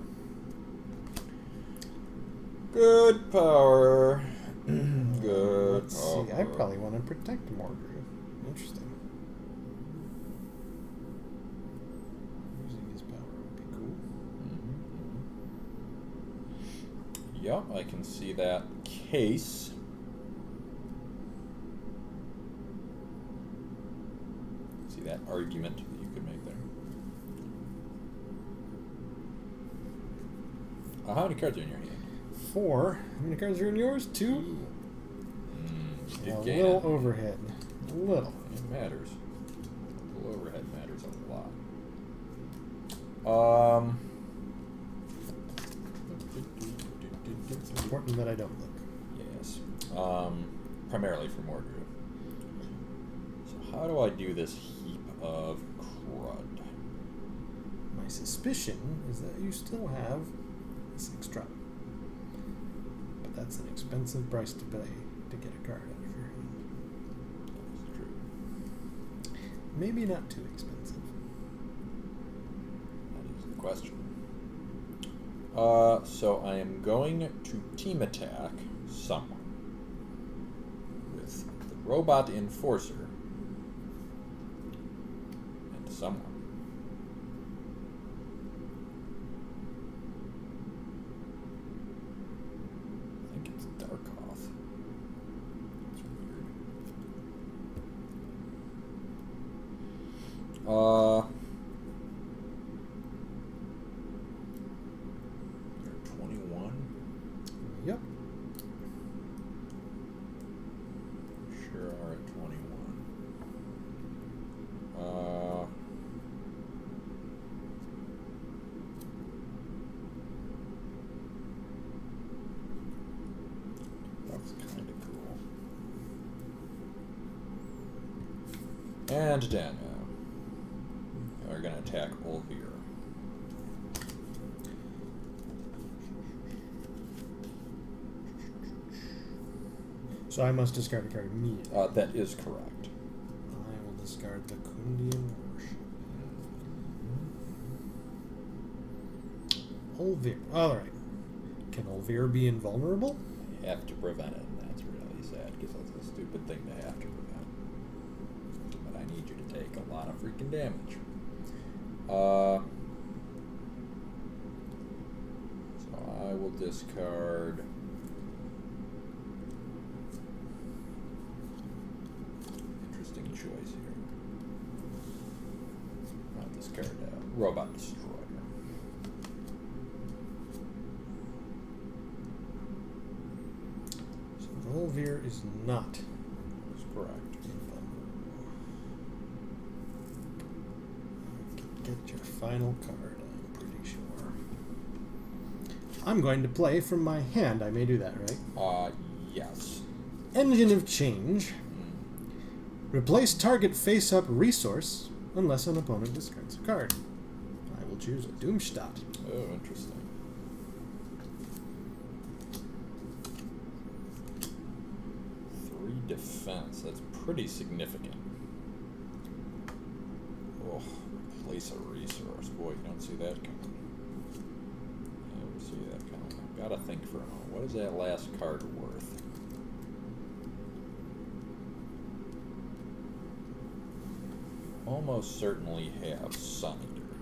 Good power. Good Let's power. see, I probably want to protect Mordru. Interesting. Using his power would be cool. Yep, I can see that case. See that argument that you could make there. How many cards are in your hand? 4. How many cards are in yours? 2? You A did gain little it. overhead. A little. It matters. A little overhead matters a lot. It's important that I don't look. Yes. Primarily for Mordru. So how do I do this heap of crud? My suspicion is that you still have 6 drop. But that's an expensive price to pay to get a card out of your hand. That's true. Maybe not too expensive. That is the question. So I am going to team attack someone with the robot enforcer and someone. I think it's Darkoth. It's weird. You're 21. Yep. Sure are at 21. That's kind of cool. And Daniel. We're going to attack Olvir. So I must discard a card immediately. That is correct. I will discard the Kundian Worship. Olvir. Alright. Can Olvir be invulnerable? I have to prevent it, and that's really sad, because that's a stupid thing to have to prevent. But I need you to take a lot of freaking damage. So I will discard Robot Destroyer. So Volvir is not. That's correct. Get your final card, I'm pretty sure. I'm going to play from my hand. I may do that, right? Yes. Engine of Change. Replace target face-up resource unless an opponent discards a card. I will choose a Doomstadt. Oh, interesting. 3 defense. That's pretty significant. Oh, replace a resource. Boy, you don't see that coming. You don't see that coming. I've got to think for a moment. What is that last card worth? Almost certainly have Sun Eater.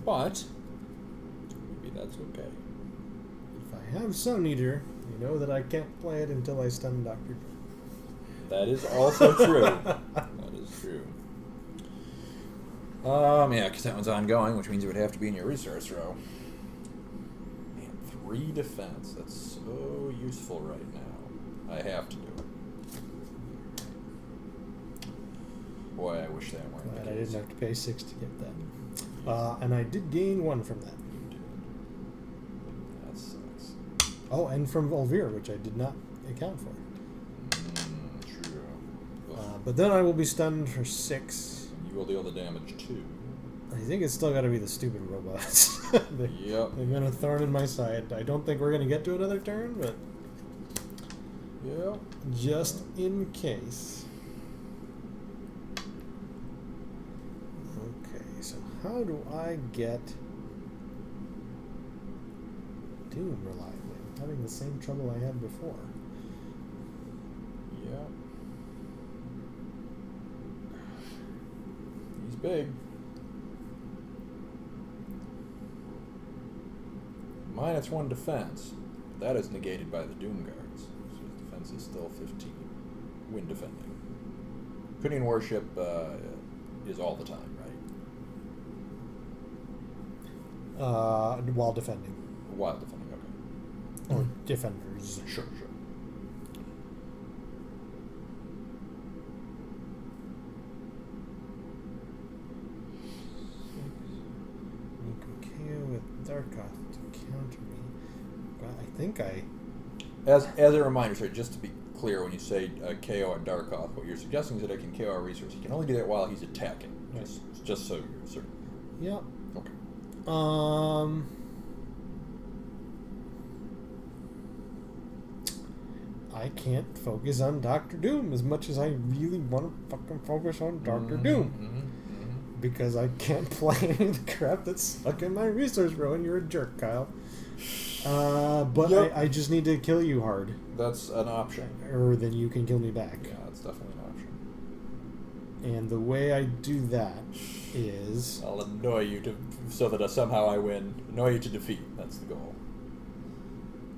But maybe that's okay. If I have Sun Eater, you know that I can't play it until I stun Dr. Doom. That is also true. That is true. Yeah, because that one's ongoing, which means it would have to be in your resource row. Man, 3 defense. That's so useful right now. I have to do it. Boy, I wish that weren't Glad the I case. didn't have to pay 6 to get that. And I did gain 1 from that. You did. That sucks. Oh, and from Volvir, which I did not account for. True. But then I will be stunned for 6. You will deal the damage too. I think it's still got to be the stupid robots. Yep. They've been a thorn in my side. I don't think we're going to get to another turn, but Yep. just in case. Okay, so how do I get Doom reliably? I'm having the same trouble I had before. Yep. He's big. -1 defense. That is negated by the Doom Guards. So his defense is still 15. When defending. Putting worship is all the time, right? While defending. While defending, okay. Or defenders. Sure. You can KO with Darkoth to counter me. God, I think I... As a reminder, sorry, just to be clear, when you say KO at Darkoth, what you're suggesting is that I can KO a resource. He can only do that while he's attacking. Right. Just so you're certain. Yeah. Okay. I can't focus on Dr. Doom as much as I really want to fucking focus on Dr. Doom. Because I can't play any of the crap that's stuck in my resource row, and you're a jerk, Kyle. But Yep. I just need to kill you hard. That's an option. Or then you can kill me back. Yeah, that's definitely an option. And the way I do that is... I'll annoy you so that somehow I win. Annoy you to defeat. That's the goal.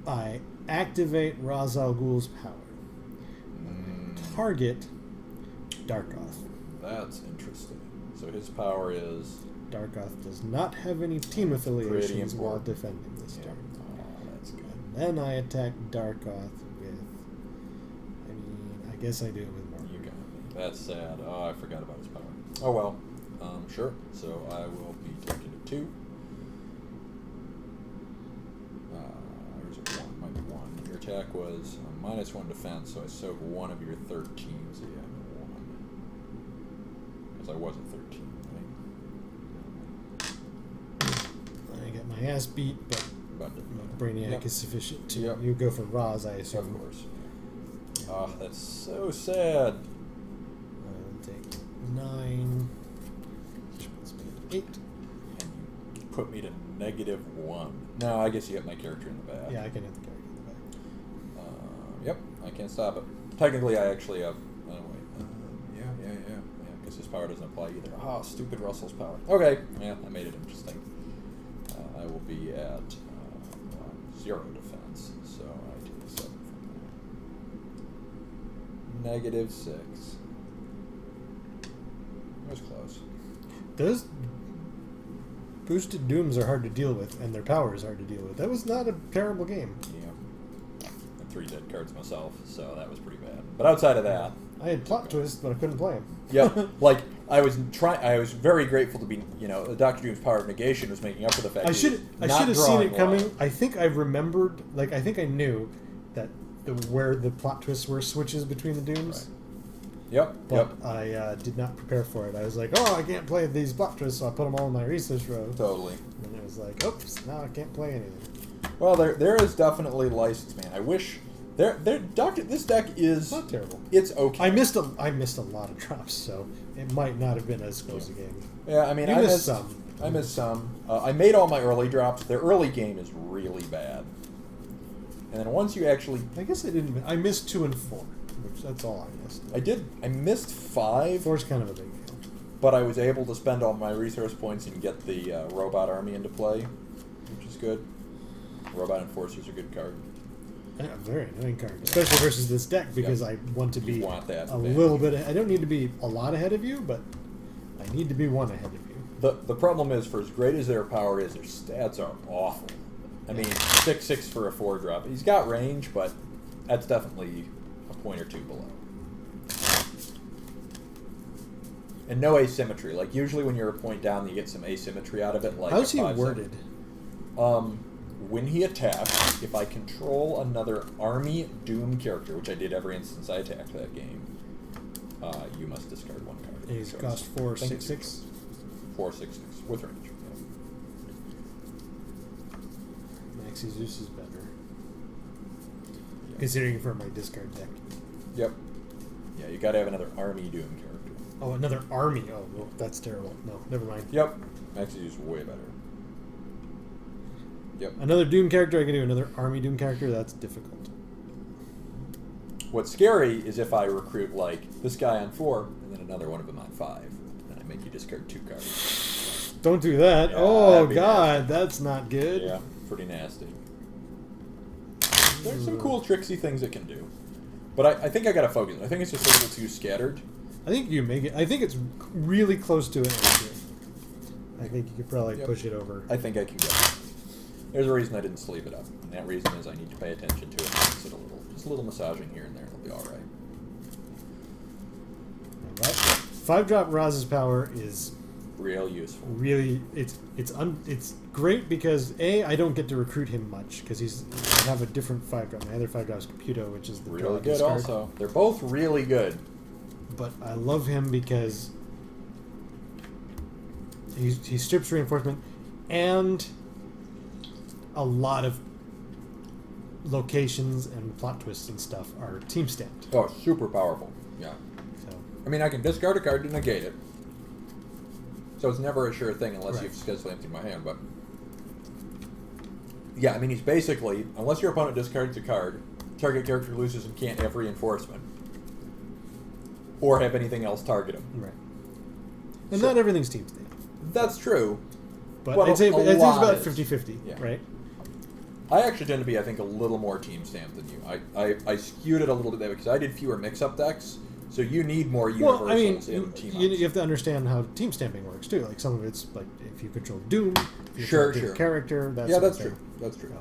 I activate Ra's al Ghul's power. Target Darkoth. That's interesting. So his power is... Darkoth does not have any team affiliations while important. defending this turn. Oh, that's good. And then I attack Darkoth with... I guess I do it with more. You got me. That's sad. Oh, I forgot about his power. Oh well. Sure. So I will be taking a 2. There's a 1. Might be 1. Your attack was -1 defense, so I soak 1 of your 13. So yeah, 1. Because I was at 13, right? I get my ass beat, but But Brainiac Yep. is sufficient to... Yep. You go for Ra's, I assume. Of course. Ah, that's so sad. I'll take 9, which puts me at 8. And you put me to -1. No, I guess you got my character in the back. Yeah, I can have the character in the back. Yep, I can't stop it. Technically, I actually have... Oh, wait. Yeah, because his power doesn't apply either. Ah, stupid Russell's power. Okay, yeah, I made it interesting. I will be at 0 defense, so I take a 7 from that. -6. That was close. Those boosted dooms are hard to deal with, and their power is hard to deal with. That was not a terrible game. Yeah. And 3 dead cards myself, so that was pretty bad. But outside of that, I had plot twists, but I couldn't play them. yep. Like I was very grateful to be, Dr. Doom's power of negation was making up for the fact I should have seen it coming. I think I remembered, I think I knew that where the plot twists were switches between the dooms. Right. Yep. But I did not prepare for it. I was like, oh, I can't play these plot twists, so I put them all in my research row. Totally. And it was like, oops, now I can't play anything. Well, there is definitely license, man. I wish this deck is Not terrible. It's okay. I missed a lot of drops, so it might not have been as close a game. Yeah, I mean, You I missed missed some. I missed some. I made all my early drops. Their early game is really bad. And then once you actually, I guess I didn't. I missed 2 and 4, which that's all I missed. I missed 5. 4's kind of a big deal. But I was able to spend all my resource points and get the robot army into play, which is good. Robot Enforcer's a good card. Yeah, very annoying card, especially versus this deck, because I want to be want that a advantage. little bit. I don't need to be a lot ahead of you, but I need to be 1 ahead of you. The problem is, for as great as their power is, their stats are awful. I mean, 6/6 for a 4-drop. He's got range, but that's definitely a point or 2 below. And no asymmetry. Like, usually when you're a point down, you get some asymmetry out of it. Like How's a he 5/7. worded? When he attacks, if I control another army Doom character, which I did every instance I attacked that game, you must discard 1 card. He's So cost it's- 4/6/6. 4/6/6 with range. Maxi Zeus is better, considering for my discard deck. Yep. Yeah, you gotta have another army Doom character. Oh, another army. Oh, well, that's terrible. No, never mind. Yep. Maxi is way better. Yep. Another Doom character. I can do another army Doom character. That's difficult. What's scary is if I recruit, like, this guy on 4, and then another one of them on 5, and I make you discard 2 cards. Don't do that. Yeah, Oh that'd be God, nasty. that's not good. Yeah, pretty nasty. There's some cool tricksy things it can do. But I think I gotta focus. I think it's just a little too scattered. I think you make it. I think it's really close to it. I think you could probably Yep. push it over. I think I can get it. There's a reason I didn't sleeve it up. And that reason is I need to pay attention to it and fix it a little. Just a little massaging here and there, and it'll be alright. But 5-drop Raz's power is Real useful. really it's great because I don't get to recruit him much because I have a different 5-drop. My other 5-drop is Caputo, which is the draw Really good discard. also. They're both really good. But I love him because he strips reinforcement, and a lot of locations and plot twists and stuff are team stamped. Oh, super powerful. Yeah. So I mean, I can discard a card to negate it. So it's never a sure thing unless Right. you've successfully emptied my hand, but... Yeah, I mean, he's basically, unless your opponent discards a card, target character loses and can't have reinforcement. Or have anything else target him. right, and So- not everything's team stamped. That's true. But Well, I'd say a it's lot about is. 50-50, Yeah. right? I actually tend to be, I think, a little more team stamped than you. I skewed it a little bit there because I did fewer mix-up decks, so you need more universals Well, I mean, in team you have to understand how team stamping works too. Like some of it's like if you control Doom, if you Sure, control sure. character. That Yeah, sort of that's true. thing. That's true. So,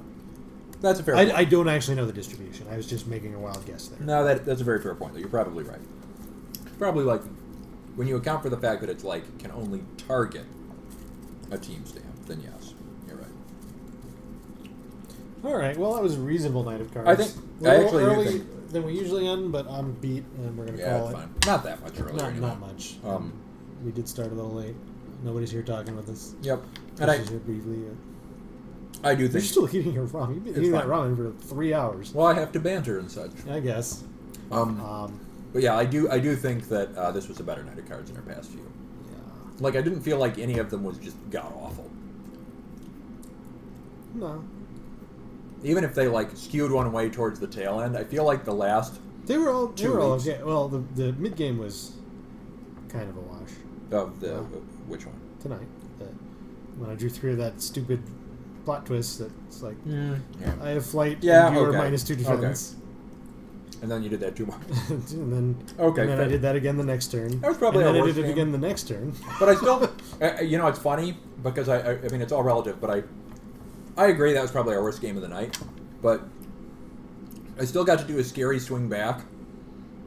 That's a fair point. I don't actually know the distribution. I was just making a wild guess there. No, that's a very fair point, though. You're probably right. Probably, like, when you account for the fact that it's, like, can only target a team stamp, then yes, you're right. All right. Well, that was a reasonable night of cards. I think- We're I a little actually do early think- than we usually end, but I'm beat, and we're gonna Yeah, call it's it. fine. Not that much earlier. Not anyway. not much. Um, We did start a little late. Nobody's here talking with us. Yep. Chris And is here briefly. I do You're think... still eating your ramen. You've been It's eating that fine. ramen for 3 hours. Well, I have to banter and such. I guess. But yeah, I do think that this was a better night of cards than our past few. Yeah. Like, I didn't feel like any of them was just god-awful. No. Even if they, like, skewed one way towards the tail end, I feel like the last... They were all 2 weeks. okay. Well, the mid game was kind of a wash Of the... Wow. Which one? tonight. When I drew 3 of that stupid plot twist, that's like Yeah. I have flight. Yeah, and you are okay. -2 defense. And then you did that 2 more. and then Okay, and then I fair. did that again the next turn. That was probably and then our I worst did it game. again the next turn. But You know, it's funny because I mean, it's all relative, but I agree that was probably our worst game of the night. But I still got to do a scary swing back.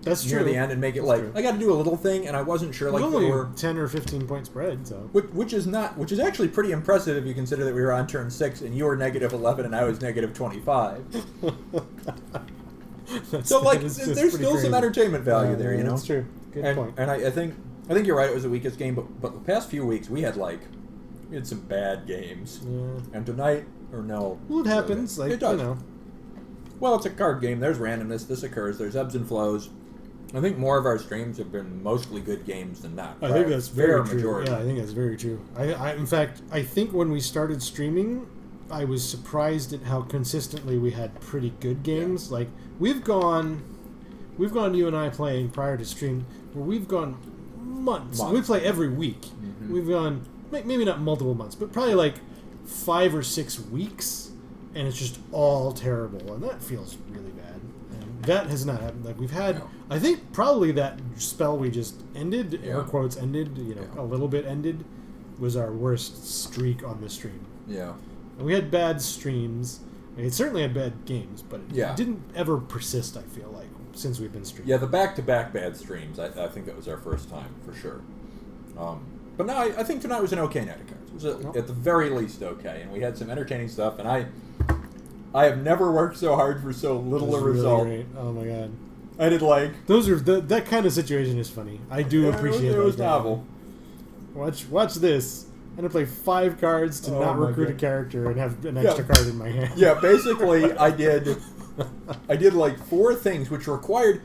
That's near true. the end and make it That's like true. I got to do a little thing, and I wasn't sure like only there were 10 or 15 point spread, so which is actually pretty impressive if you consider that we were on turn 6 and you were -11 and I was -25. So like that's there's still crazy. some entertainment value there, you know. That's true. Good point. And I think you're right. It was the weakest game, but the past few weeks we had some bad games, Yeah. and tonight or no. Well, it happens. Like it does. you know. Well, it's a card game. There's randomness. This occurs. There's ebbs and flows. I think more of our streams have been mostly good games than not. I think that's very true. Majority. Yeah, I think that's very true. In fact, I think when we started streaming, I was surprised at how consistently we had pretty good games. Yeah. Like we've gone, you and I playing prior to stream, where we've gone months. We play every week. Mm-hmm. We've gone maybe not multiple months, but probably like 5 or 6 weeks, and it's just all terrible, and that feels really bad. And that has not happened. Like we've had. No. I think probably that spell we just ended, Yeah. air quotes ended, Yeah. a little bit ended, was our worst streak on the stream. Yeah. And we had bad streams. It certainly had bad games, but it Yeah. didn't ever persist, I feel like, since we've been streaming. Yeah, the back-to-back bad streams, I think that was our first time, for sure. But no, I think tonight was an okay night of cards. It was at the very least okay, and we had some entertaining stuff, and I have never worked so hard for so little a result. Really great. Oh my god. I did Those are that kind of situation is funny. I do appreciate it. It was that. novel. Watch this. I'm gonna play 5 cards to Oh not my recruit a God. character and have an extra card in my hand. Yeah, basically, I did like 4 things which required,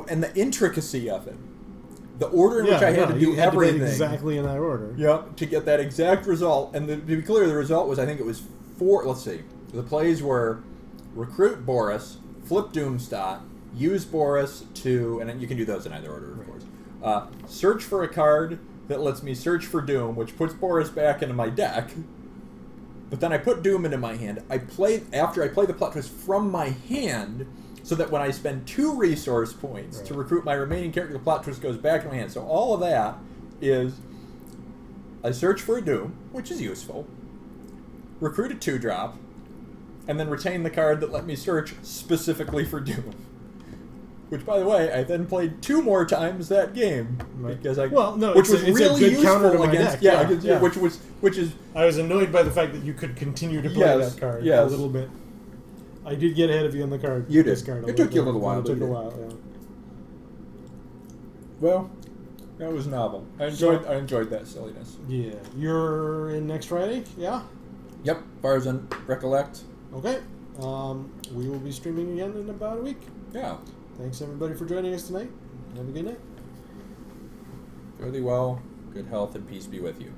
and the intricacy of it, the order in which I had to do you had everything. to do it exactly in that order. Yep, to get that exact result. And to be clear, the result was, I think it was 4. Let's see. The plays were recruit Boris, flip Doomstot, use Boris to, and you can do those in either order, of course. Search for a card that lets me search for Doom, which puts Boris back into my deck. But then I put Doom into my hand. After I play the plot twist from my hand, so that when I spend 2 resource points to recruit my remaining character, the plot twist goes back to my hand. So all of that is I search for a Doom, which is useful, recruit a 2-drop, and then retain the card that let me search specifically for Doom. Which, by the way, I then played 2 more times that game because it's was a really good counter to useful my against deck. which is I was annoyed by the fact that you could continue to play that card a little bit. I did get ahead of you on the card. You did. This card It took you a little while. It took a while. Yeah. well, that was novel. I enjoyed that silliness. Yeah, you're in next Friday. Yeah. Yep, far as I recollect. Okay. We will be streaming again in about a week. Yeah. Thanks everybody for joining us tonight. Have a good night. Fare thee well. Good health and peace be with you.